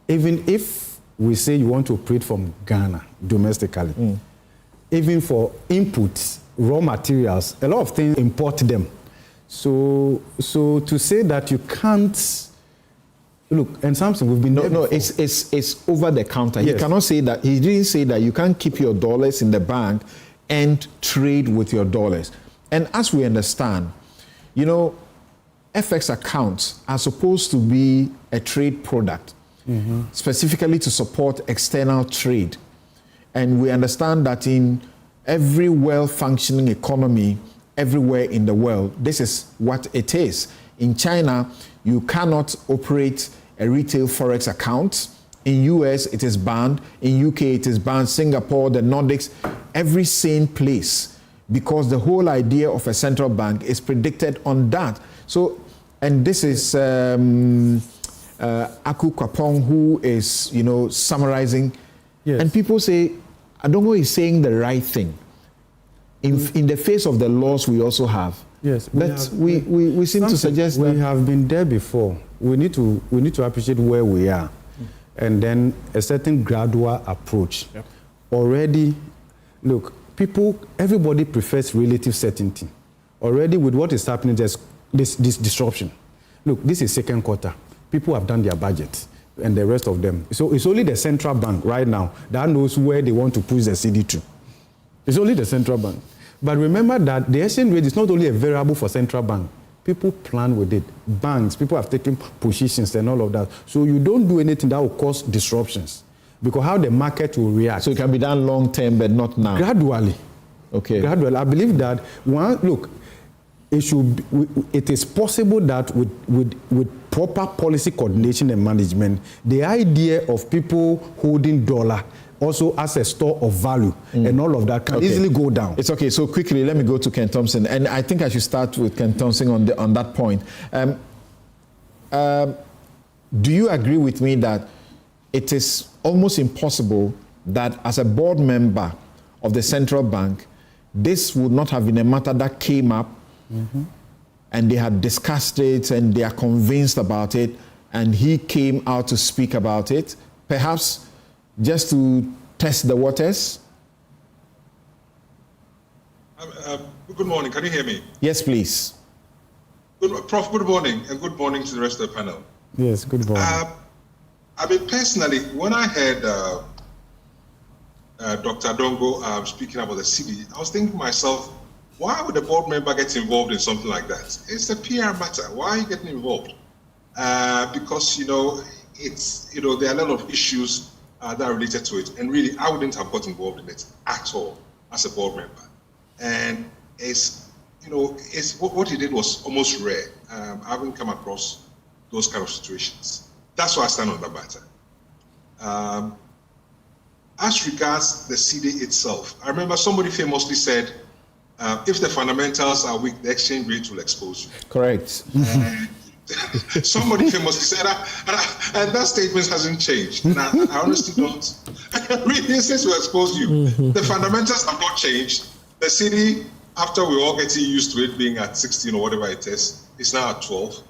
even if we say you want to operate from Ghana domestically, even for inputs, raw materials, a lot of things import them. So to say that you can't, look, and something we've been it's over the counter. Yes. He cannot say that. He didn't say that you can't keep your dollars in the bank and trade with your dollars. And as we understand, FX accounts are supposed to be a trade product, specifically to support external trade. And we understand that in every well-functioning economy everywhere in the world, this is what it is. In China, you cannot operate a retail forex account. In US, it is banned. In UK, it is banned. Singapore, the Nordics, every sane place, because the whole idea of a central bank is predicted on that. So, and this is Aku Kwapong, who is, summarizing. Yes. And people say, Adongo is saying the right thing. in the face of the laws we also have. Yes, but we seem to suggest that we have been there before. We need to appreciate where we are, and then a certain gradual approach. Yep. Already, look, everybody prefers relative certainty. Already, with what is happening, there's this disruption. Look, this is second quarter. People have done their budgets, and the rest of them. So it's only the central bank right now that knows where they want to push the Cedi to. It's only the central bank. But remember that the exchange rate is not only a variable for central bank. People plan with it. Banks, people have taken positions and all of that. So you don't do anything that will cause disruptions. Because how the market will react. So it can be done long term, but not now. Gradually. Okay. Gradually. I believe that it is possible that with proper policy coordination and management, the idea of people holding dollar also as a store of value and all of that can easily go down. It's okay. So quickly, let me go to Ken Thompson, and I think I should start with Ken Thompson on that point. Do you agree with me that it is almost impossible that as a board member of the central bank, this would not have been a matter that came up and they had discussed it and they are convinced about it, and he came out to speak about it, perhaps just to test the waters? Good morning. Can you hear me? Yes, please. Prof, good morning, and good morning to the rest of the panel. Yes, good morning. I mean, personally, when I heard Dr. Dongo speaking about the Cedi, I was thinking to myself, why would a board member get involved in something like that? It's a PR matter. Why are you getting involved? Because, there are a lot of issues that are related to it. And really, I wouldn't have got involved in it at all as a board member. And what he did was almost rare. I haven't come across those kind of situations. That's why I stand on that matter. As regards the Cedi itself, I remember somebody famously said, if the fundamentals are weak, the exchange rate will expose you. Correct. Somebody famously said that, and that statement hasn't changed. And I honestly don't. Really, since will expose you. The fundamentals have not changed. The Cedi, after we all getting used to it being at 16 or whatever it is now at 12.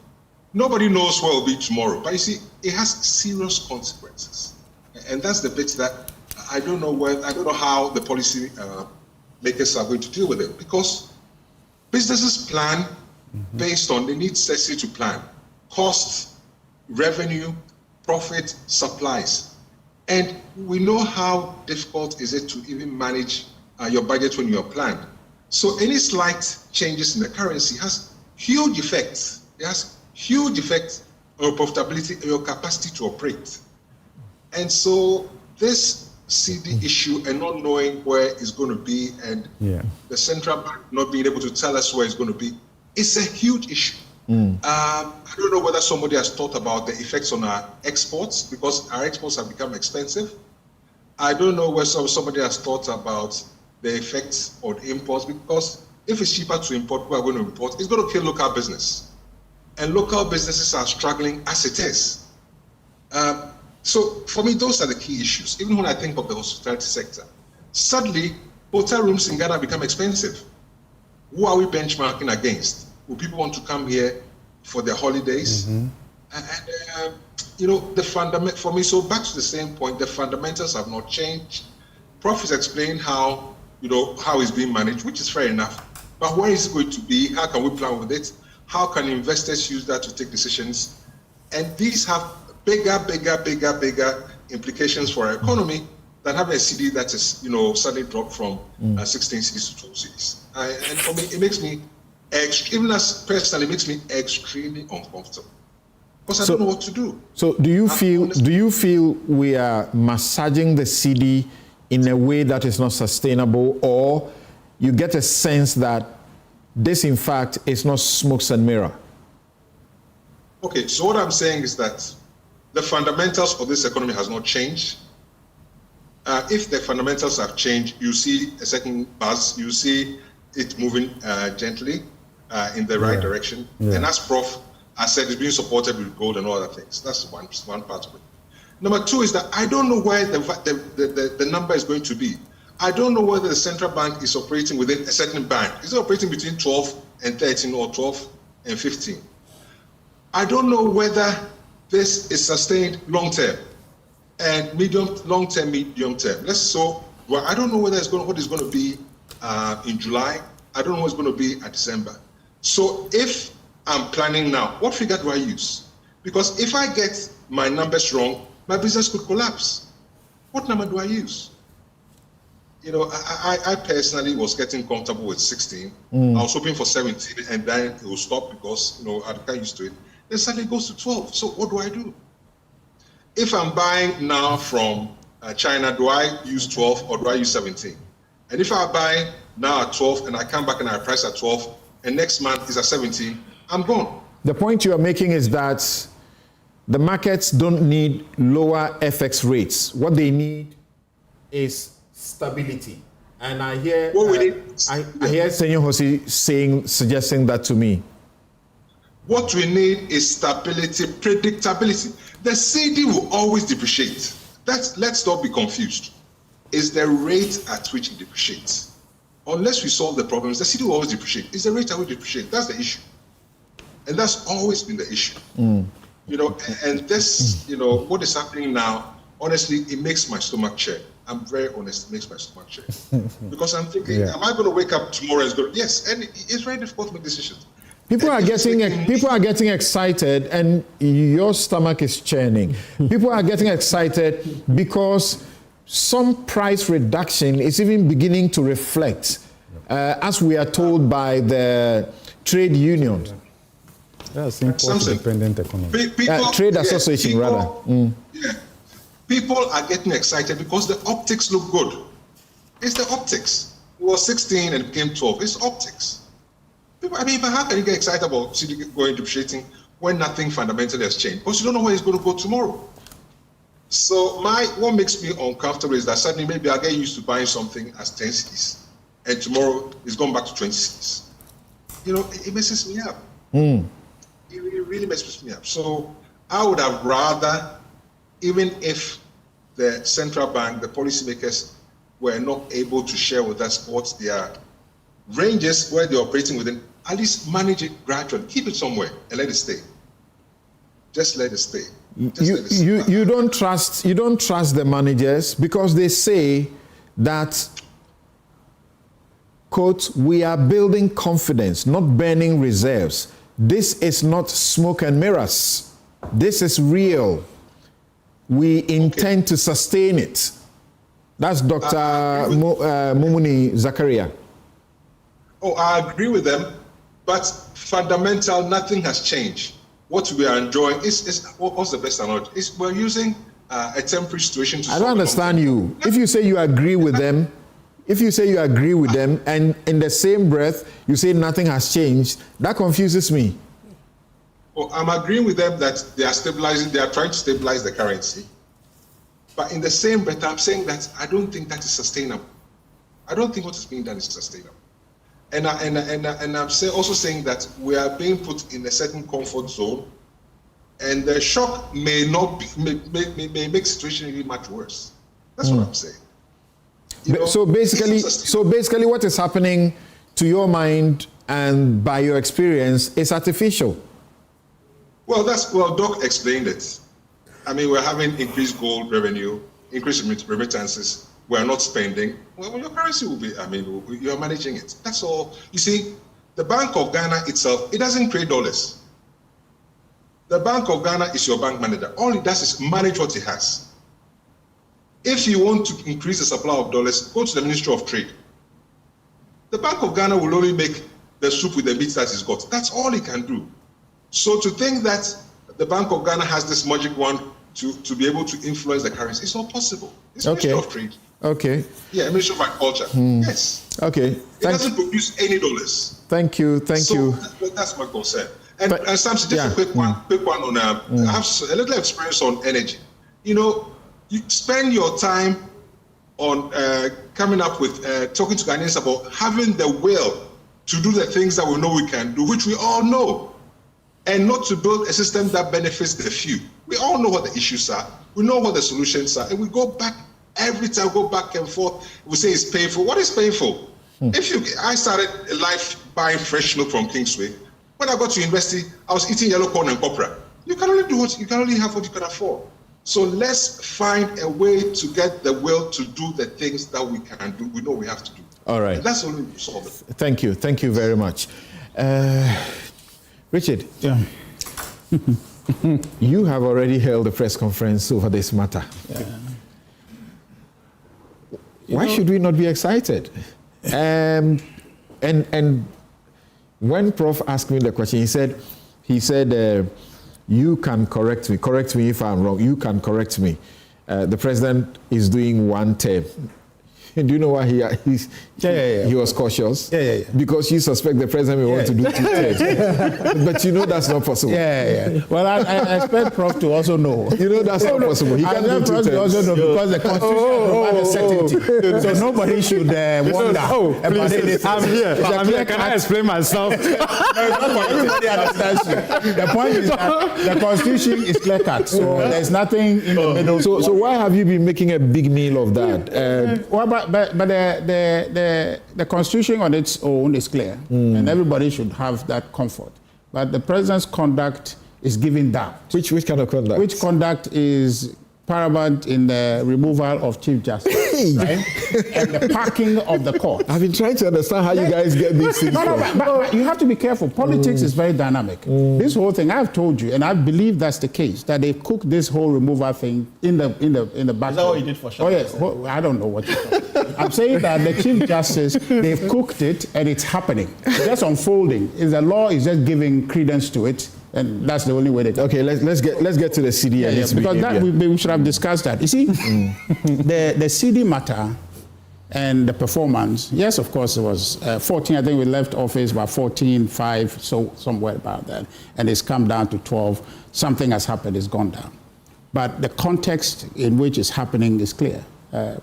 Nobody knows where it will be tomorrow. But you see, it has serious consequences. And that's the bit that I don't know how the policy makers are going to deal with it. Because businesses plan based on, they need Cedi to plan. Costs, revenue, profit, supplies. And we know how difficult is it to even manage your budget when you are planned. So any slight changes in the currency has huge effects. It has huge effects on your profitability and your capacity to operate. And so this Cedi issue and not knowing where it's going to be and the central bank not being able to tell us where it's going to be, it's a huge issue. I don't know whether somebody has thought about the effects on our exports, because our exports have become expensive. I don't know whether somebody has thought about the effects on imports, because if it's cheaper to import, people are going to import. It's going to kill local business. And local businesses are struggling as it is. So for me, those are the key issues. Even when I think of the hospitality sector, suddenly hotel rooms in Ghana become expensive. Who are we benchmarking against? Will people want to come here for their holidays? The fundament for me. So back to the same point, the fundamentals have not changed. Prof has explained how it's being managed, which is fair enough. But where is it going to be? How can we plan with it? How can investors use that to take decisions? And these have bigger implications for our economy than having a Cedi that is, suddenly dropped from 16 cities to 12 cities. And for me, it makes me, even as personally, it makes me extremely uncomfortable because I don't know what to do. So do you feel we are massaging the Cedi in a way that is not sustainable, or you get a sense that this, in fact, is not smokes and mirror? Okay, so what I'm saying is that the fundamentals of this economy has not changed. If the fundamentals have changed, you see a second buzz, you see it moving gently in the right direction. And as Prof has said, it's being supported with gold and all other things. That's one part of it. Number two is that I don't know where the number is going to be. I don't know whether the central bank is operating within a certain band. Is it operating between 12 and 13 or 12 and 15? I don't know whether this is sustained long term and long term, medium term. I don't know whether what it's going to be in July. I don't know what it's going to be at December. So if I'm planning now, what figure do I use? Because if I get my numbers wrong, my business could collapse. What number do I use? I personally was getting comfortable with 16. I was hoping for 17, and then it will stop because, I got used to it. Then suddenly it goes to 12. So what do I do? If I'm buying now from China, do I use 12 or do I use 17? And if I buy now at 12 and I come back and I price at 12, and next month is at 17, I'm gone. The point you are making is that the markets don't need lower FX rates. What they need is stability. And I hear I hear Senor Hosi suggesting that to me. What we need is stability, predictability. The Cedi will always depreciate. Let's not be confused. It's the rate at which it depreciates. Unless we solve the problems, the Cedi will always depreciate. It's the rate at which it depreciates. That's the issue. And that's always been the issue. And this, what is happening now, honestly, it makes my stomach churn. I'm very honest, it makes my stomach churn. Because I'm thinking, am I going to wake up tomorrow and go, yes, and it's very difficult to make decisions. People are getting excited, and your stomach is churning. People are getting excited because some price reduction is even beginning to reflect, as we are told by the trade union. That's import-dependent economy. Trade association, rather. Yeah. People are getting excited because the optics look good. It's the optics. It was 16 and it became 12. It's optics. People, but how can you get excited about Cedi going depreciating when nothing fundamentally has changed? Because you don't know where it's going to go tomorrow. So what makes me uncomfortable is that suddenly maybe I get used to buying something as 10 cedis, and tomorrow it's gone back to 20 cedis. It messes me up. It really messes me up. So I would have rather, even if the central bank, the policymakers, were not able to share with us what their ranges where they're operating within, at least manage it gradually. Keep it somewhere and let it stay. Just let it stay. You don't trust the managers because they say that, quote, we are building confidence, not burning reserves. This is not smoke and mirrors. This is real. We intend to sustain it. That's Dr. Mumuni Zakaria. I agree with them, but fundamental, nothing has changed. What we are enjoying is what's the best analogy? We're using a temporary situation to. I don't understand you. If you say you agree with them, and in the same breath you say nothing has changed, that confuses me. I'm agreeing with them that they are stabilizing. They are trying to stabilize the currency, but in the same breath, I'm saying that I don't think that is sustainable. I don't think what is being done is sustainable. And I'm also saying that we are being put in a certain comfort zone, and the shock may make the situation really much worse. That's what I'm saying. So basically, what is happening to your mind and by your experience is artificial. Well, Doc explained it. We're having increased gold revenue, increased remittances. We're not spending. Well, your currency will be, you're managing it. That's all. You see, the Bank of Ghana itself, it doesn't create dollars. The Bank of Ghana is your bank manager. All it does is manage what it has. If you want to increase the supply of dollars, go to the Ministry of Trade. The Bank of Ghana will only make the soup with the meat that it's got. That's all it can do. So to think that the Bank of Ghana has this magic wand to be able to influence the currency, it's not possible. It's Ministry of Trade. Okay. Yeah, Ministry of Agriculture. Yes. Okay. It doesn't produce any dollars. Thank you. That's my concern. And Samson, just a quick one on. I have a little experience on energy. You spend your time on coming up with talking to Ghanaians about having the will to do the things that we know we can do, which we all know, and not to build a system that benefits the few. We all know what the issues are. We know what the solutions are, and we go back Every time I go back and forth, we say it's painful. What is painful? I started life buying fresh milk from Kingsway. When I got to university, I was eating yellow corn and copra. You can only have what you can afford. So let's find a way to get the will to do the things that we can do. We know we have to do. All right. And that's only to solve it. Thank you. Thank you very much. Richard. Yeah. You have already held a press conference over this matter. Yeah. Why should we not be excited? And when Prof asked me the question, he said, you can correct me if I'm wrong. You can correct me. The president is doing one term. Do you know why he was cautious? Because you suspect the president may want to do 2 terms. But you know that's not possible. Well, I expect Prof to also know. You know that's not possible. He can't do 2 terms. To also know because the Constitution provides certainty. So nobody should wonder about anything. I'm here. Can I explain myself? Everybody understands you. The point is that the Constitution is clear cut. So there's nothing in the middle. So why have you been making a big meal of that? But the Constitution on its own is clear, and everybody should have that comfort. But the president's conduct is giving doubt. Which kind of conduct? Which conduct is paramount in the removal of Chief Justice, right? And the packing of the court. I've been trying to understand how you guys get these things from. But you have to be careful. Politics is very dynamic. This whole thing, I've told you, and I believe that's the case, that they cooked this whole removal thing in the back. Is that what you did for sure? Oh, yes. I don't know what you're talking. I'm saying that the Chief Justice, they've cooked it and it's happening. It's just unfolding. The law is just giving credence to it. And that's the only way that. Okay, let's get to the Cedi. Because we should have discussed that. You see, the Cedi matter and the performance. Yes, of course, it was 14. I think we left office about 14.5, so somewhere about that, and it's come down to 12. Something has happened. It's gone down, but the context in which it's happening is clear.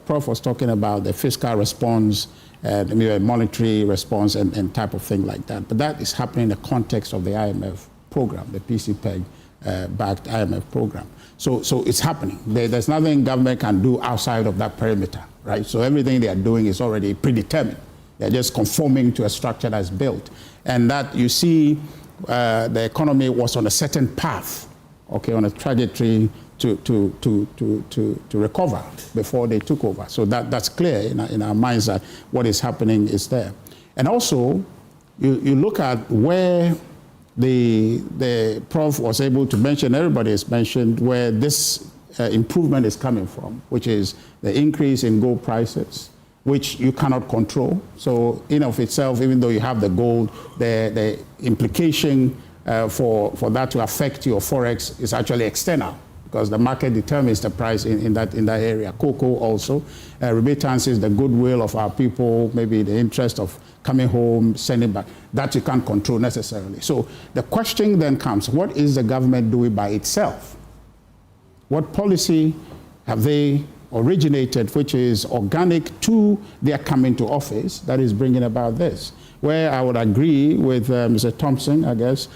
Prof was talking about the fiscal response, the monetary response, and type of thing like that. But that is happening in the context of the IMF program, the PCPEG backed IMF program. So it's happening. There's nothing government can do outside of that perimeter, right? So everything they are doing is already predetermined. They're just conforming to a structure that's built. And that you see the economy was on a certain path, okay, on a trajectory to recover before they took over. So that's clear in our minds that what is happening is there. And also, you look at where the Prof was able to mention, everybody has mentioned where this improvement is coming from, which is the increase in gold prices, which you cannot control. So in of itself, even though you have the gold, the implication for that to affect your forex is actually external, because the market determines the price in that area. Cocoa also, remittances, the goodwill of our people, maybe the interest of coming home, sending back, that you can't control necessarily. So the question then comes, what is the government doing by itself? What policy have they originated, which is organic to their coming to office, that is bringing about this? Where I would agree with Mr. Thompson, I guess,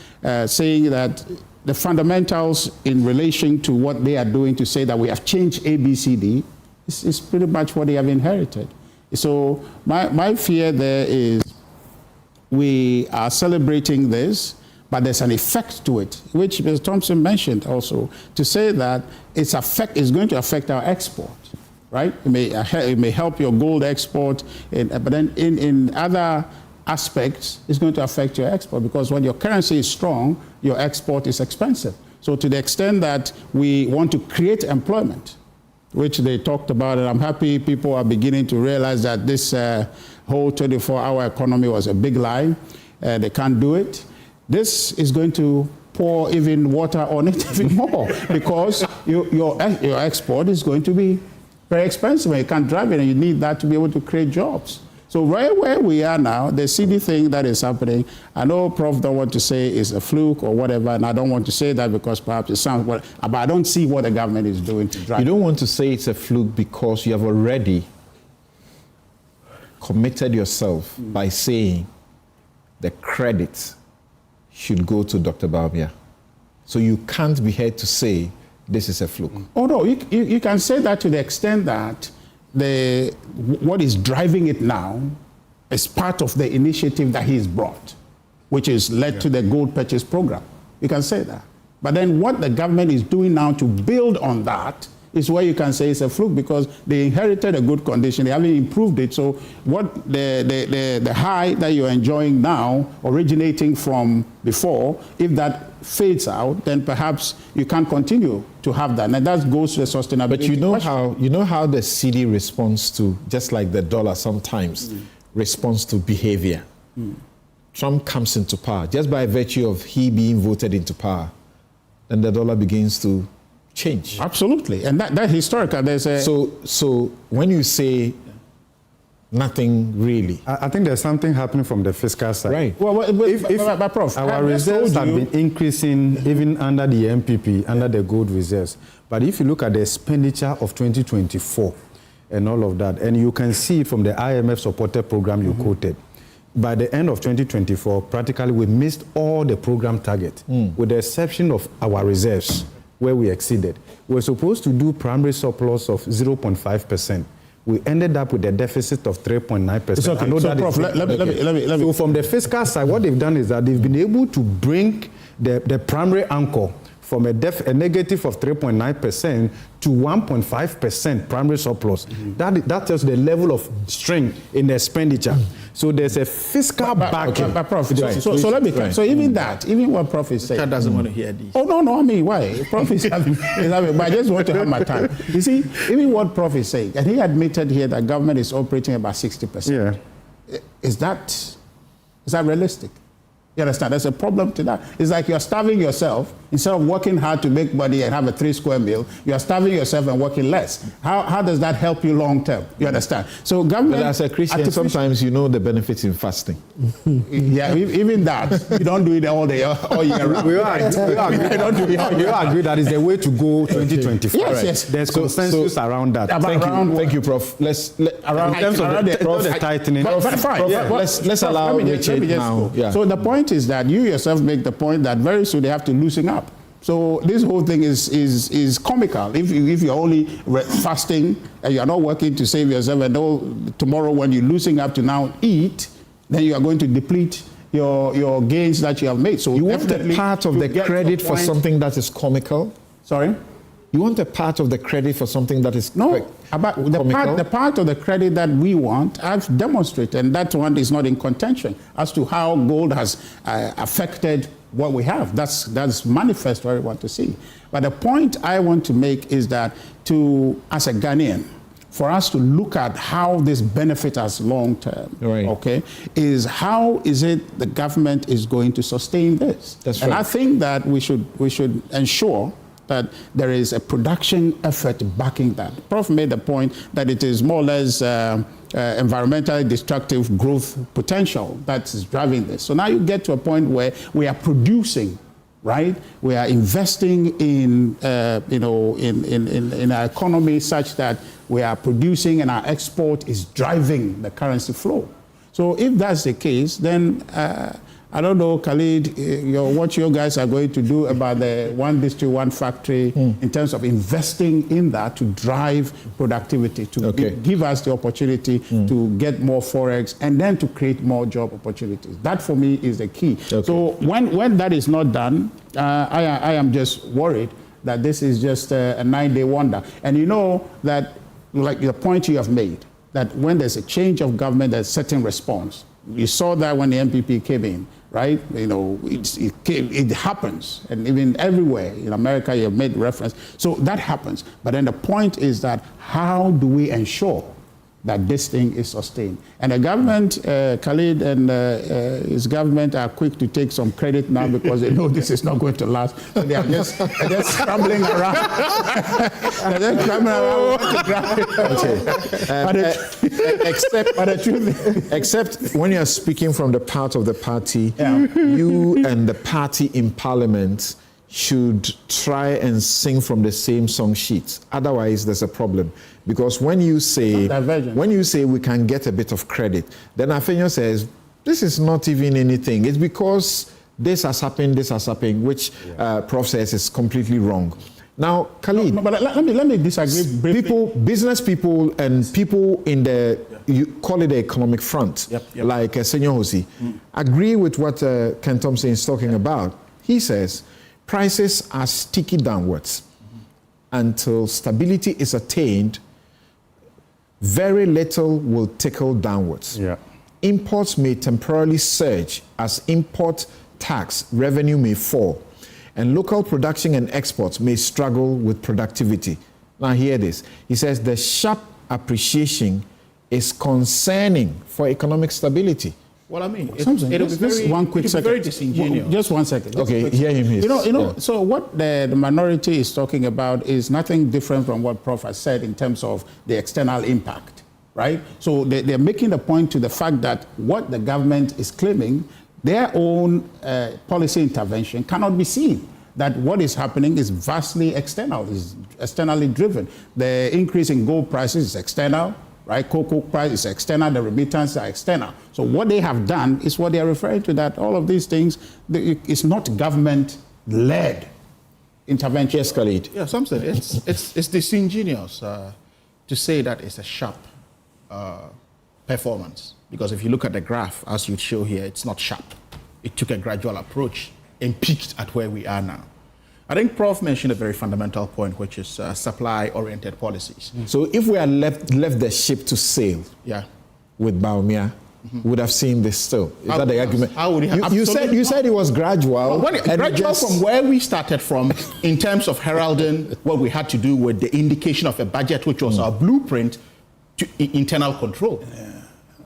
saying that the fundamentals in relation to what they are doing to say that we have changed ABCD is pretty much what they have inherited. So my fear there is we are celebrating this, but there's an effect to it, which Mr. Thompson mentioned also, to say that it's going to affect our export, right? It may help your gold export, but then in other aspects, it's going to affect your export, because when your currency is strong, your export is expensive. So to the extent that we want to create employment, which they talked about, and I'm happy people are beginning to realize that this whole 24-hour economy was a big lie. They can't do it. This is going to pour even water on it even more, because your export is going to be very expensive, and you can't drive it, and you need that to be able to create jobs. So right where we are now, the Cedi thing that is happening, I know Prof don't want to say it's a fluke or whatever, and I don't want to say that because perhaps it sounds, but I don't see what the government is doing to drive. You don't want to say it's a fluke because you have already committed yourself by saying the credit should go to Dr. Bawumia. So you can't be here to say this is a fluke. Oh no, you can say that to the extent that what is driving it now is part of the initiative that he's brought, which is led to the gold purchase program. You can say that. But then what the government is doing now to build on that is where you can say it's a fluke, because they inherited a good condition, they haven't improved it. So what the high that you're enjoying now, originating from before, if that fades out, then perhaps you can't continue to have that. And that goes to the sustainability. But you know how the Cedi responds to, just like the dollar sometimes, responds to behavior. Trump comes into power just by virtue of he being voted into power, and the dollar begins to change. Absolutely, and that historical, there's a... So when you say nothing really... I think there's something happening from the fiscal side. Right. Well, but Prof, our reserves have been increasing even under the MPP, under the gold reserves. But if you look at the expenditure of 2024 and all of that, and you can see from the IMF supported program you quoted, by the end of 2024, practically we missed all the program target, with the exception of our reserves, where we exceeded. We're supposed to do primary surplus of 0.5%. We ended up with a deficit of 3.9%. It's okay. So, Prof, let me. So from the fiscal side, what they've done is that they've been able to bring the primary anchor from a negative of 3.9% to 1.5% primary surplus. That tells the level of strength in the expenditure. So there's a fiscal backing. But Prof, so let me. So even that, even what Prof is saying. That doesn't want to hear this. Oh no! I mean, why? Prof is having, but I just want to have my time. You see, even what Prof is saying, and he admitted here that government is operating about 60%. Yeah. Is that realistic? You understand? There's a problem to that. It's like you're starving yourself. Instead of working hard to make money and have a 3-square meal, you're starving yourself and working less. How does that help you long term? You understand? So government... But as a Christian, sometimes you know the benefits in fasting. Yeah, even that. You don't do it all year round. We agree that is the way to go 2024. Yes. There's consensus around that. Thank you, Prof. In terms of the tightening. Let's allow Richard now. So the point is that you yourself make the point that very soon they have to loosen up. So this whole thing is comical. If you're only fasting and you're not working to save yourself, and tomorrow when you're loosening up to now eat, then you are going to deplete your gains that you have made. So you want a part of the credit for something that is comical? Sorry? You want a part of the credit for something that is comical? The part of the credit that we want, I've demonstrated, and that one is not in contention as to how gold has affected what we have. That's manifest what I want to see. But the point I want to make is that as a Ghanaian, for us to look at how this benefits us long term, okay, is how is it the government is going to sustain this? That's and right. I think that we should ensure that there is a production effort backing that. Prof made the point that it is more or less environmentally destructive growth potential that is driving this. So now you get to a point where we are producing, right? We are investing in our economy such that we are producing and our export is driving the currency flow. So if that's the case, then I don't know, Khalid, what you guys are going to do about the one district, one factory in terms of investing in that to drive productivity, to give us the opportunity to get more forex and then to create more job opportunities. That for me is the key. So when that is not done, I am just worried that this is just a 9-day wonder. And you know that, like the point you have made, that when there's a change of government, there's a certain response. You saw that when the MPP came in, right? You know, it happens, and even everywhere in America, you have made reference. So that happens. But then the point is that how do we ensure that this thing is sustained? And the government, Khalid and his government are quick to take some credit now because they know this is not going to last. So they are just scrambling around. They're just scrambling around to grab it. Except when you are speaking from the part of the party, you and the party in parliament should try and sing from the same song sheet. Otherwise, there's a problem. Because when you say we can get a bit of credit, then Afenyo says, this is not even anything. It's because this has happened, which Prof says is completely wrong. Now, Khalid, no, but let me disagree briefly. Business people and people in the, you call it the economic front, like Senor Hosi, agree with what Ken Thompson is talking about. He says prices are sticky downwards. Until stability is attained, very little will trickle downwards. Yeah. Imports may temporarily surge as import tax revenue may fall, and local production and exports may struggle with productivity. Now hear this. He says the sharp appreciation is concerning for economic stability. Well, I mean, just one quick second. Very disingenuous. Just one second. Okay, hear him. So what the minority is talking about is nothing different from what Prof has said in terms of the external impact, right? So they're making a point to the fact that what the government is claiming, their own policy intervention cannot be seen. That what is happening is vastly external, is externally driven. The increase in gold prices is external. Right, cocoa price is external, the remittances are external. So what they have done is what they are referring to, that all of these things, it's not government-led intervention. Escalate. Yeah, some say it's disingenuous to say that it's a sharp performance. Because if you look at the graph, as you show here, it's not sharp. It took a gradual approach and peaked at where we are now. I think Prof mentioned a very fundamental point, which is supply-oriented policies. So if we had left the ship to sail with Baumia, we would have seen this still. Is that the argument? How would you said it was gradual. Gradual from where we started from in terms of heralding what we had to do with the indication of a budget, which was our blueprint to internal control.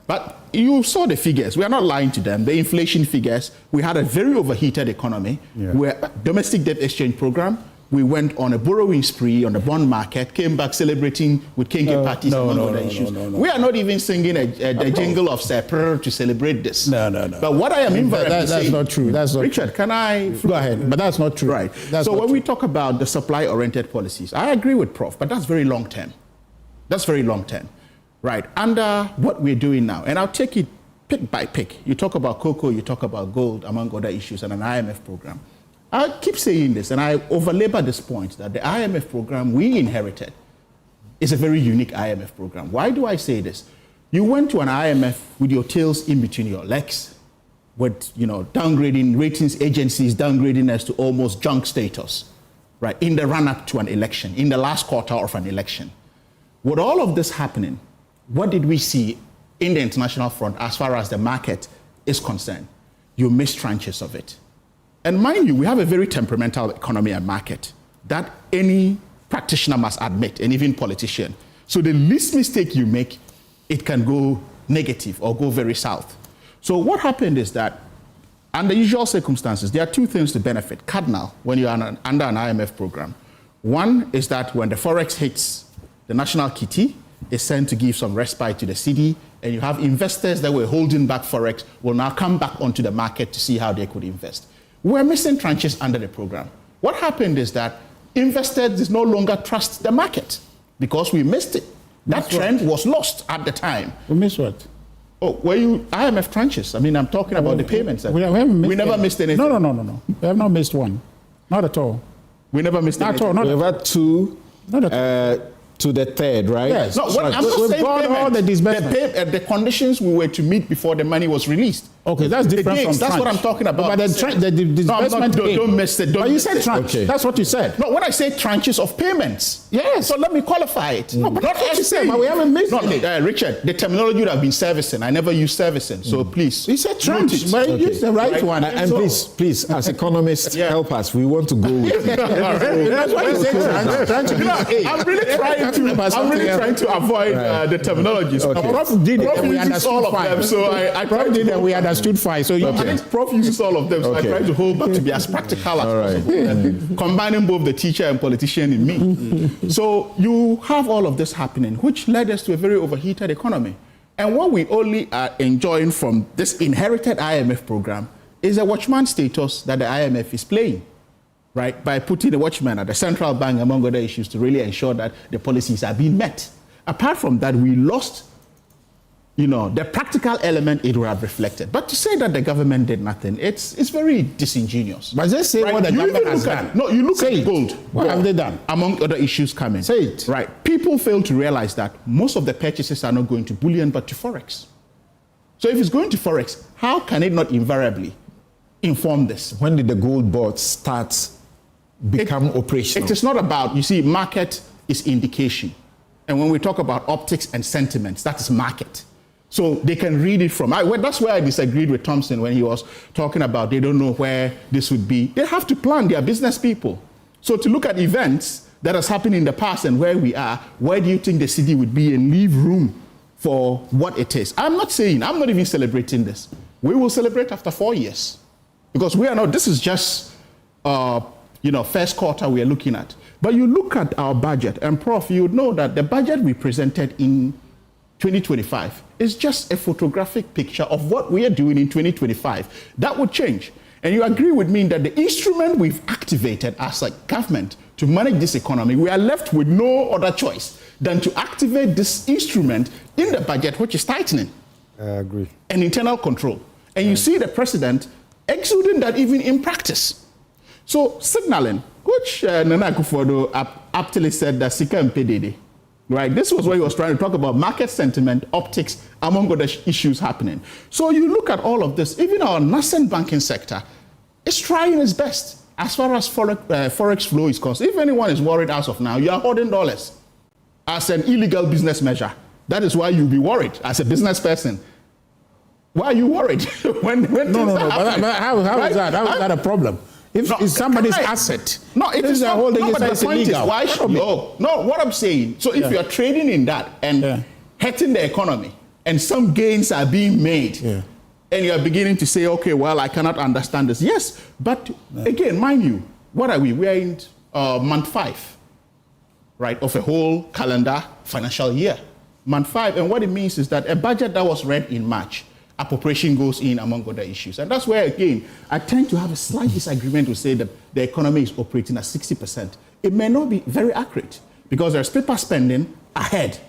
But you saw the figures. We are not lying to them. The inflation figures, we had a very overheated economy. Where domestic debt exchange program, we went on a borrowing spree on the bond market, came back celebrating with Kenke parties and other issues. We are not even singing a jingle of September to celebrate this. But what I am invariably saying... That's not true. That's not Richard, can I... Go ahead, but that's not true. Right. So when we talk about the supply-oriented policies, I agree with Prof, but that's very long-term. That's very long-term. Right, under what we're doing now, and I'll take it pick by pick. You talk about cocoa, you talk about gold, among other issues, and an IMF program. I keep saying this, and I overlabor this point, that the IMF program we inherited is a very unique IMF program. Why do I say this? You went to an IMF with your tails in between your legs, with downgrading ratings agencies, downgrading us to almost junk status, right, in the run-up to an election, in the last quarter of an election. With all of this happening, what did we see in the international front as far as the market is concerned? You missed tranches of it. And mind you, we have a very temperamental economy and market that any practitioner must admit, and even politician. So the least mistake you make, it can go negative or go very south. So what happened is that under usual circumstances, there are two things to benefit cardinal when you are under an IMF program. One is that when the Forex hits, the national kitty is sent to give some respite to the Cedi, and you have investors that were holding back Forex will now come back onto the market to see how they could invest. We're missing tranches under the program. What happened is that investors no longer trust the market because we missed it. That trend was lost at the time. We missed what? Oh, were you IMF tranches? I mean, I'm talking about the payments. We never missed anything. No. We have not missed one. Not at all. We never missed anything. We've had two. To the third, right? Yes. No, what I'm not saying all the conditions we were to meet before the money was released. Okay, that's different from That's what I'm talking about. But the disbursement... Don't miss it. But you said tranche. Okay. That's what you said. No, when I say tranches of payments. Yes. So let me qualify it. No, but that's what you said, but we haven't missed it. Richard, the terminology would have been servicing. I never use servicing. So please. You said tranche, but you used the right one. And please, as economists, help us. We want to go with it. That's why you said tranche. I'm really trying to avoid the terminologies. Okay. Prof did it and we understood fine. So I Prof did it and we understood fine. So I think Prof uses all of them. So I try to hold back to be as practical as possible. And combining both the teacher and politician in me. So you have all of this happening, which led us to a very overheated economy. And what we only are enjoying from this inherited IMF program is a watchman status that the IMF is playing. Right, by putting the watchman at the central bank, among other issues, to really ensure that the policies are being met. Apart from that, we lost, the practical element it would have reflected. But to say that the government did nothing, it's very disingenuous. But just say what the government has done. No, you look at gold. What have they done? Among other issues coming. Say it. Right. People fail to realize that most of the purchases are not going to bullion but to Forex. So if it's going to Forex, how can it not invariably inform this? When did the gold board start become operational? It is not about, you see, market is indication. And when we talk about optics and sentiments, that is market. So they can read it from, that's where I disagreed with Thompson when he was talking about they don't know where this would be. They have to plan, they are business people. So to look at events that has happened in the past and where we are, where do you think the city would be and leave room for what it is? I'm not even celebrating this. We will celebrate after 4 years. Because this is just, first quarter we are looking at. But you look at our budget, and Prof, you would know that the budget we presented in 2025 is just a photographic picture of what we are doing in 2025. That would change. And you agree with me that the instrument we've activated as a government to manage this economy, we are left with no other choice than to activate this instrument in the budget, which is tightening. I agree. And internal control. And you see the president exuding that even in practice. So signaling, which Nana Akufo-Addo aptly said that Sika and PDD. Right, this was what he was trying to talk about, market sentiment, optics, among other issues happening. So you look at all of this, even our nascent banking sector is trying its best as far as Forex flow is concerned. If anyone is worried as of now, you are holding dollars as an illegal business measure. That is why you'll be worried as a business person. Why are you worried? when No, but how is that a problem? If it's somebody's asset, it is not holding it as illegal. Why should what I'm saying, so if you are trading in that and hurting the economy and some gains are being made and you are beginning to say, okay, well, I cannot understand this. Yes, but again, mind you, what are we? We are in month 5, right, of a whole calendar financial year. Month 5, and what it means is that a budget that was read in March, appropriation goes in among other issues. And that's where, again, I tend to have a slight disagreement to say that the economy is operating at 60%. It may not be very accurate because there's paper spending ahead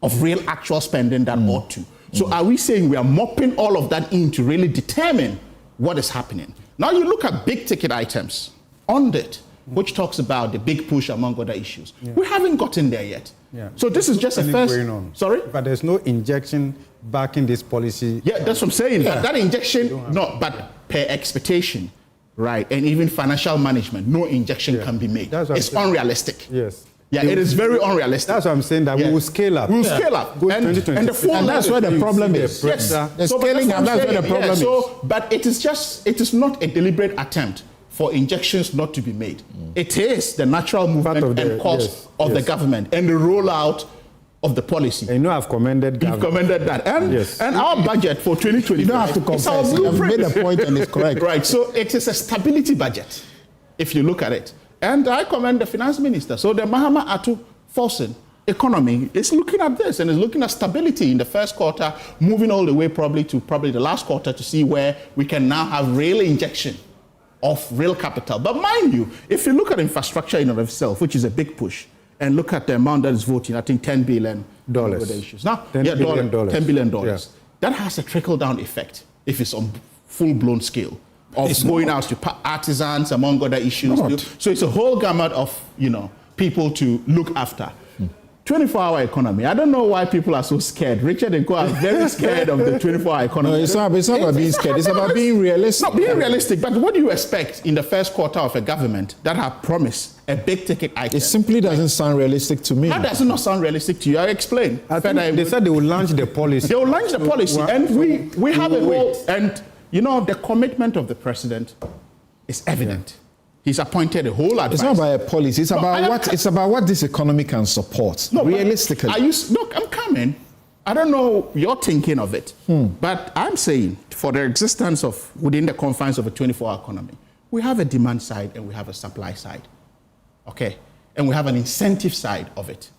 of real actual spending that ought to. So are we saying we are mopping all of that in to really determine what is happening? Now you look at big ticket items on it, which talks about the big push among other issues. We haven't gotten there yet. So this is just a first. Sorry? But there's no injection backing this policy. Yeah, that's what I'm saying. That injection, but per expectation, right? And even financial management, no injection can be made. It's unrealistic. Yes. Yeah, it is very unrealistic. That's what I'm saying, that we will scale up. We will scale up. And that's where the problem is. Yes. The scaling up, that's where the problem is. But it is not a deliberate attempt for injections not to be made. It is the natural movement and course of the government and the rollout of the policy. And I've commended government. You've commended that. And our budget for 2025. You don't have to confess. You've made a point and it's correct. Right. So it is a stability budget, if you look at it. And I commend the finance minister. So the Mahama Atu Forcing economy is looking at this and is looking at stability in the first quarter, moving all the way probably the last quarter to see where we can now have real injection of real capital. But mind you, if you look at infrastructure in and of itself, which is a big push, and look at the amount that is voting, I think $10 billion. Now, $10 billion. Yeah. That has a trickle-down effect if it's on full-blown scale of going out to artisans, among other issues. So it's a whole gamut of, people to look after. 24-hour economy. I don't know why people are so scared. Richard and Co are very scared of the 24-hour economy. No, it's not about being scared. It's about being realistic. Not being realistic, but what do you expect in the first quarter of a government that have promised a big ticket item? It simply doesn't sound realistic to me. How does it not sound realistic to you? I explain. They said they will launch the policy. They will launch the policy, and we have a whole. And the commitment of the president is evident. He's appointed a whole advice. It's not about a policy. It's about what this economy can support. Realistically. Look, I'm coming. I don't know your thinking of it, but I'm saying for the existence of within the confines of a 24-hour economy, we have a demand side and we have a supply side, okay, and we have an incentive side of it.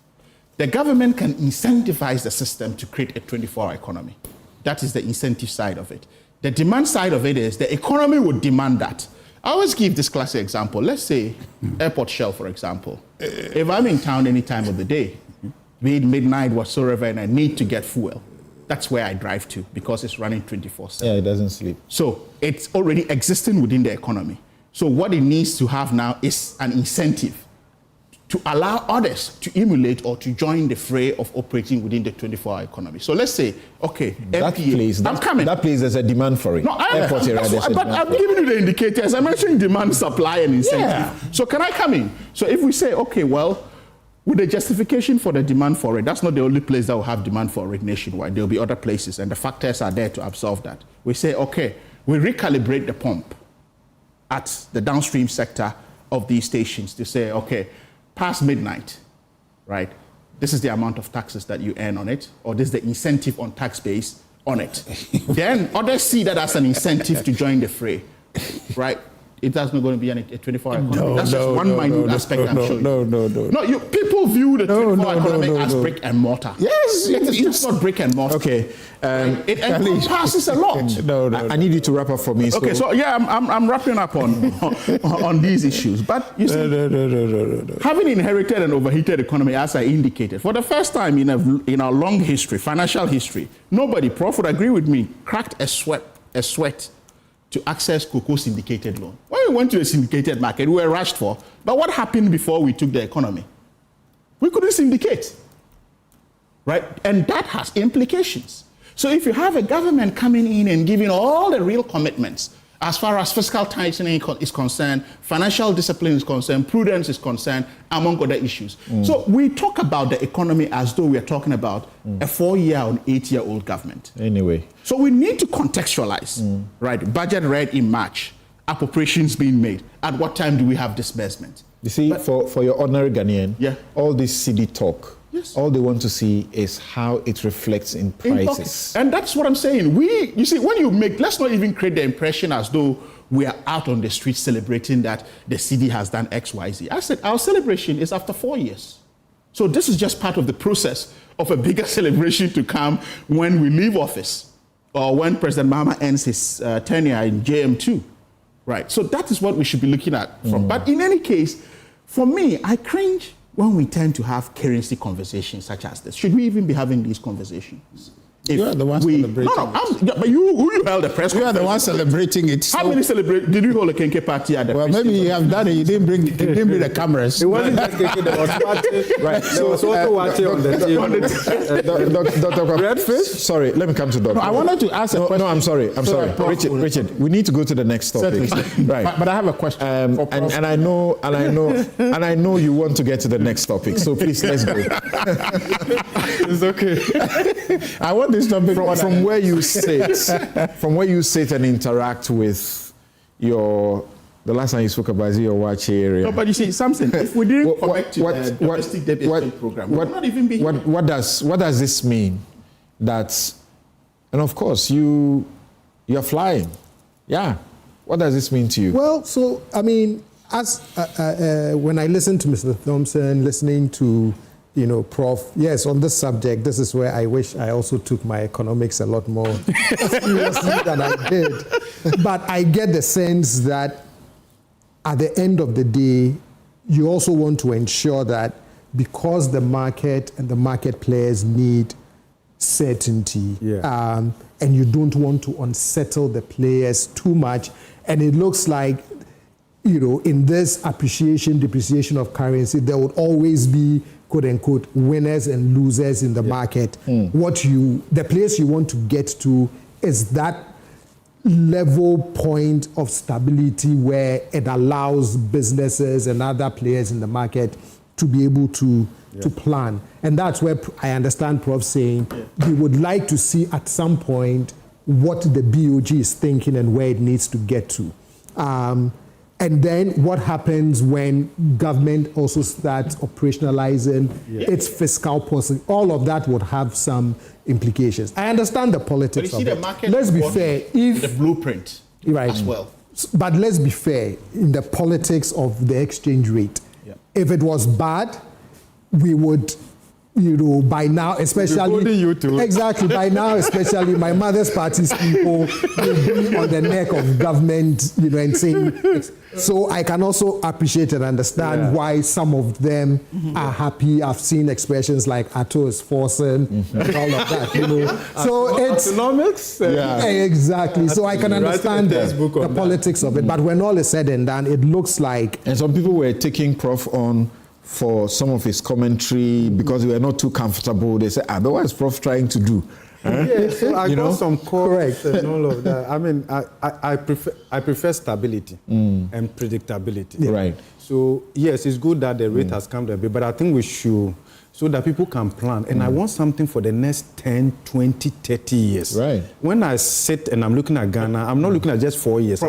The government can incentivize the system to create a 24-hour economy. That is the incentive side of it. The demand side of it is the economy would demand that. I always give this classic example. Let's say Airport Shell, for example. If I'm in town any time of the day, be it midnight, whatsoever, and I need to get fuel, that's where I drive to because it's running 24/7. Yeah, it doesn't sleep. So it's already existing within the economy. So what it needs to have now is an incentive to allow others to emulate or to join the fray of operating within the 24-hour economy. So let's say, okay, that MPA, place, I'm coming. That place, there's a demand for it. No, but I'm giving you the indicators. I mentioned demand, supply, and incentive. Yeah. So can I come in? So if we say, okay, well, with the justification for the demand for it, that's not the only place that will have demand for it nationwide. There will be other places, and the factors are there to absorb that. We say, okay, we recalibrate the pump at the downstream sector of these stations to say, okay, past midnight, right, this is the amount of taxes that you earn on it, or this is the incentive on tax base on it. Then others see that as an incentive to join the fray, right? It does not going to be a 24-hour economy. That's just one minute aspect I'm showing you. No, people view the 24-hour economy as brick and mortar. Yes, it's just not brick and mortar. Okay, it encompasses a lot. I need you to wrap up for me. Okay, so yeah, I'm wrapping up on these issues. But you see, having inherited an overheated economy, as I indicated, for the first time in our long history, financial history, nobody, Prof, would agree with me, cracked a sweat to access cocoa syndicated loan. When we went to a syndicated market, we were rushed for. But what happened before we took the economy? We couldn't syndicate, right? And that has implications. So if you have a government coming in and giving all the real commitments as far as fiscal tightening is concerned, financial discipline is concerned, prudence is concerned, among other issues. So we talk about the economy as though we are talking about a 4-year or 8-year-old government. Anyway. So we need to contextualize, right? Budget read in March, appropriations being made. At what time do we have disbursement? You see, for your ordinary Ghanaian, all this Cedi talk, all they want to see is how it reflects in prices. And that's what I'm saying. You see, when you let's not even create the impression as though we are out on the street celebrating that the Cedi has done X, Y, Z. I said our celebration is after 4 years. So this is just part of the process of a bigger celebration to come when we leave office or when President Mahama ends his tenure in JM2. Right. So that is what we should be looking at from. But in any case, for me, I cringe when we tend to have currency conversations such as this. Should we even be having these conversations? You are the one celebrating it. But you held the press conference. You are the one celebrating it. How many did you hold a Kenke party at the Well, maybe you have done it. You didn't bring the cameras. It wasn't just Kenke, there was Wate. Right. There was also Wate on the team. Dr. Redfish? Sorry, let me come to Dr. No, I wanted to ask a question. No, I'm sorry. Richard, we need to go to the next topic. Right. But I have a question. And I know you want to get to the next topic. So please, let's go. It's okay. I want this topic from where you sit and interact with the last time you spoke about your watch area. No, but you see, something. If we didn't connect to the domestic debt program, we would not even be here. What does this mean? And of course, you're flying. Yeah. What does this mean to you? Well, so I mean, as when I listen to Mr. Thompson, listening to Prof, yes, on this subject, this is where I wish I also took my economics a lot more seriously than I did. But I get the sense that at the end of the day, you also want to ensure that because the market and the market players need certainty, and you don't want to unsettle the players too much, and it looks like, in this appreciation, depreciation of currency, there would always be quote-unquote winners and losers in the market. The place you want to get to is that level point of stability where it allows businesses and other players in the market to be able to plan. And that's where I understand Prof saying we would like to see at some point what the BOG is thinking and where it needs to get to. And then what happens when government also starts operationalizing its fiscal policy? All of that would have some implications. I understand the politics of it. The market let's be fair. If the blueprint as well. But let's be fair in the politics of the exchange rate. If it was bad, we would by now, especially you too. Exactly, by now, especially my mother's party's people will be on the neck of government, and saying. So I can also appreciate and understand why some of them are happy. I've seen expressions like "Atto is forcing" and all of that. So it's economics. Exactly. So I can understand the politics of it. But when all is said and done, it looks like. And some people were taking Prof on for some of his commentary because we were not too comfortable. They said, what is Prof trying to do? Yeah, so I got some correct and all of that. I mean, I prefer stability and predictability. Right. So yes, it's good that the rate has come down a bit, but I think we should, so that people can plan. And I want something for the next 10, 20, 30 years. Right. When I sit and I'm looking at Ghana, I'm not looking at just 4 years.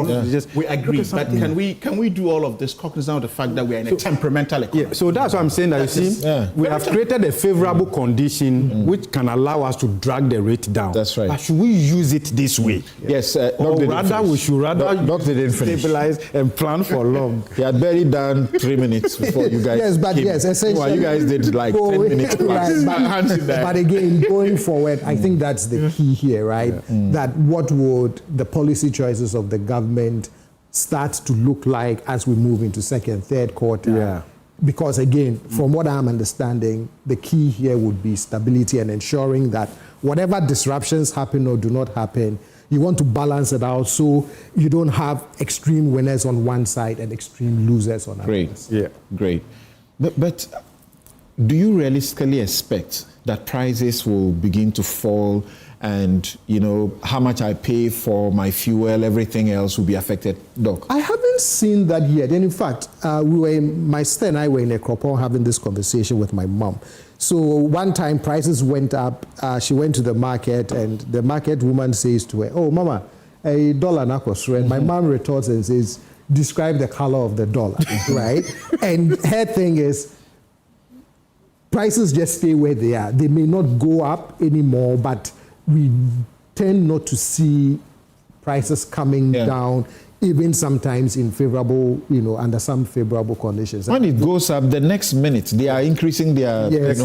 We agree, but can we do all of this cognizant of the fact that we are in a temperamental economy? Yeah, so that's what I'm saying, that you see, we have created a favorable condition which can allow us to drag the rate down. That's right. But should we use it this way? Yes. Or rather, we should stabilize and plan for long. He had barely done 3 minutes before you guys essentially. Well, you guys did like 10 minutes plus. But again, going forward, I think that's the key here, right? That what would the policy choices of the government start to look like as we move into second, third quarter? Yeah. Because again, from what I'm understanding, the key here would be stability and ensuring that whatever disruptions happen or do not happen, you want to balance it out so you don't have extreme winners on one side and extreme losers on the other. Yeah, great. But do you realistically expect that prices will begin to fall and, how much I pay for my fuel, everything else will be affected, Doc? I haven't seen that yet. And in fact, my sister and I were in a Ekropon having this conversation with my mom. So one time prices went up. She went to the market and the market woman says to her, "Oh, Mama, $1 na kosre." And my mom retorts and says, "Describe the color of the dollar," right? And her thing is, prices just stay where they are. They may not go up anymore, but we tend not to see prices coming down, even sometimes in favorable, under some favorable conditions. When it goes up, the next minute, they are increasing their wares.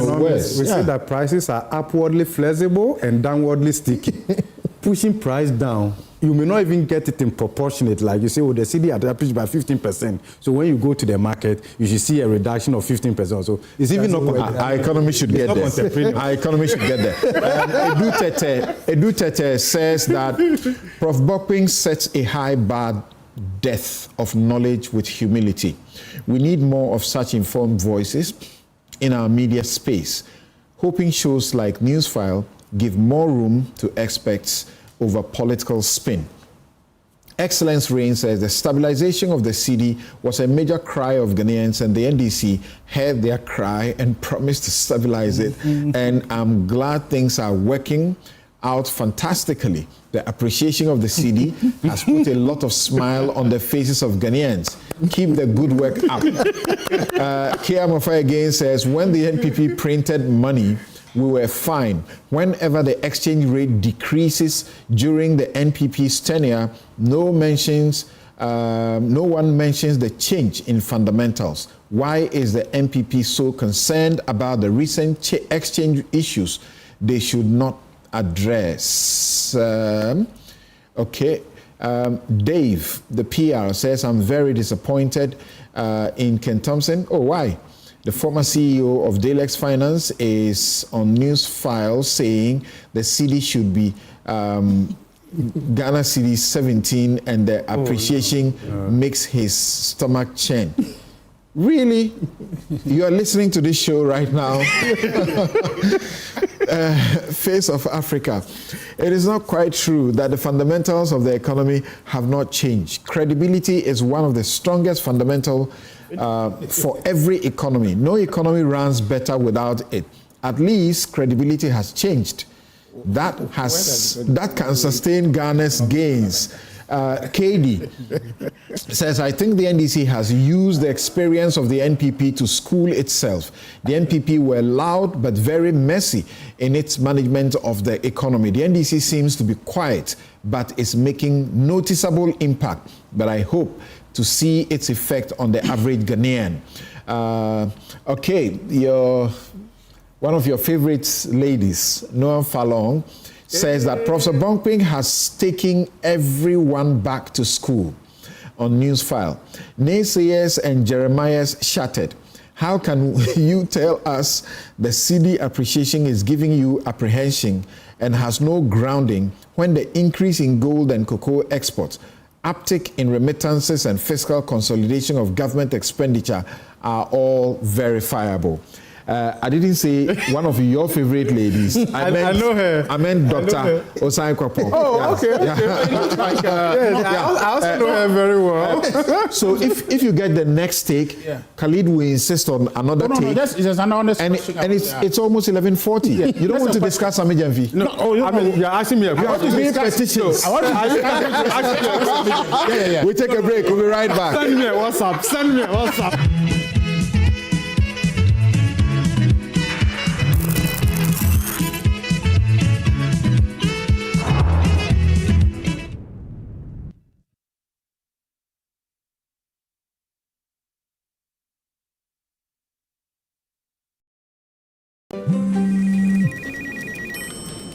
We see that prices are upwardly flexible and downwardly sticky. Pushing price down, you may not even get it in proportionate. Like you say, the Cedi had appreciated by 15%. So when you go to the market, you should see a reduction of 15%. So it's even not... Our economy should get there. Our economy should get there. Edu Tete says that Prof. Bokping sets a high bar, depth of knowledge with humility. We need more of such informed voices in our media space. Hoping shows like Newsfile give more room to experts over political spin. Excellence Reign says the stabilization of the Cedi was a major cry of Ghanaians, and the NDC heard their cry and promised to stabilize it. And I'm glad things are working out fantastically. The appreciation of the Cedi has put a lot of smile on the faces of Ghanaians. Keep the good work up. Kia Mofa again says, when the NPP printed money, we were fine. Whenever the exchange rate decreases during the NPP's tenure, no one mentions the change in fundamentals. Why is the NPP so concerned about the recent exchange issues they should not address? Dave, the PR, says, I'm very disappointed in Ken Thompson. Oh, why? The former CEO of Dalex Finance is on Newsfile saying the Cedi should be Ghana Cedi 17 and the appreciation makes his stomach churn. Really? You are listening to this show right now? Face of Africa. It is not quite true that the fundamentals of the economy have not changed. Credibility is one of the strongest fundamentals for every economy. No economy runs better without it. At least credibility has changed. That can sustain Ghana's gains. KD says, I think the NDC has used the experience of the NPP to school itself. The NPP were loud but very messy in its management of the economy. The NDC seems to be quiet but is making noticeable impact. But I hope to see its effect on the average Ghanaian. one of your favorite ladies, Noah Falong, says that Professor Bonkping has taken everyone back to school on Newsfile. Naysayers and Jeremiah's shattered. How can you tell us the Cedi appreciation is giving you apprehension and has no grounding when the increase in gold and cocoa exports, uptick in remittances and fiscal consolidation of government expenditure are all verifiable? I didn't say one of your favorite ladies. I know her. I meant Dr. Osai Kwapo. Oh, okay. I also know her very well. So if you get the next take, Khalid will insist on another take. No, that's an honest question. And it's almost 11:40. You don't want to discuss Samij MV? No, I mean, you're asking me a question. Petitions. I want to ask We take a break. We'll be right back. Send me a WhatsApp.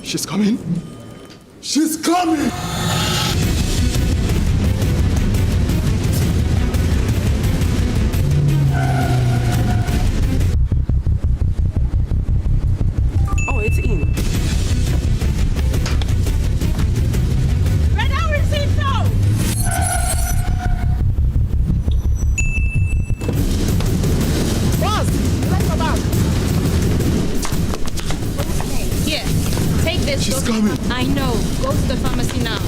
She's coming. She's coming. Oh, it's in. Red receive now. Boss, let's go back. Here, take this. She's coming. I know. Go to the pharmacy now.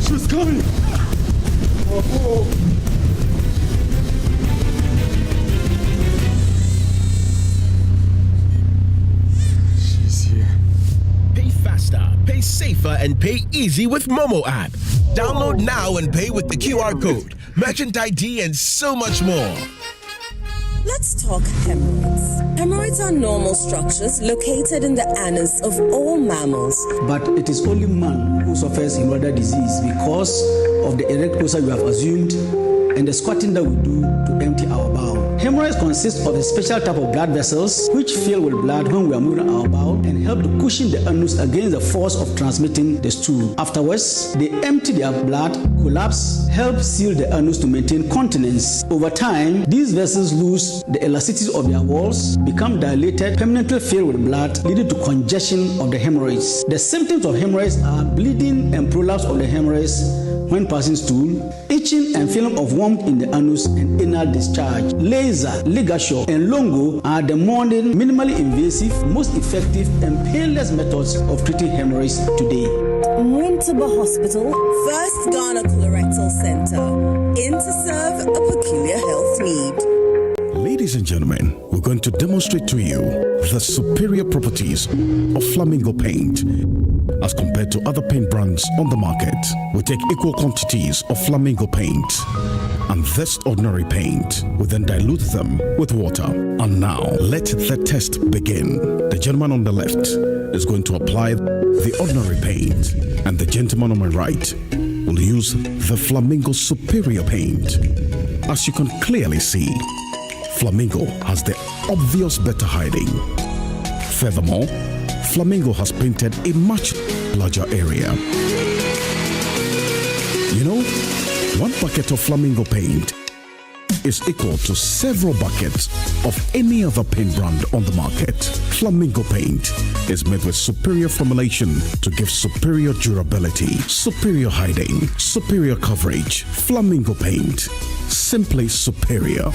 She's coming. Oh. She's here. Pay faster, pay safer, and pay easy with Momo app. Download now and pay with the QR code, merchant ID, and so much more. Let's talk hemorrhoids. Hemorrhoids are normal structures located in the anus of all mammals. But it is only man who suffers hemorrhoidal disease because of the erect posture we have assumed and the squatting that we do to empty our bowel. Hemorrhoids consist of a special type of blood vessels which fill with blood when we are moving our bowel and help to cushion the anus against the force of transmitting the stool. Afterwards, they empty their blood, collapse, help seal the anus to maintain continence. Over time, these vessels lose the elasticity of their walls, become dilated, permanently filled with blood, leading to congestion of the hemorrhoids. The symptoms of hemorrhoids are bleeding and prolapse of the hemorrhoids when passing stool, itching and feeling of warmth in the anus and anal discharge. Laser, ligature, and longo are the modern, minimally invasive, most effective, and painless methods of treating hemorrhoids today. Muntaba Hospital, first Ghana Colorectal Center, in to serve a peculiar health need. Ladies and gentlemen, we're going to demonstrate to you the superior properties of Flamingo paint. As compared to other paint brands on the market, we take equal quantities of Flamingo paint and this ordinary paint. We then dilute them with water. And now, let the test begin. The gentleman on the left is going to apply the ordinary paint, and the gentleman on my right will use the Flamingo superior paint. As you can clearly see, Flamingo has the obvious better hiding. Furthermore, Flamingo has painted a much larger area. You know, one bucket of Flamingo paint is equal to several buckets of any other paint brand on the market. Flamingo paint is made with superior formulation to give superior durability, superior hiding, superior coverage. Flamingo paint, simply superior.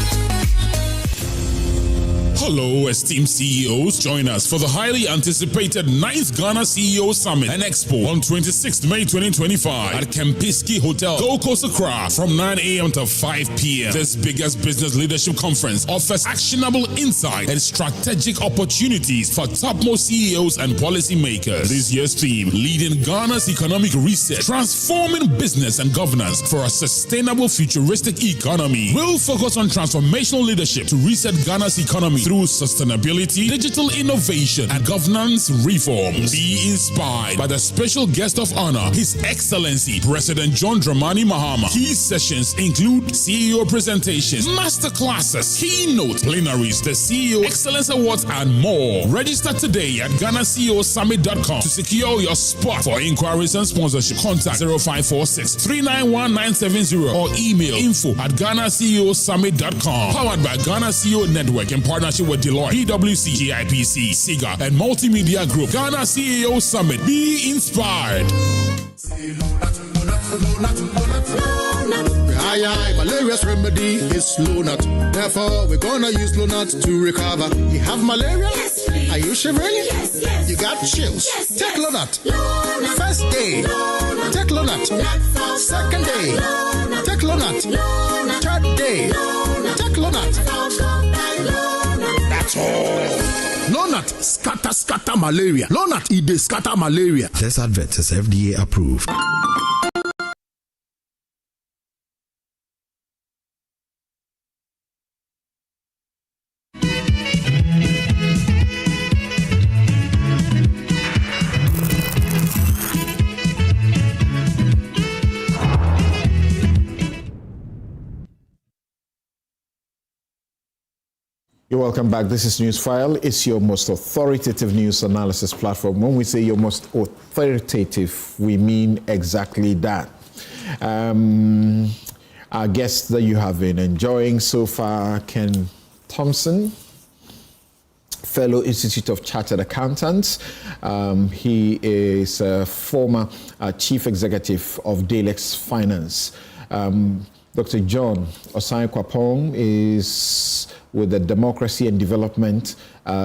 Hello, esteemed CEOs. Join us for the highly anticipated 9th Ghana CEO Summit and Expo on 26th May 2025 at Kempinski Hotel, Gold Coast, Accra from 9 a.m. to 5 p.m. This biggest business leadership conference offers actionable insight and strategic opportunities for topmost CEOs and policymakers. This year's theme, leading Ghana's economic reset, transforming business and governance for a sustainable futuristic economy. We'll focus on transformational leadership to reset Ghana's economy, through sustainability, digital innovation, and governance reforms. Be inspired by the special guest of honor, His Excellency President John Dramani Mahama. Key sessions include CEO presentations, master classes, keynote plenaries, the CEO Excellence Awards, and more. Register today at GhanaCEOSummit.com to secure your spot. For inquiries and sponsorship, contact 0546 391 970 or email info@GhanaCEOSummit.com. Powered by Ghana CEO Network in partnership with Deloitte, PwC, GIPC, Saga, and Multimedia Group. Ghana CEO Summit. Be inspired. Malaria's remedy is Lonat. Therefore, we're gonna use Lonat to recover. You have malaria? Yes, please. Are you shivering? Yes, yes. You got chills? Yes, take Lonat. Lonat. First day, Lonat. Take Lonat. Second day, Lonat. Take Lonat. Lonat. Third day, Lonat. Take Lonat. That's all. Lonat scatter malaria. Lonat ide scatter malaria. This advert is FDA approved. You're welcome back. This is Newsfile. It's your most authoritative news analysis platform. When we say your most authoritative, we mean exactly that. Our guests that you have been enjoying so far, Ken Thompson, Fellow Institute of Chartered Accountants. He is a former Chief Executive of Dalex Finance. Dr. John Osai-Kwapong is with the Democracy and Development.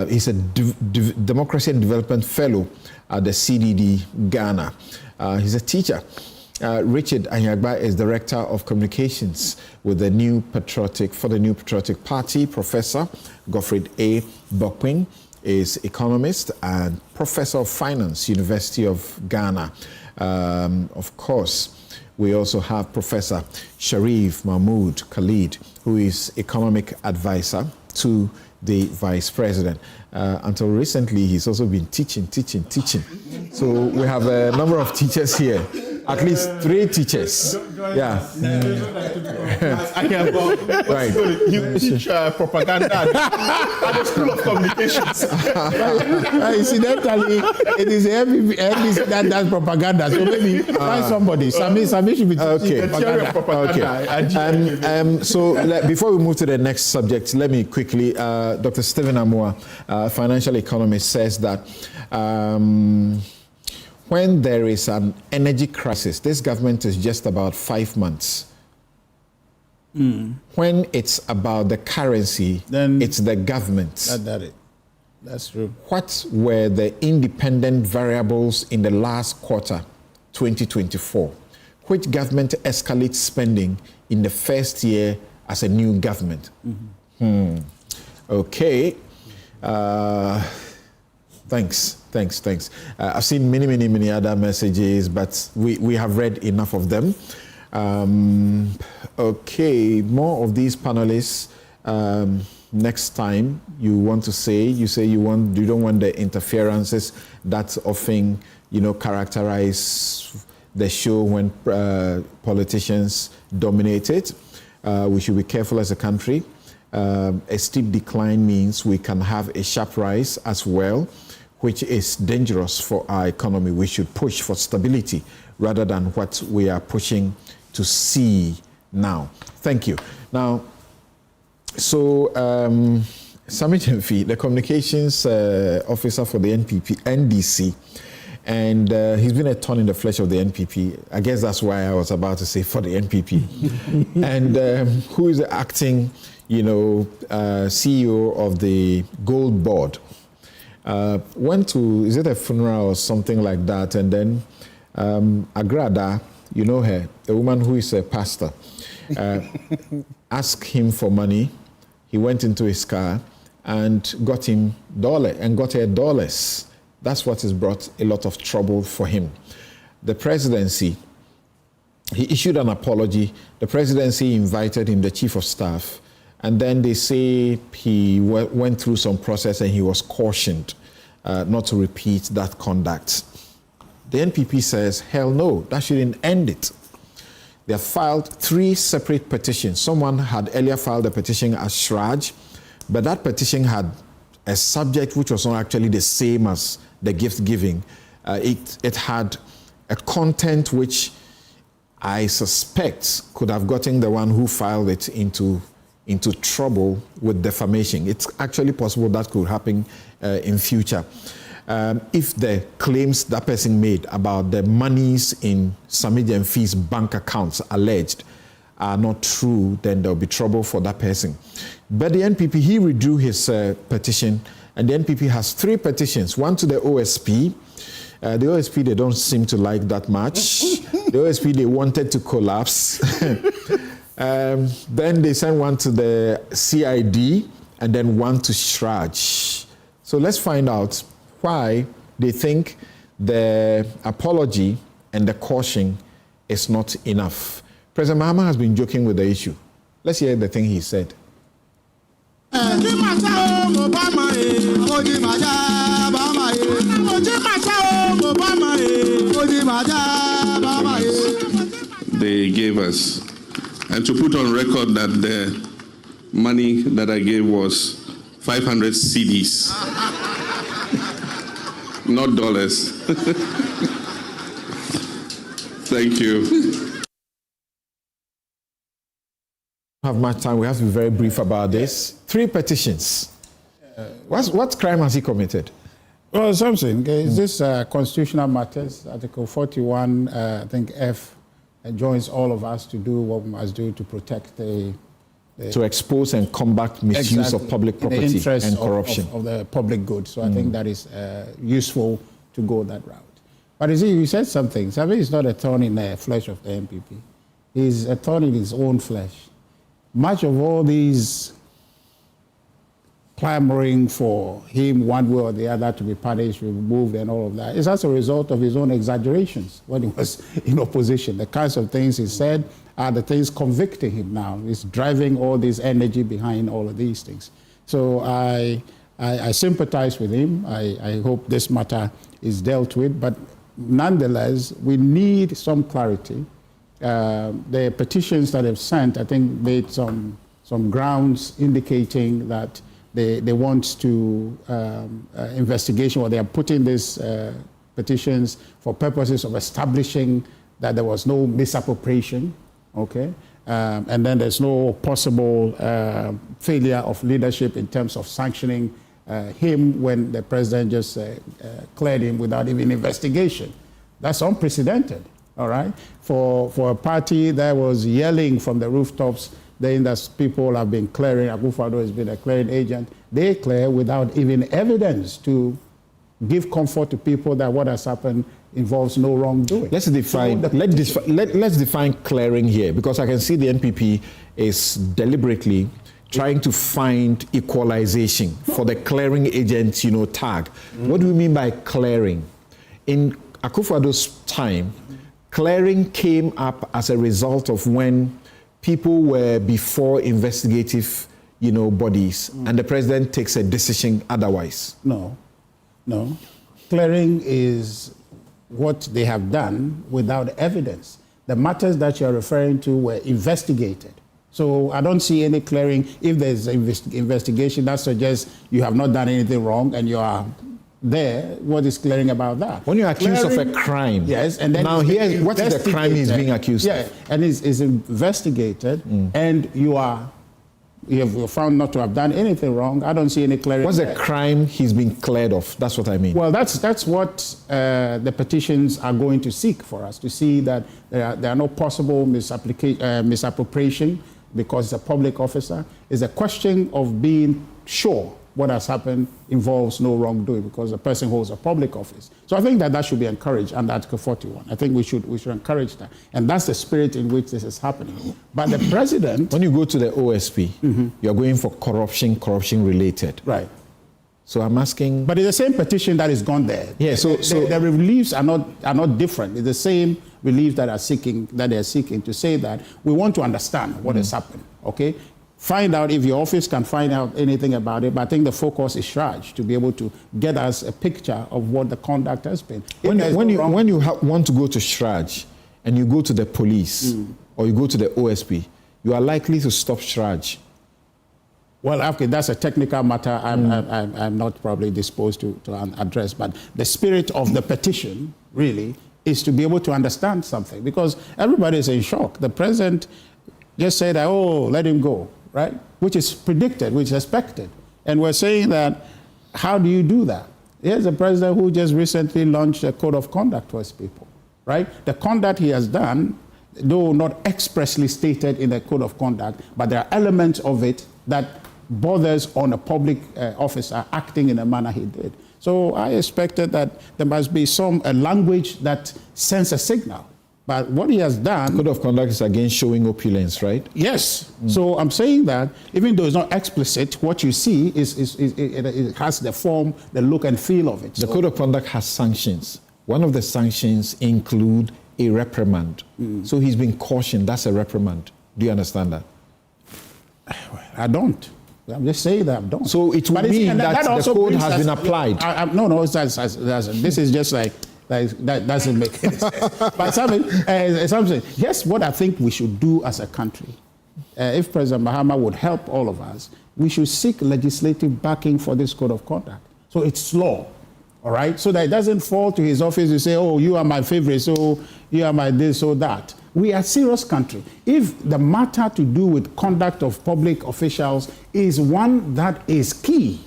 He's a Democracy and Development Fellow at the CDD Ghana. He's a teacher. Richard Anyagba is Director of Communications with the New Patriotic Party. Professor Godfred A. Bokwing is economist and Professor of Finance, University of Ghana. Of course, we also have Professor Sharif Mahmood Khalid, who is economic advisor to the Vice President. Until recently, he's also been teaching. So we have a number of teachers here, at least 3 teachers. Yeah. I can go. Right. You teach propaganda at the School of Communications. Incidentally, it is MBC that does propaganda. So maybe find somebody. Sami should be teaching propaganda. So before we move to the next subject, let me quickly, Dr. Stephen Amua, financial economist, says that when there is an energy crisis, this government is just about 5 months. When it's about the currency, then it's the government. That's true. What were the independent variables in the last quarter, 2024? Which government escalates spending in the first year as a new government? Okay. Thanks. I've seen many other messages, but we have read enough of them. Okay, more of these panelists. Next time you want to say, you don't want the interferences that often, characterize the show when politicians dominate it. We should be careful as a country. A steep decline means we can have a sharp rise as well, which is dangerous for our economy. We should push for stability rather than what we are pushing to see now. Thank you. Now, so Sami Jemfi, the communications officer for the NDC, and he's been a thorn in the flesh of the NPP. I guess that's why I was about to say for the NPP. And who is the acting, CEO of the Gold Board? Went to, is it a funeral or something like that? And then Agrada, you know her, a woman who is a pastor, asked him for money. He went into his car and got him her dollars. That's what has brought a lot of trouble for him. The presidency, he issued an apology. The presidency invited him, the chief of staff, and then they say he went through some process and he was cautioned not to repeat that conduct. The NPP says, hell no, that shouldn't end it. They have filed 3 separate petitions. Someone had earlier filed a petition as Shraj, but that petition had a subject which was not actually the same as the gift giving. It had a content which I suspect could have gotten the one who filed it into trouble with defamation. It's actually possible that could happen in future. If the claims that person made about the monies in Sammy Jemfi's bank accounts alleged are not true, then there'll be trouble for that person. But the NPP, he withdrew his petition, and the NPP has 3 petitions, one to the OSP. The OSP, they don't seem to like that much. The OSP, they wanted to collapse. Then they sent one to the CID, and then one to Shraj. So let's find out why they think the apology and the caution is not enough. President Mahama has been joking with the issue. Let's hear the thing he said. They gave us, and to put on record that the money that I gave was 500 cedis, not dollars. Thank you. Have much time. We have to be very brief about this. 3 petitions. What crime has he committed? Well, something. Is this constitutional matters? Article 41, I think F, joins all of us to do what we must do to protect the to expose and combat misuse of public property and corruption of the public good. So I think that is useful to go that route. But you see, you said something. Sabi is not a thorn in the flesh of the NPP. He's a thorn in his own flesh. Much of all these clamoring for him one way or the other to be punished, removed, and all of that is as a result of his own exaggerations when he was in opposition. The kinds of things he said are the things convicting him now. He's driving all this energy behind all of these things. So I sympathize with him. I hope this matter is dealt with, but nonetheless, we need some clarity. The petitions that they've sent, I think, made some grounds indicating that they want to investigation, or they are putting these petitions for purposes of establishing that there was no misappropriation, okay? And then there's no possible failure of leadership in terms of sanctioning him when the president just cleared him without even investigation. That's unprecedented. All right, for a party that was yelling from the rooftops, saying that people have been clearing, Akufo-Addo has been a clearing agent, they clear without even evidence to give comfort to people that what has happened involves no wrongdoing. Let's define clearing here, because I can see the NPP is deliberately trying to find equalization for the clearing agent, tag. What do we mean by clearing? In Akufo-Addo's time, clearing came up as a result of when people were before investigative, bodies, and the president takes a decision otherwise. No. Clearing is what they have done without evidence. The matters that you're referring to were investigated. So I don't see any clearing. If there's an investigation that suggests you have not done anything wrong and you are there, what is clearing about that? When you're accused of a crime, yes, and then now here, what is the crime he's being accused of? And it's investigated, and you have found not to have done anything wrong. I don't see any clearing. What's the crime he's been cleared of? That's what I mean. Well, that's what the petitions are going to seek for us, to see that there are no possible misappropriation because it's a public officer. It's a question of being sure what has happened involves no wrongdoing because the person holds a public office. So I think that should be encouraged under Article 41. I think we should encourage that. And that's the spirit in which this is happening. But the president... When you go to the OSP, you're going for corruption related. Right. So I'm asking... But it's the same petition that is gone there. Yeah, so the reliefs are not different. It's the same relief that they're seeking to say that we want to understand what has happened, okay? find out if your office can find out anything about it. But I think the focus is Shraj to be able to get us a picture of what the conduct has been. When you want to go to Shraj and you go to the police or you go to the OSP, you are likely to stop Shraj. Well, okay, that's a technical matter I'm not probably disposed to address. But the spirit of the petition, really, is to be able to understand something. Because everybody is in shock. The president just said, oh, let him go, right? Which is predicted, which is expected. And we're saying that, how do you do that? Here's a president who just recently launched a code of conduct for his people, right? The conduct he has done, though not expressly stated in the code of conduct, but there are elements of it that borders on a public officer acting in a manner he did. So I expected that there must be a language that sends a signal. But what he has done... Code of conduct is against showing opulence, right? Yes. So I'm saying that even though it's not explicit, what you see it has the form, the look and feel of it. The Code of Conduct has sanctions. One of the sanctions include a reprimand. So he's been cautioned. That's a reprimand. Do you understand that? I don't. I'm just saying that I don't. So it would mean that the code has been applied. No, this is just like that doesn't make any sense. But something, here's what I think we should do as a country. If President Mahama would help all of us, we should seek legislative backing for this code of conduct. So it's law, all right? So that it doesn't fall to his office to say, oh, you are my favorite, so you are my this or that. We are a serious country. If the matter to do with conduct of public officials is one that is key,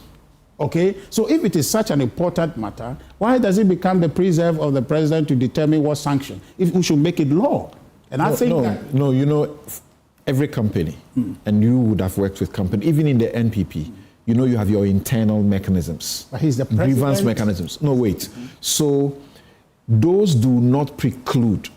okay? So if it is such an important matter, why does it become the preserve of the president to determine what sanction? If we should make it law. And I think that... No, you know, every company, and you would have worked with company, even in the NPP, you know you have your internal mechanisms. But he's the president. Grievance mechanisms. No, wait. So those do not preclude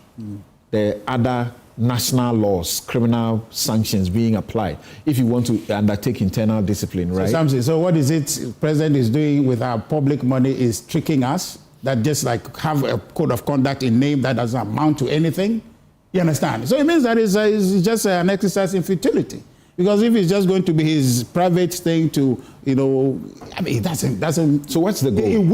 the other national laws, criminal sanctions being applied if you want to undertake internal discipline, right? So what is it president is doing with our public money is tricking us, that just like have a code of conduct in name that doesn't amount to anything? You understand? So it means that it's just an exercise in futility. Because if it's just going to be his private thing to, you know, I mean, it doesn't. So what's the goal?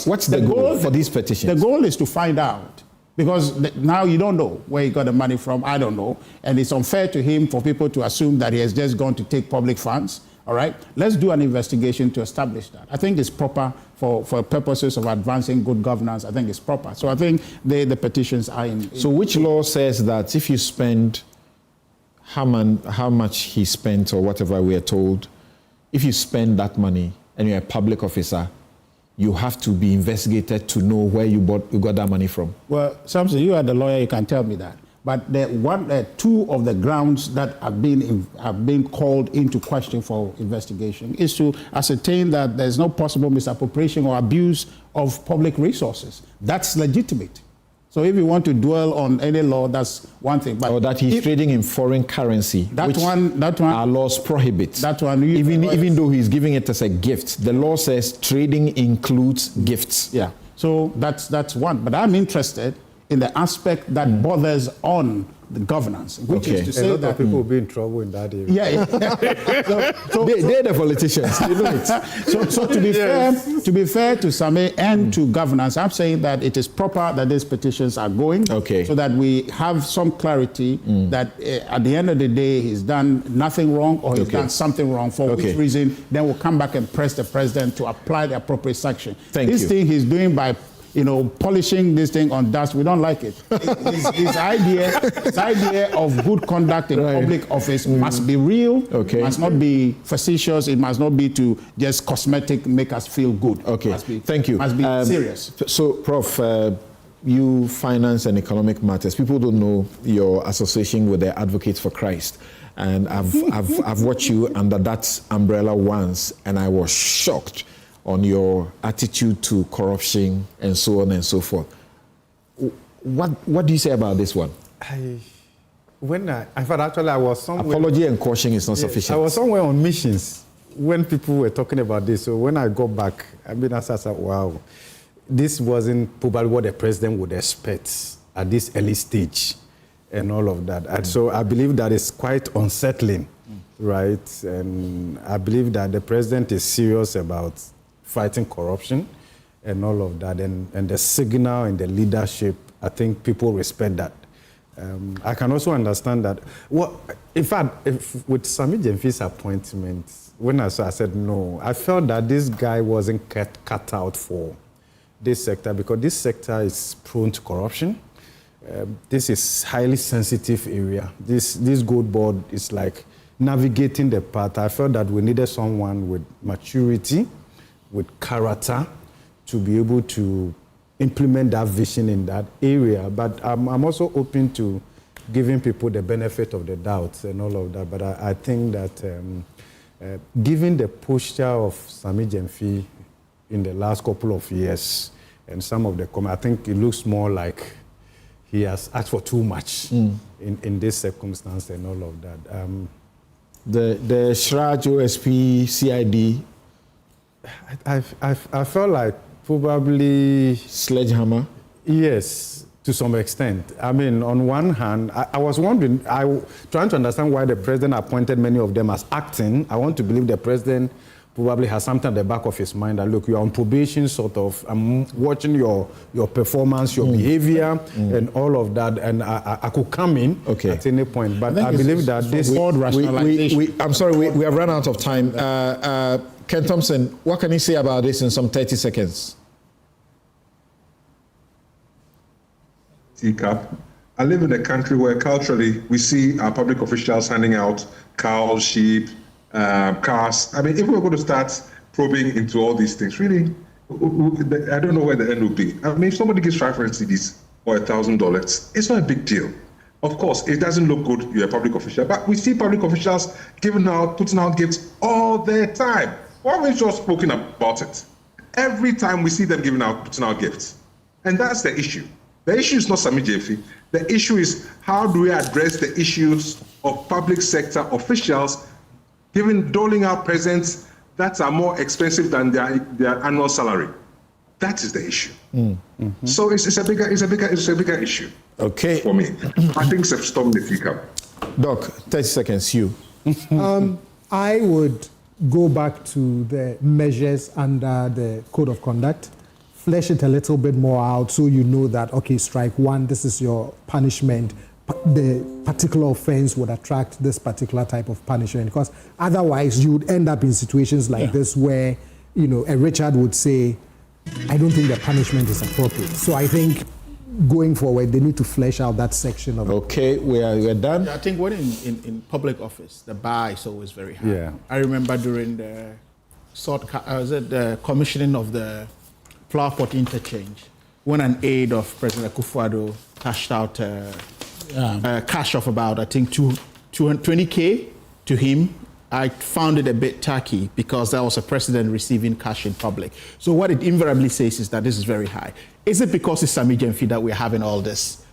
What's the goal for these petitions? The goal is to find out. Because now you don't know where he got the money from. I don't know. And it's unfair to him for people to assume that he has just gone to take public funds. All right? Let's do an investigation to establish that. I think it's proper for purposes of advancing good governance. I think it's proper. So I think the petitions are in. So which law says that if you spend how much he spent or whatever we are told, if you spend that money and you're a public officer, you have to be investigated to know where you got that money from? Well, Samson, you are the lawyer, you can tell me that. But two of the grounds that have been called into question for investigation is to ascertain that there's no possible misappropriation or abuse of public resources. That's legitimate. So if you want to dwell on any law, that's one thing. But or that he's trading in foreign currency, which our laws prohibit. That one, even though he's giving it as a gift, the law says trading includes gifts. Yeah. So that's one. But I'm interested in the aspect that borders on the governance, which is to say a lot of people will be in trouble in that area. Yeah. They're the politicians. You know it. So to be fair to Same and to governance, I'm saying that it is proper that these petitions are going, so that we have some clarity that at the end of the day he's done nothing wrong or he's done something wrong, for which reason then we'll come back and press the president to apply the appropriate sanction. This thing he's doing by polishing this thing on dust, we don't like it. This idea of good conduct in public office must be real, must not be facetious, it must not be to just cosmetic, make us feel good. Thank you. Must be serious. So, Prof, you finance and economic matters. People don't know your association with the Advocates for Christ. And I've watched you under that umbrella once, and I was shocked on your attitude to corruption and so on and so forth. What do you say about this one? I was somewhere. Apology and caution is not sufficient. I was somewhere on missions when people were talking about this. So when I got back, I said, wow, this wasn't probably what the president would expect at this early stage and all of that. And so I believe that is quite unsettling right? And I believe that the president is serious about fighting corruption and all of that. And the signal and the leadership, I think people respect that. I can also understand that. Well, in fact, with Sami Jemfi's appointment, when I saw, I said no. I felt that this guy wasn't cut out for this sector because this sector is prone to corruption. This is highly sensitive area. This gold board is like navigating the path. I felt that we needed someone with maturity, with character, to be able to implement that vision in that area. But I'm also open to giving people the benefit of the doubt and all of that. But I think that given the posture of Sami Jemfi in the last couple of years and some of the comments, I think it looks more like he has asked for too much in this circumstance and all of that. The Shraj OSP CID, I felt like probably sledgehammer. Yes, to some extent. I mean, on one hand, I was wondering, trying to understand why the president appointed many of them as acting. I want to believe the president probably has something at the back of his mind that, look, you're on probation, sort of. I'm watching your performance, your behavior, and all of that, and I could come in at any point. But I believe that this board rationalization. I'm sorry, we have run out of time. Ken Thompson, what can you say about this in some 30 seconds? Teacup. I live in a country where culturally we see our public officials handing out cows, sheep, cars. I mean, if we're going to start probing into all these things, really, I don't know where the end will be. I mean, if somebody gives 500 cedis or $1,000, it's not a big deal. Of course, it doesn't look good, you're a public official, but we see public officials putting out gifts all the time. Why haven't you just spoken about it? Every time we see them putting out gifts. And that's the issue. The issue is not Sami Jemfi. The issue is how do we address the issues of public sector officials doling out presents that are more expensive than their annual salary. That is the issue. So it's a bigger issue. Okay. For me, I think it's storm the teacup. Doc, 30 seconds. You. I would go back to the measures under the Code of Conduct, flesh it a little bit more out so you know that, okay, strike one, this is your punishment. The particular offense would attract this particular type of punishment, because otherwise you would end up in situations like this where, you know, a Richard would say, I don't think the punishment is appropriate. So I think going forward, they need to flesh out that section of it. Okay, we're done. I think when in public office, the bar is always very high. Yeah. I remember during the commissioning of the Plea interchange, when an aide of President Akufo-Addo cashed out cash of about, I think, 20K to him. I found it a bit tacky because there was a president receiving cash in public. So what it invariably says is that this is very high. Is it because it's Sami Jemfi that we're having all this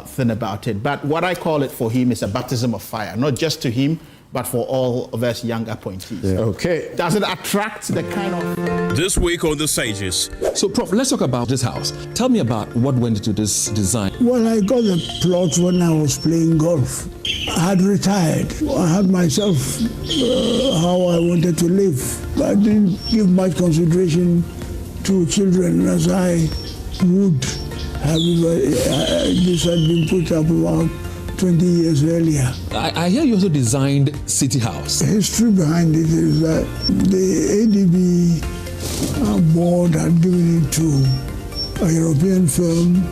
thing about it? But what I call it for him is a baptism of fire, not just to him, but for all of us young appointees. Yeah. Okay. Does it attract the kind of... This week on The Sages. So, Prof, let's talk about this house. Tell me about what went into this design. Well, I got the plot when I was playing golf. I had retired. I had myself how I wanted to live. I didn't give much consideration to children as I would have if this had been put up about 20 years earlier. I hear you also designed City House. The history behind it is that the ADB board had given it to a European firm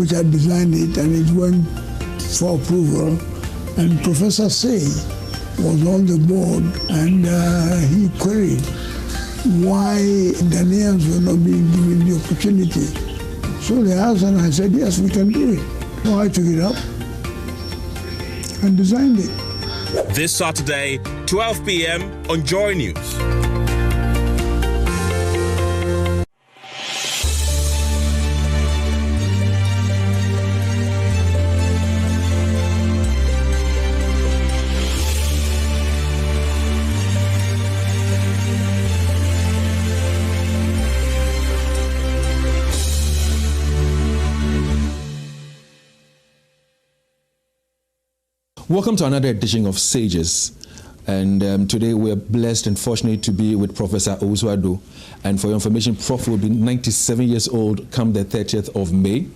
which had designed it, and it went for approval. And Professor Say was on the board, and he queried why Ghanaians were not being given the opportunity. So they asked, and I said, yes, we can do it. So I took it up and designed it. This Saturday, 12 p.m. on JoyNews. Welcome to another edition of Sages. And today we're blessed and fortunate to be with Professor Owusu-Addo. And for your information, Prof will be 97 years old come the 30th of May.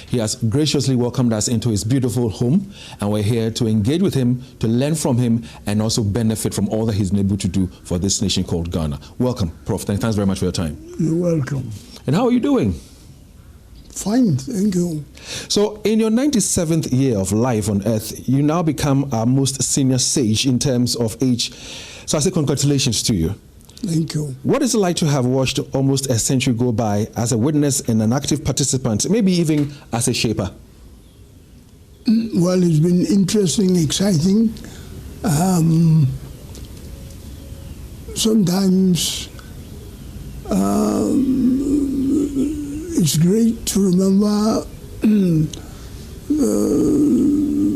He has graciously welcomed us into his beautiful home, and we're here to engage with him, to learn from him, and also benefit from all that he's been able to do for this nation called Ghana. Welcome, Prof. Thanks very much for your time. You're welcome. And how are you doing? Fine, thank you. So, in your 97th year of life on earth, you now become our most senior sage in terms of age. So I say congratulations to you. Thank you. What is it like to have watched almost a century go by as a witness and an active participant, maybe even as a shaper? Well, it's been interesting, exciting. Sometimes it's great to remember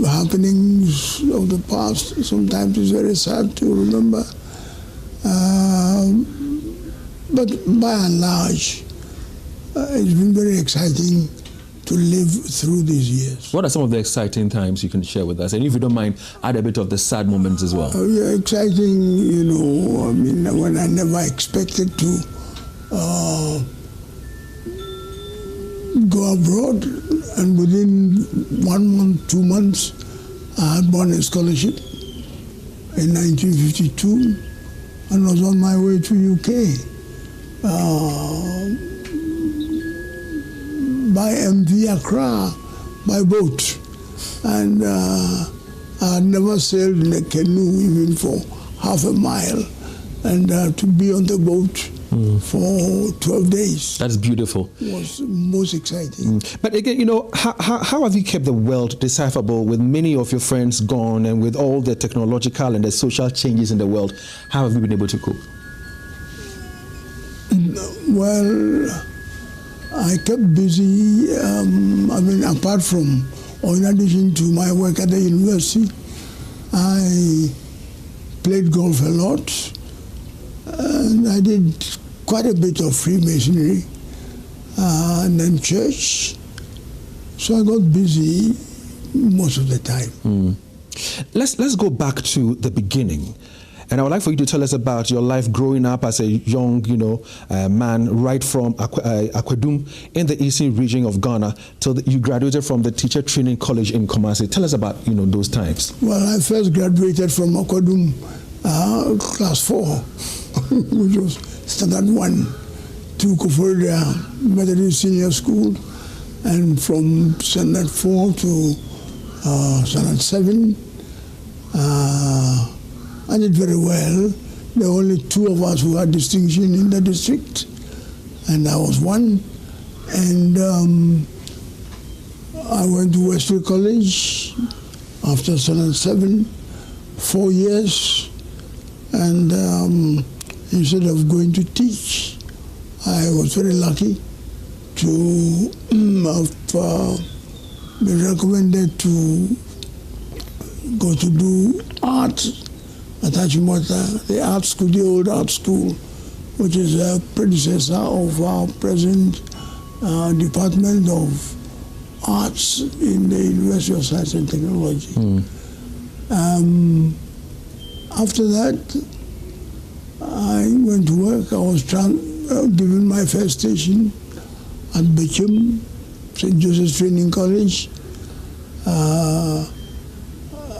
happenings of the past. Sometimes it's very sad to remember. But by and large, it's been very exciting to live through these years. What are some of the exciting times you can share with us? And if you don't mind, add a bit of the sad moments as well. Yeah, exciting, you know, I mean, when I never expected to go abroad, and within 1 month, 2 months, I had won a scholarship in 1952 and was on my way to UK by MV Accra by boat, and I had never sailed in a canoe even for half a mile, and to be on the boat for 12 days. That's beautiful. Was most exciting. But again, you know, how have you kept the world decipherable with many of your friends gone and with all the technological and the social changes in the world? How have you been able to cope? Well, I kept busy. I mean, apart from, or in addition to my work at the university, I played golf a lot. And I did quite a bit of Freemasonry and then church. So I got busy most of the time. Let's go back to the beginning. And I would like for you to tell us about your life growing up as a young, man, right from Akwadum in the eastern region of Ghana till you graduated from the Teacher Training College in Kumasi. Tell us about, those times. Well, I first graduated from Akwadum class 4, which was standard 1, to OFORI-ATTA Methodist Senior School, and from standard 4 to standard 7. I did very well. There were only 2 of us who had distinction in the district, and I was one. And I went to Wesley College after standard 7, 4 years. And instead of going to teach, I was very lucky to have been recommended to go to do art at Achimota, the art school, the old art school, which is a predecessor of our present Department of Arts in the University of Science and Technology. After that, I went to work. I was given my first station at Bechum, St. Joseph's Training College.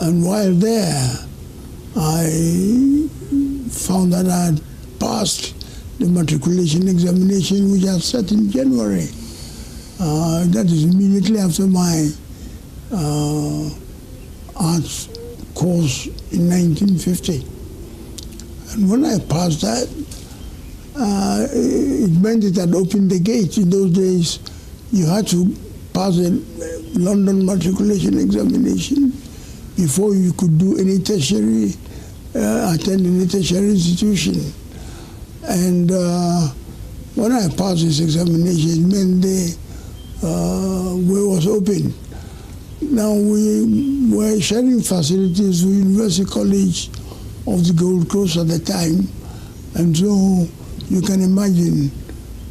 And while there, I found that I had passed the matriculation examination, which I set in January. That is immediately after my arts course in 1950. And when I passed that, it meant it had opened the gate. In those days, you had to pass a London matriculation examination before you could do any tertiary, attend any tertiary institution. And when I passed this examination, it meant the way was open. Now we were sharing facilities with University College of the Gold Coast at the time, and so you can imagine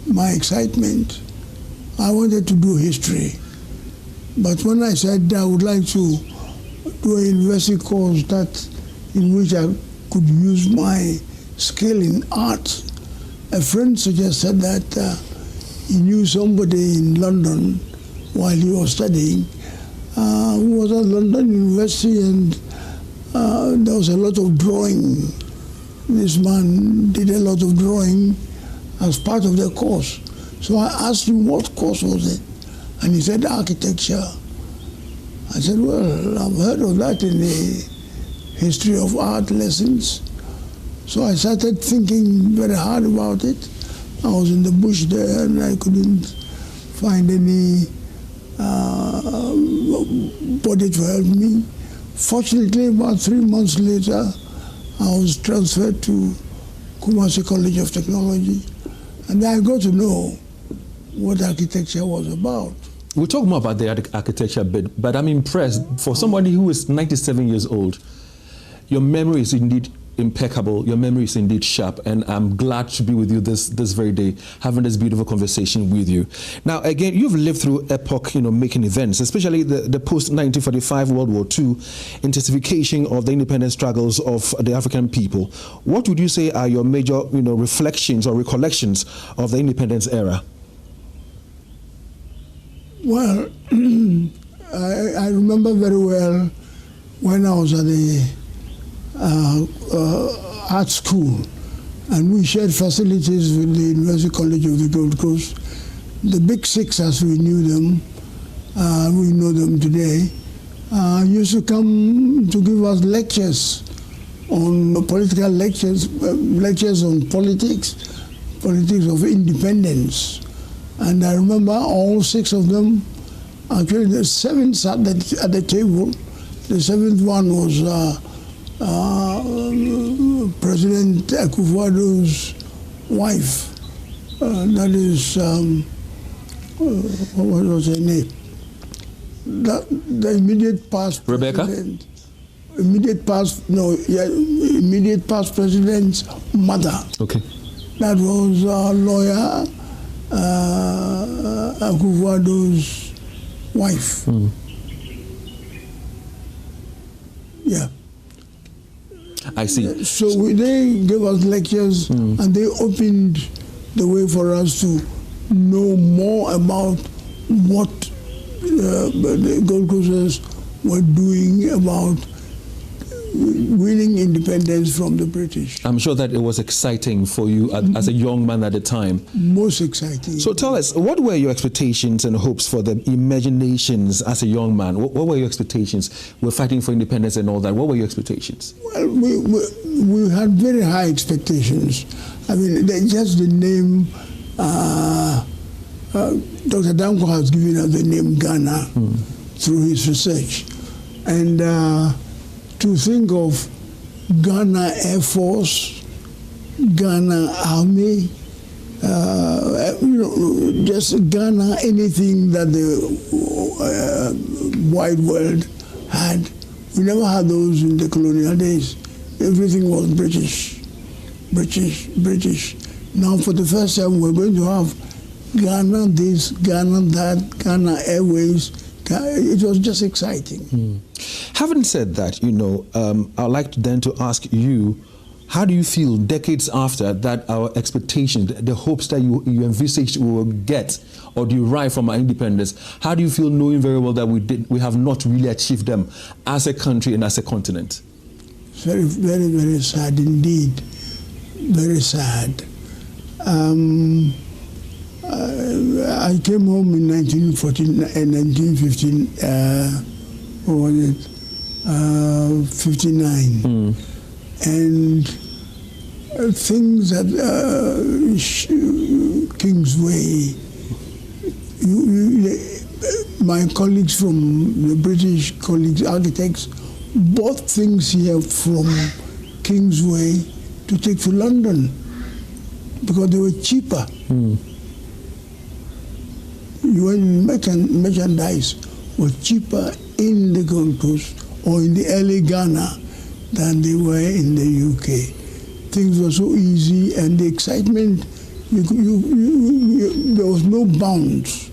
my excitement. I wanted to do history, but when I said I would like to do a university course in which I could use my skill in art. A friend suggested that he knew somebody in London while he was studying who was at London University, and there was a lot of drawing. This man did a lot of drawing as part of the course. So I asked him what course was it, and he said architecture. I said, well, I've heard of that in the history of art lessons. So I started thinking very hard about it. I was in the bush there and I couldn't find any body to help me. Fortunately, about 3 months later, I was transferred to Kumasi College of Technology, and I got to know what architecture was about. We'll talk more about the architecture bit, but I'm impressed. For somebody who is 97 years old, your memory is indeed impeccable. Your memory is indeed sharp, and I'm glad to be with you this very day, having this beautiful conversation with you. Now, again, you've lived through epoch, making events, especially the post-1945 World War II intensification of the independence struggles of the African people. What would you say are your major, reflections or recollections of the independence era? Well, I remember very well when I was at the art school, and we shared facilities with the University College of the Gold Coast. The Big Six, as we knew them, we know them today, used to come to give us lectures on political lectures on politics of independence. And I remember all 6 of them, actually the 7 sat at the table. The 7th one was President Akufo-Addo's wife. That is, what was her name? The immediate past Rebecca? president. Immediate past president's mother. Okay. That was lawyer Akufo-Addo's wife. Mm. Yeah. I see. So they gave us lectures, and they opened the way for us to know more about what the Gold Coasters were doing about winning independence from the British. I'm sure that it was exciting for you as a young man at the time. Most exciting. So tell us, what were your expectations and hopes for the imaginations as a young man? What were your expectations? We're fighting for independence and all that. What were your expectations? Well, we had very high expectations. I mean, just the name, Dr. Danko has given us the name Ghana through his research. And to think of Ghana Air Force, Ghana Army, just Ghana, anything that the wide world had. We never had those in the colonial days. Everything was British, British, British. Now for the first time we're going to have Ghana this, Ghana that, Ghana Airways. It was just exciting. Having said that, I'd like then to ask you, how do you feel decades after that our expectations, the hopes that you envisaged we will get or derive from our independence, how do you feel knowing very well that we have not really achieved them as a country and as a continent? Very, very, very sad indeed. Very sad. I came home in 1915, what was it? 59. And things at Kingsway, my colleagues from the British colleagues, architects, bought things here from Kingsway to take to London because they were cheaper. Merchandise was cheaper in the Gold Coast or in the early Ghana than they were in the UK. Things were so easy, and the excitement, there was no bounds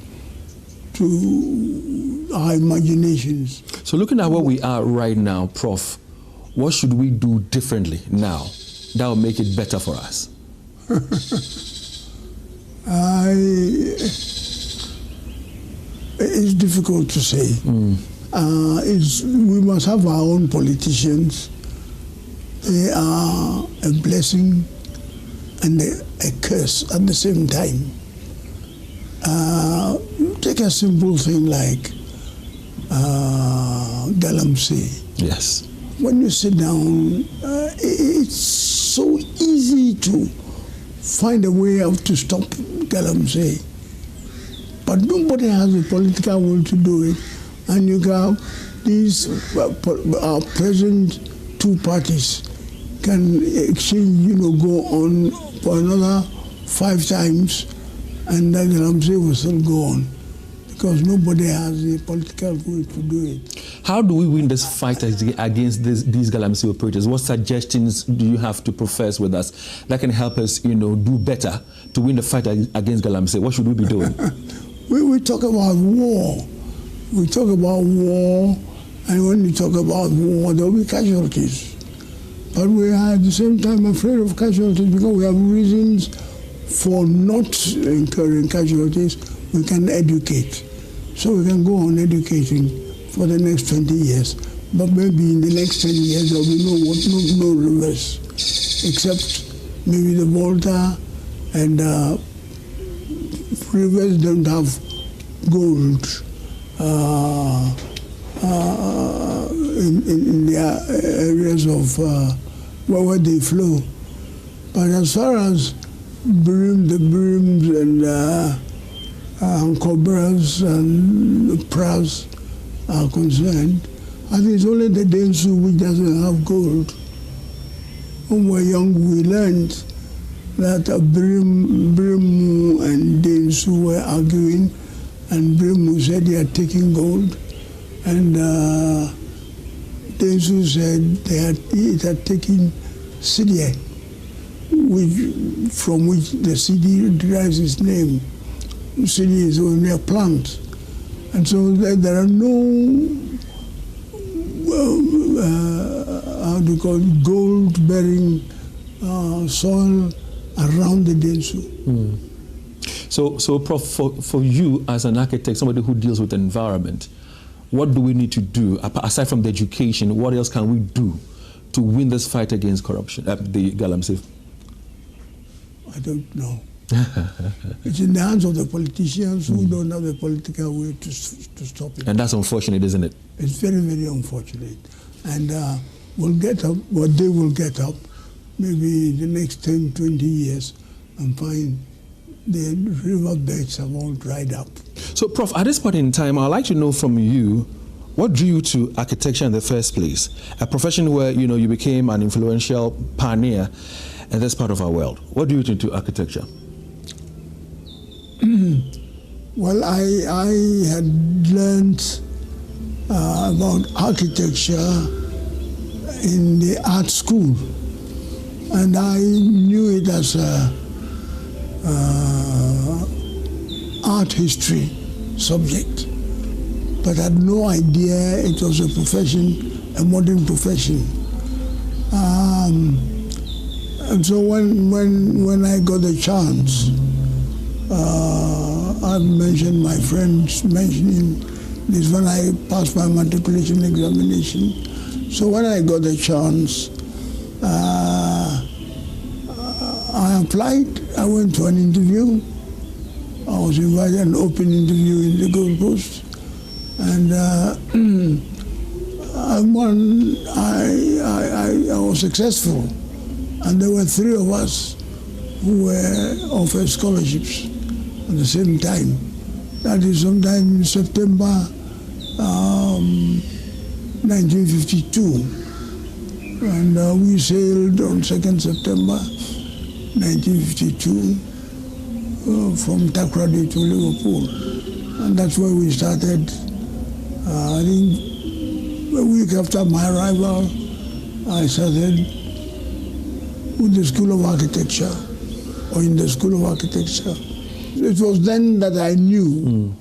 to our imaginations. So looking at where we are right now, Prof, what should we do differently now that will make it better for us? It's difficult to say. We must have our own politicians. They are a blessing and a curse at the same time. Take a simple thing like Galamsey. Yes. When you sit down, it's so easy to find a way out to stop Galamsey. But nobody has the political will to do it. And you have these present two parties can exchange, go on for another 5 times, and then Galamsey will still go on. Because nobody has the political will to do it. How do we win this fight against these Galamsey operators? What suggestions do you have to profess with us that can help us, do better to win the fight against Galamsey? What should we be doing? We talk about war. We talk about war, and when we talk about war, there will be casualties. But we are at the same time afraid of casualties because we have reasons for not incurring casualties. We can educate. So we can go on educating for the next 20 years. But maybe in the next 10 years there will be no reverse, except maybe the Volta and rivers don't have gold in their areas of where they flow. But as far as the brims and cobras and pras are concerned, I think it's only the Densu which doesn't have gold. When we were young, we learned that Brimu and Densu were arguing, and Brimu said they are taking gold, and Densu said they are taking Cedi, from which the Cedi derives its name. Cedi is only a plant. And so there are no, gold-bearing soil around the Densu. So Prof, for you as an architect, somebody who deals with the environment, what do we need to do, aside from the education, what else can we do to win this fight against corruption, the Galamsey? I don't know. It's in the hands of the politicians who don't have the political will to stop it. And that's unfortunate, isn't it? It's very, very unfortunate. And we'll get up, they will get up, maybe the next 10, 20 years, and find the river beds have all dried up. So, Prof, at this point in time, I'd like to know from you, what drew you to architecture in the first place? A profession where, you became an influential pioneer in this part of our world. What drew you into architecture? Well, I had learned about architecture in the art school, and I knew it as a art history subject, but had no idea it was a profession, a modern profession. And so when I got the chance, I mentioned my friends mentioning this when I passed my matriculation examination. So when I got the chance, I applied. I went to an interview. I was invited an open interview in the Gold Coast, and I was successful. And there were 3 of us who were offered scholarships at the same time. That is sometime in September 1952. And we sailed on 2nd September 1952 from Takoradi to Liverpool. And that's where we started. I think a week after my arrival, I started with the School of Architecture, or in the School of Architecture. It was then that I knew,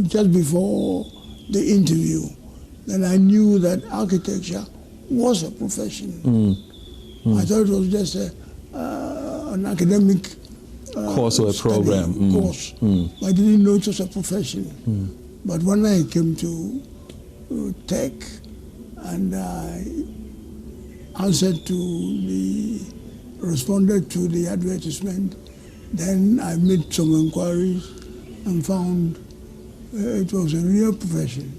just before the interview, then I knew that architecture was a profession. I thought it was just an academic course or a program. Course. I didn't know it was a profession. But when I came to tech and I responded to the advertisement, then I made some inquiries and found it was a real profession.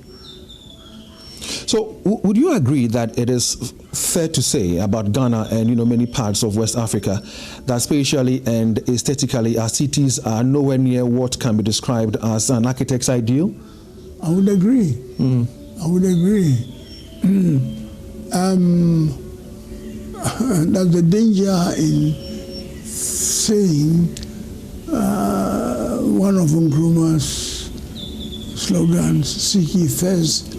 So would you agree that it is fair to say about Ghana and many parts of West Africa that spatially and aesthetically our cities are nowhere near what can be described as an architect's ideal? I would agree. I would agree. That's the danger in saying one of Nkrumah's slogans, "Seek ye first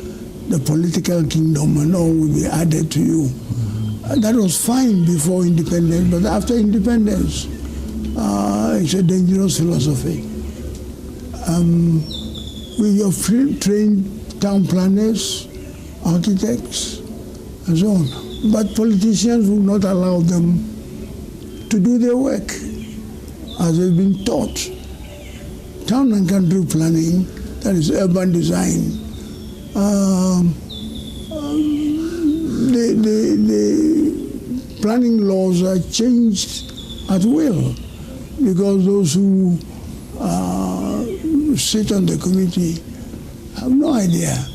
the political kingdom and all will be added to you." That was fine before independence, but after independence, it's a dangerous philosophy. We have trained town planners, architects, and so on, but politicians will not allow them to do their work as they've been taught. Town and country planning, that is urban design, the planning laws are changed at will because those who sit on the committee have no idea.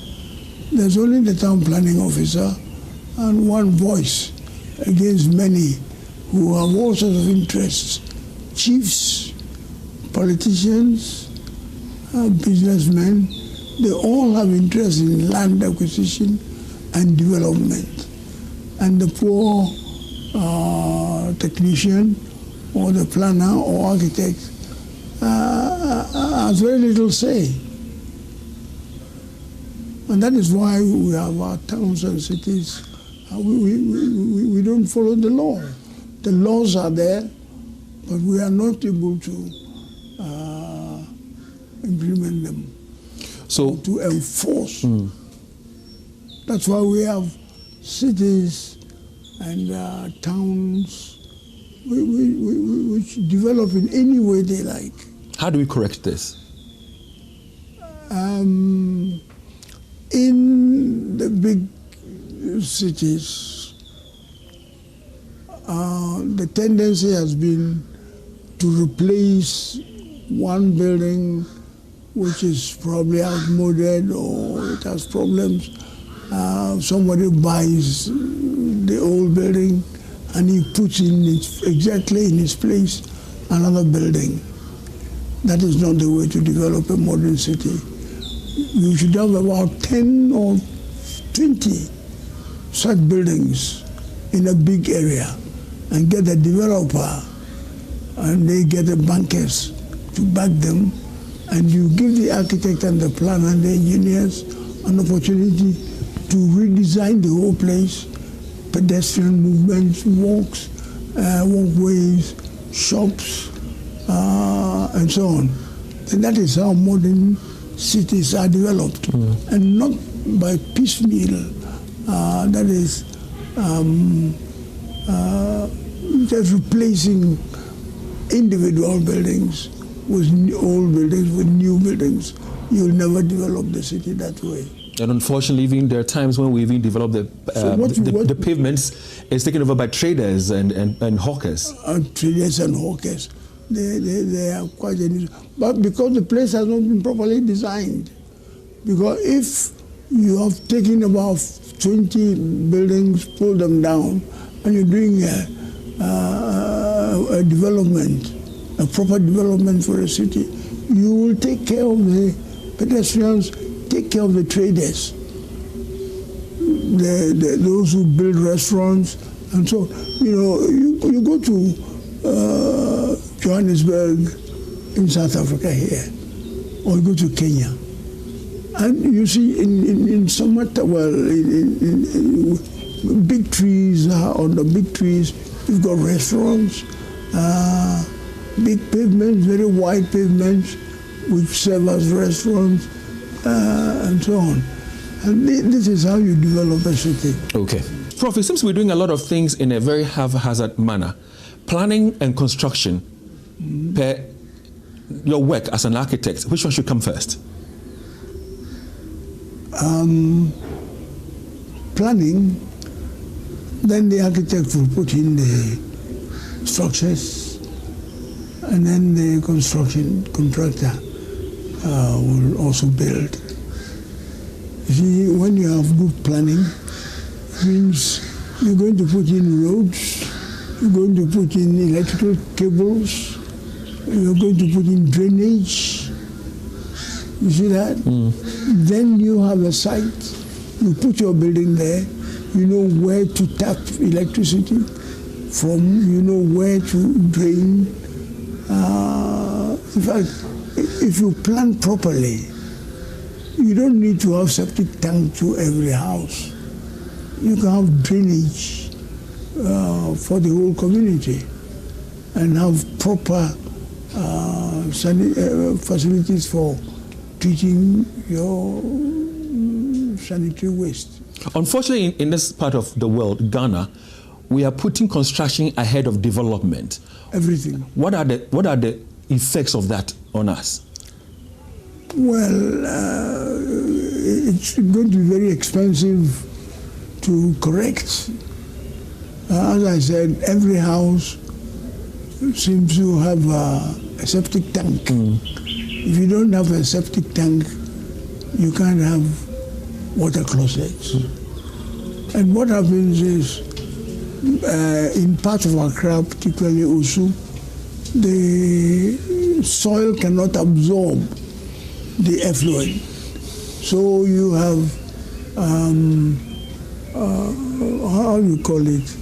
There's only the town planning officer and one voice against many who have all sorts of interests. Chiefs, politicians, businessmen, they all have interest in land acquisition and development. And the poor technician or the planner or architect has very little say. And that is why we have our towns and cities. We don't follow the law. The laws are there, but we are not able to implement them. So to enforce. That's why we have cities and towns which develop in any way they like. How do we correct this? In the big cities, the tendency has been to replace one building which is probably outmoded or it has problems. Somebody buys the old building and he puts exactly in its place another building. That is not the way to develop a modern city. You should have about 10 or 20 such buildings in a big area and get a developer and they get the bankers to back them, and you give the architect and the planner and the engineers an opportunity to redesign the whole place, pedestrian movements, walks, walkways, shops, and so on. And that is how modern cities are developed, and not by piecemeal. That is just replacing individual buildings with old buildings, with new buildings. You'll never develop the city that way. And unfortunately, even there are times when we even develop the pavements is taken over by traders and hawkers. Traders and hawkers, they are quite unusual. But because the place has not been properly designed, because if you have taken about 20 buildings, pulled them down, and you're doing a development, a proper development for a city, you will take care of the pedestrians, take care of the traders, those who build restaurants, and so you go to Johannesburg in South Africa here, or you go to Kenya, and you see in Samata, in big trees, on the big trees, you've got restaurants, big pavements, very wide pavements, which serve as restaurants, and so on. And this is how you develop a city. Okay. Prof, it seems we're doing a lot of things in a very haphazard manner. Planning and construction, per your work as an architect, which one should come first? Planning, then the architect will put in the structures, and then the construction contractor will also build. You see, when you have good planning, it means you're going to put in roads, you're going to put in electrical cables, you're going to put in drainage. You see that? Then you have a site. You put your building there. You know where to tap electricity from. You know where to drain. In fact, if you plan properly, you don't need to have septic tank to every house. You can have drainage for the whole community and have proper facilities for treating your sanitary waste. Unfortunately, in this part of the world, Ghana, we are putting construction ahead of development. Everything. What are the effects of that on us? Well, it's going to be very expensive to correct. As I said, every house seems to have a septic tank. If you don't have a septic tank, you can't have water closets. And what happens is, in parts of Accra, particularly Osu, the soil cannot absorb the effluent. So you have, how do you call it?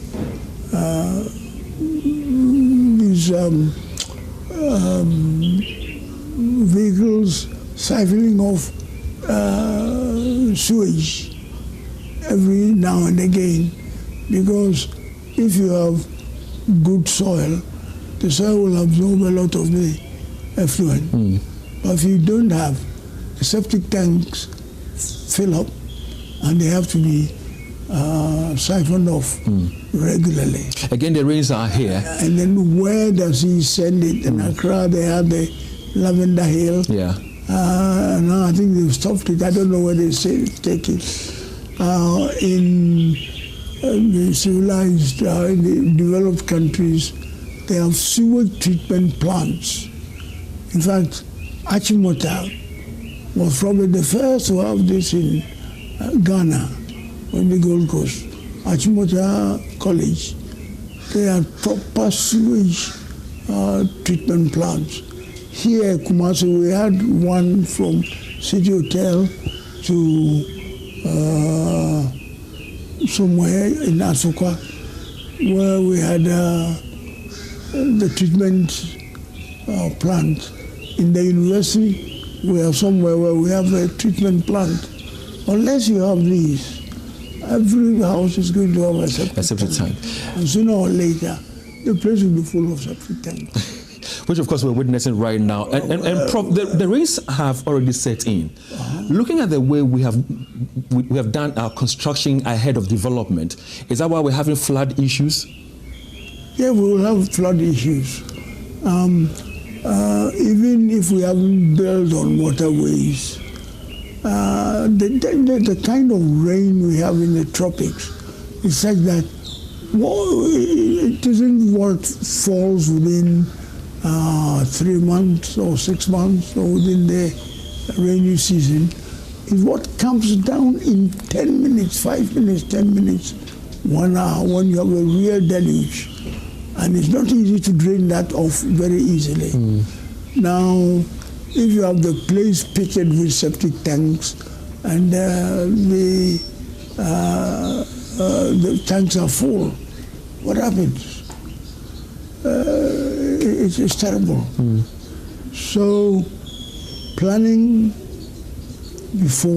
These vehicles siphoning off sewage every now and again, because if you have good soil, the soil will absorb a lot of the effluent. But if you don't have, the septic tanks fill up and they have to be siphoned off regularly. Again, the rains are here. And then where does he send it? In Accra, they have the Lavender Hill. Yeah. Now I think they've stopped it. I don't know where they take it. In the civilized, in the developed countries, they have sewage treatment plants. In fact, Achimota was probably the first to have this in Ghana, on the Gold Coast. Achimota College, they have proper sewage treatment plants. Here at Kumasi, we had one from City Hotel to somewhere in Asuka, where we had the treatment plant. In the university, we have somewhere where we have a treatment plant. Unless you have these, every house is going to have a septic tank. And sooner or later, the place will be full of septic tanks. Which, of course, we're witnessing right now. And Prof, the rains have already set in. Looking at the way we have done our construction ahead of development, is that why we're having flood issues? Yeah, we will have flood issues. Even if we haven't built on waterways, the kind of rain we have in the tropics is such that it isn't what falls within 3 months or 6 months or within the rainy season. Is what comes down in 10 minutes, 5 minutes, 10 minutes, 1 hour, when you have a real deluge. And it's not easy to drain that off very easily. Now, if you have the place pitted with septic tanks and the tanks are full, what happens? It's terrible. So, planning before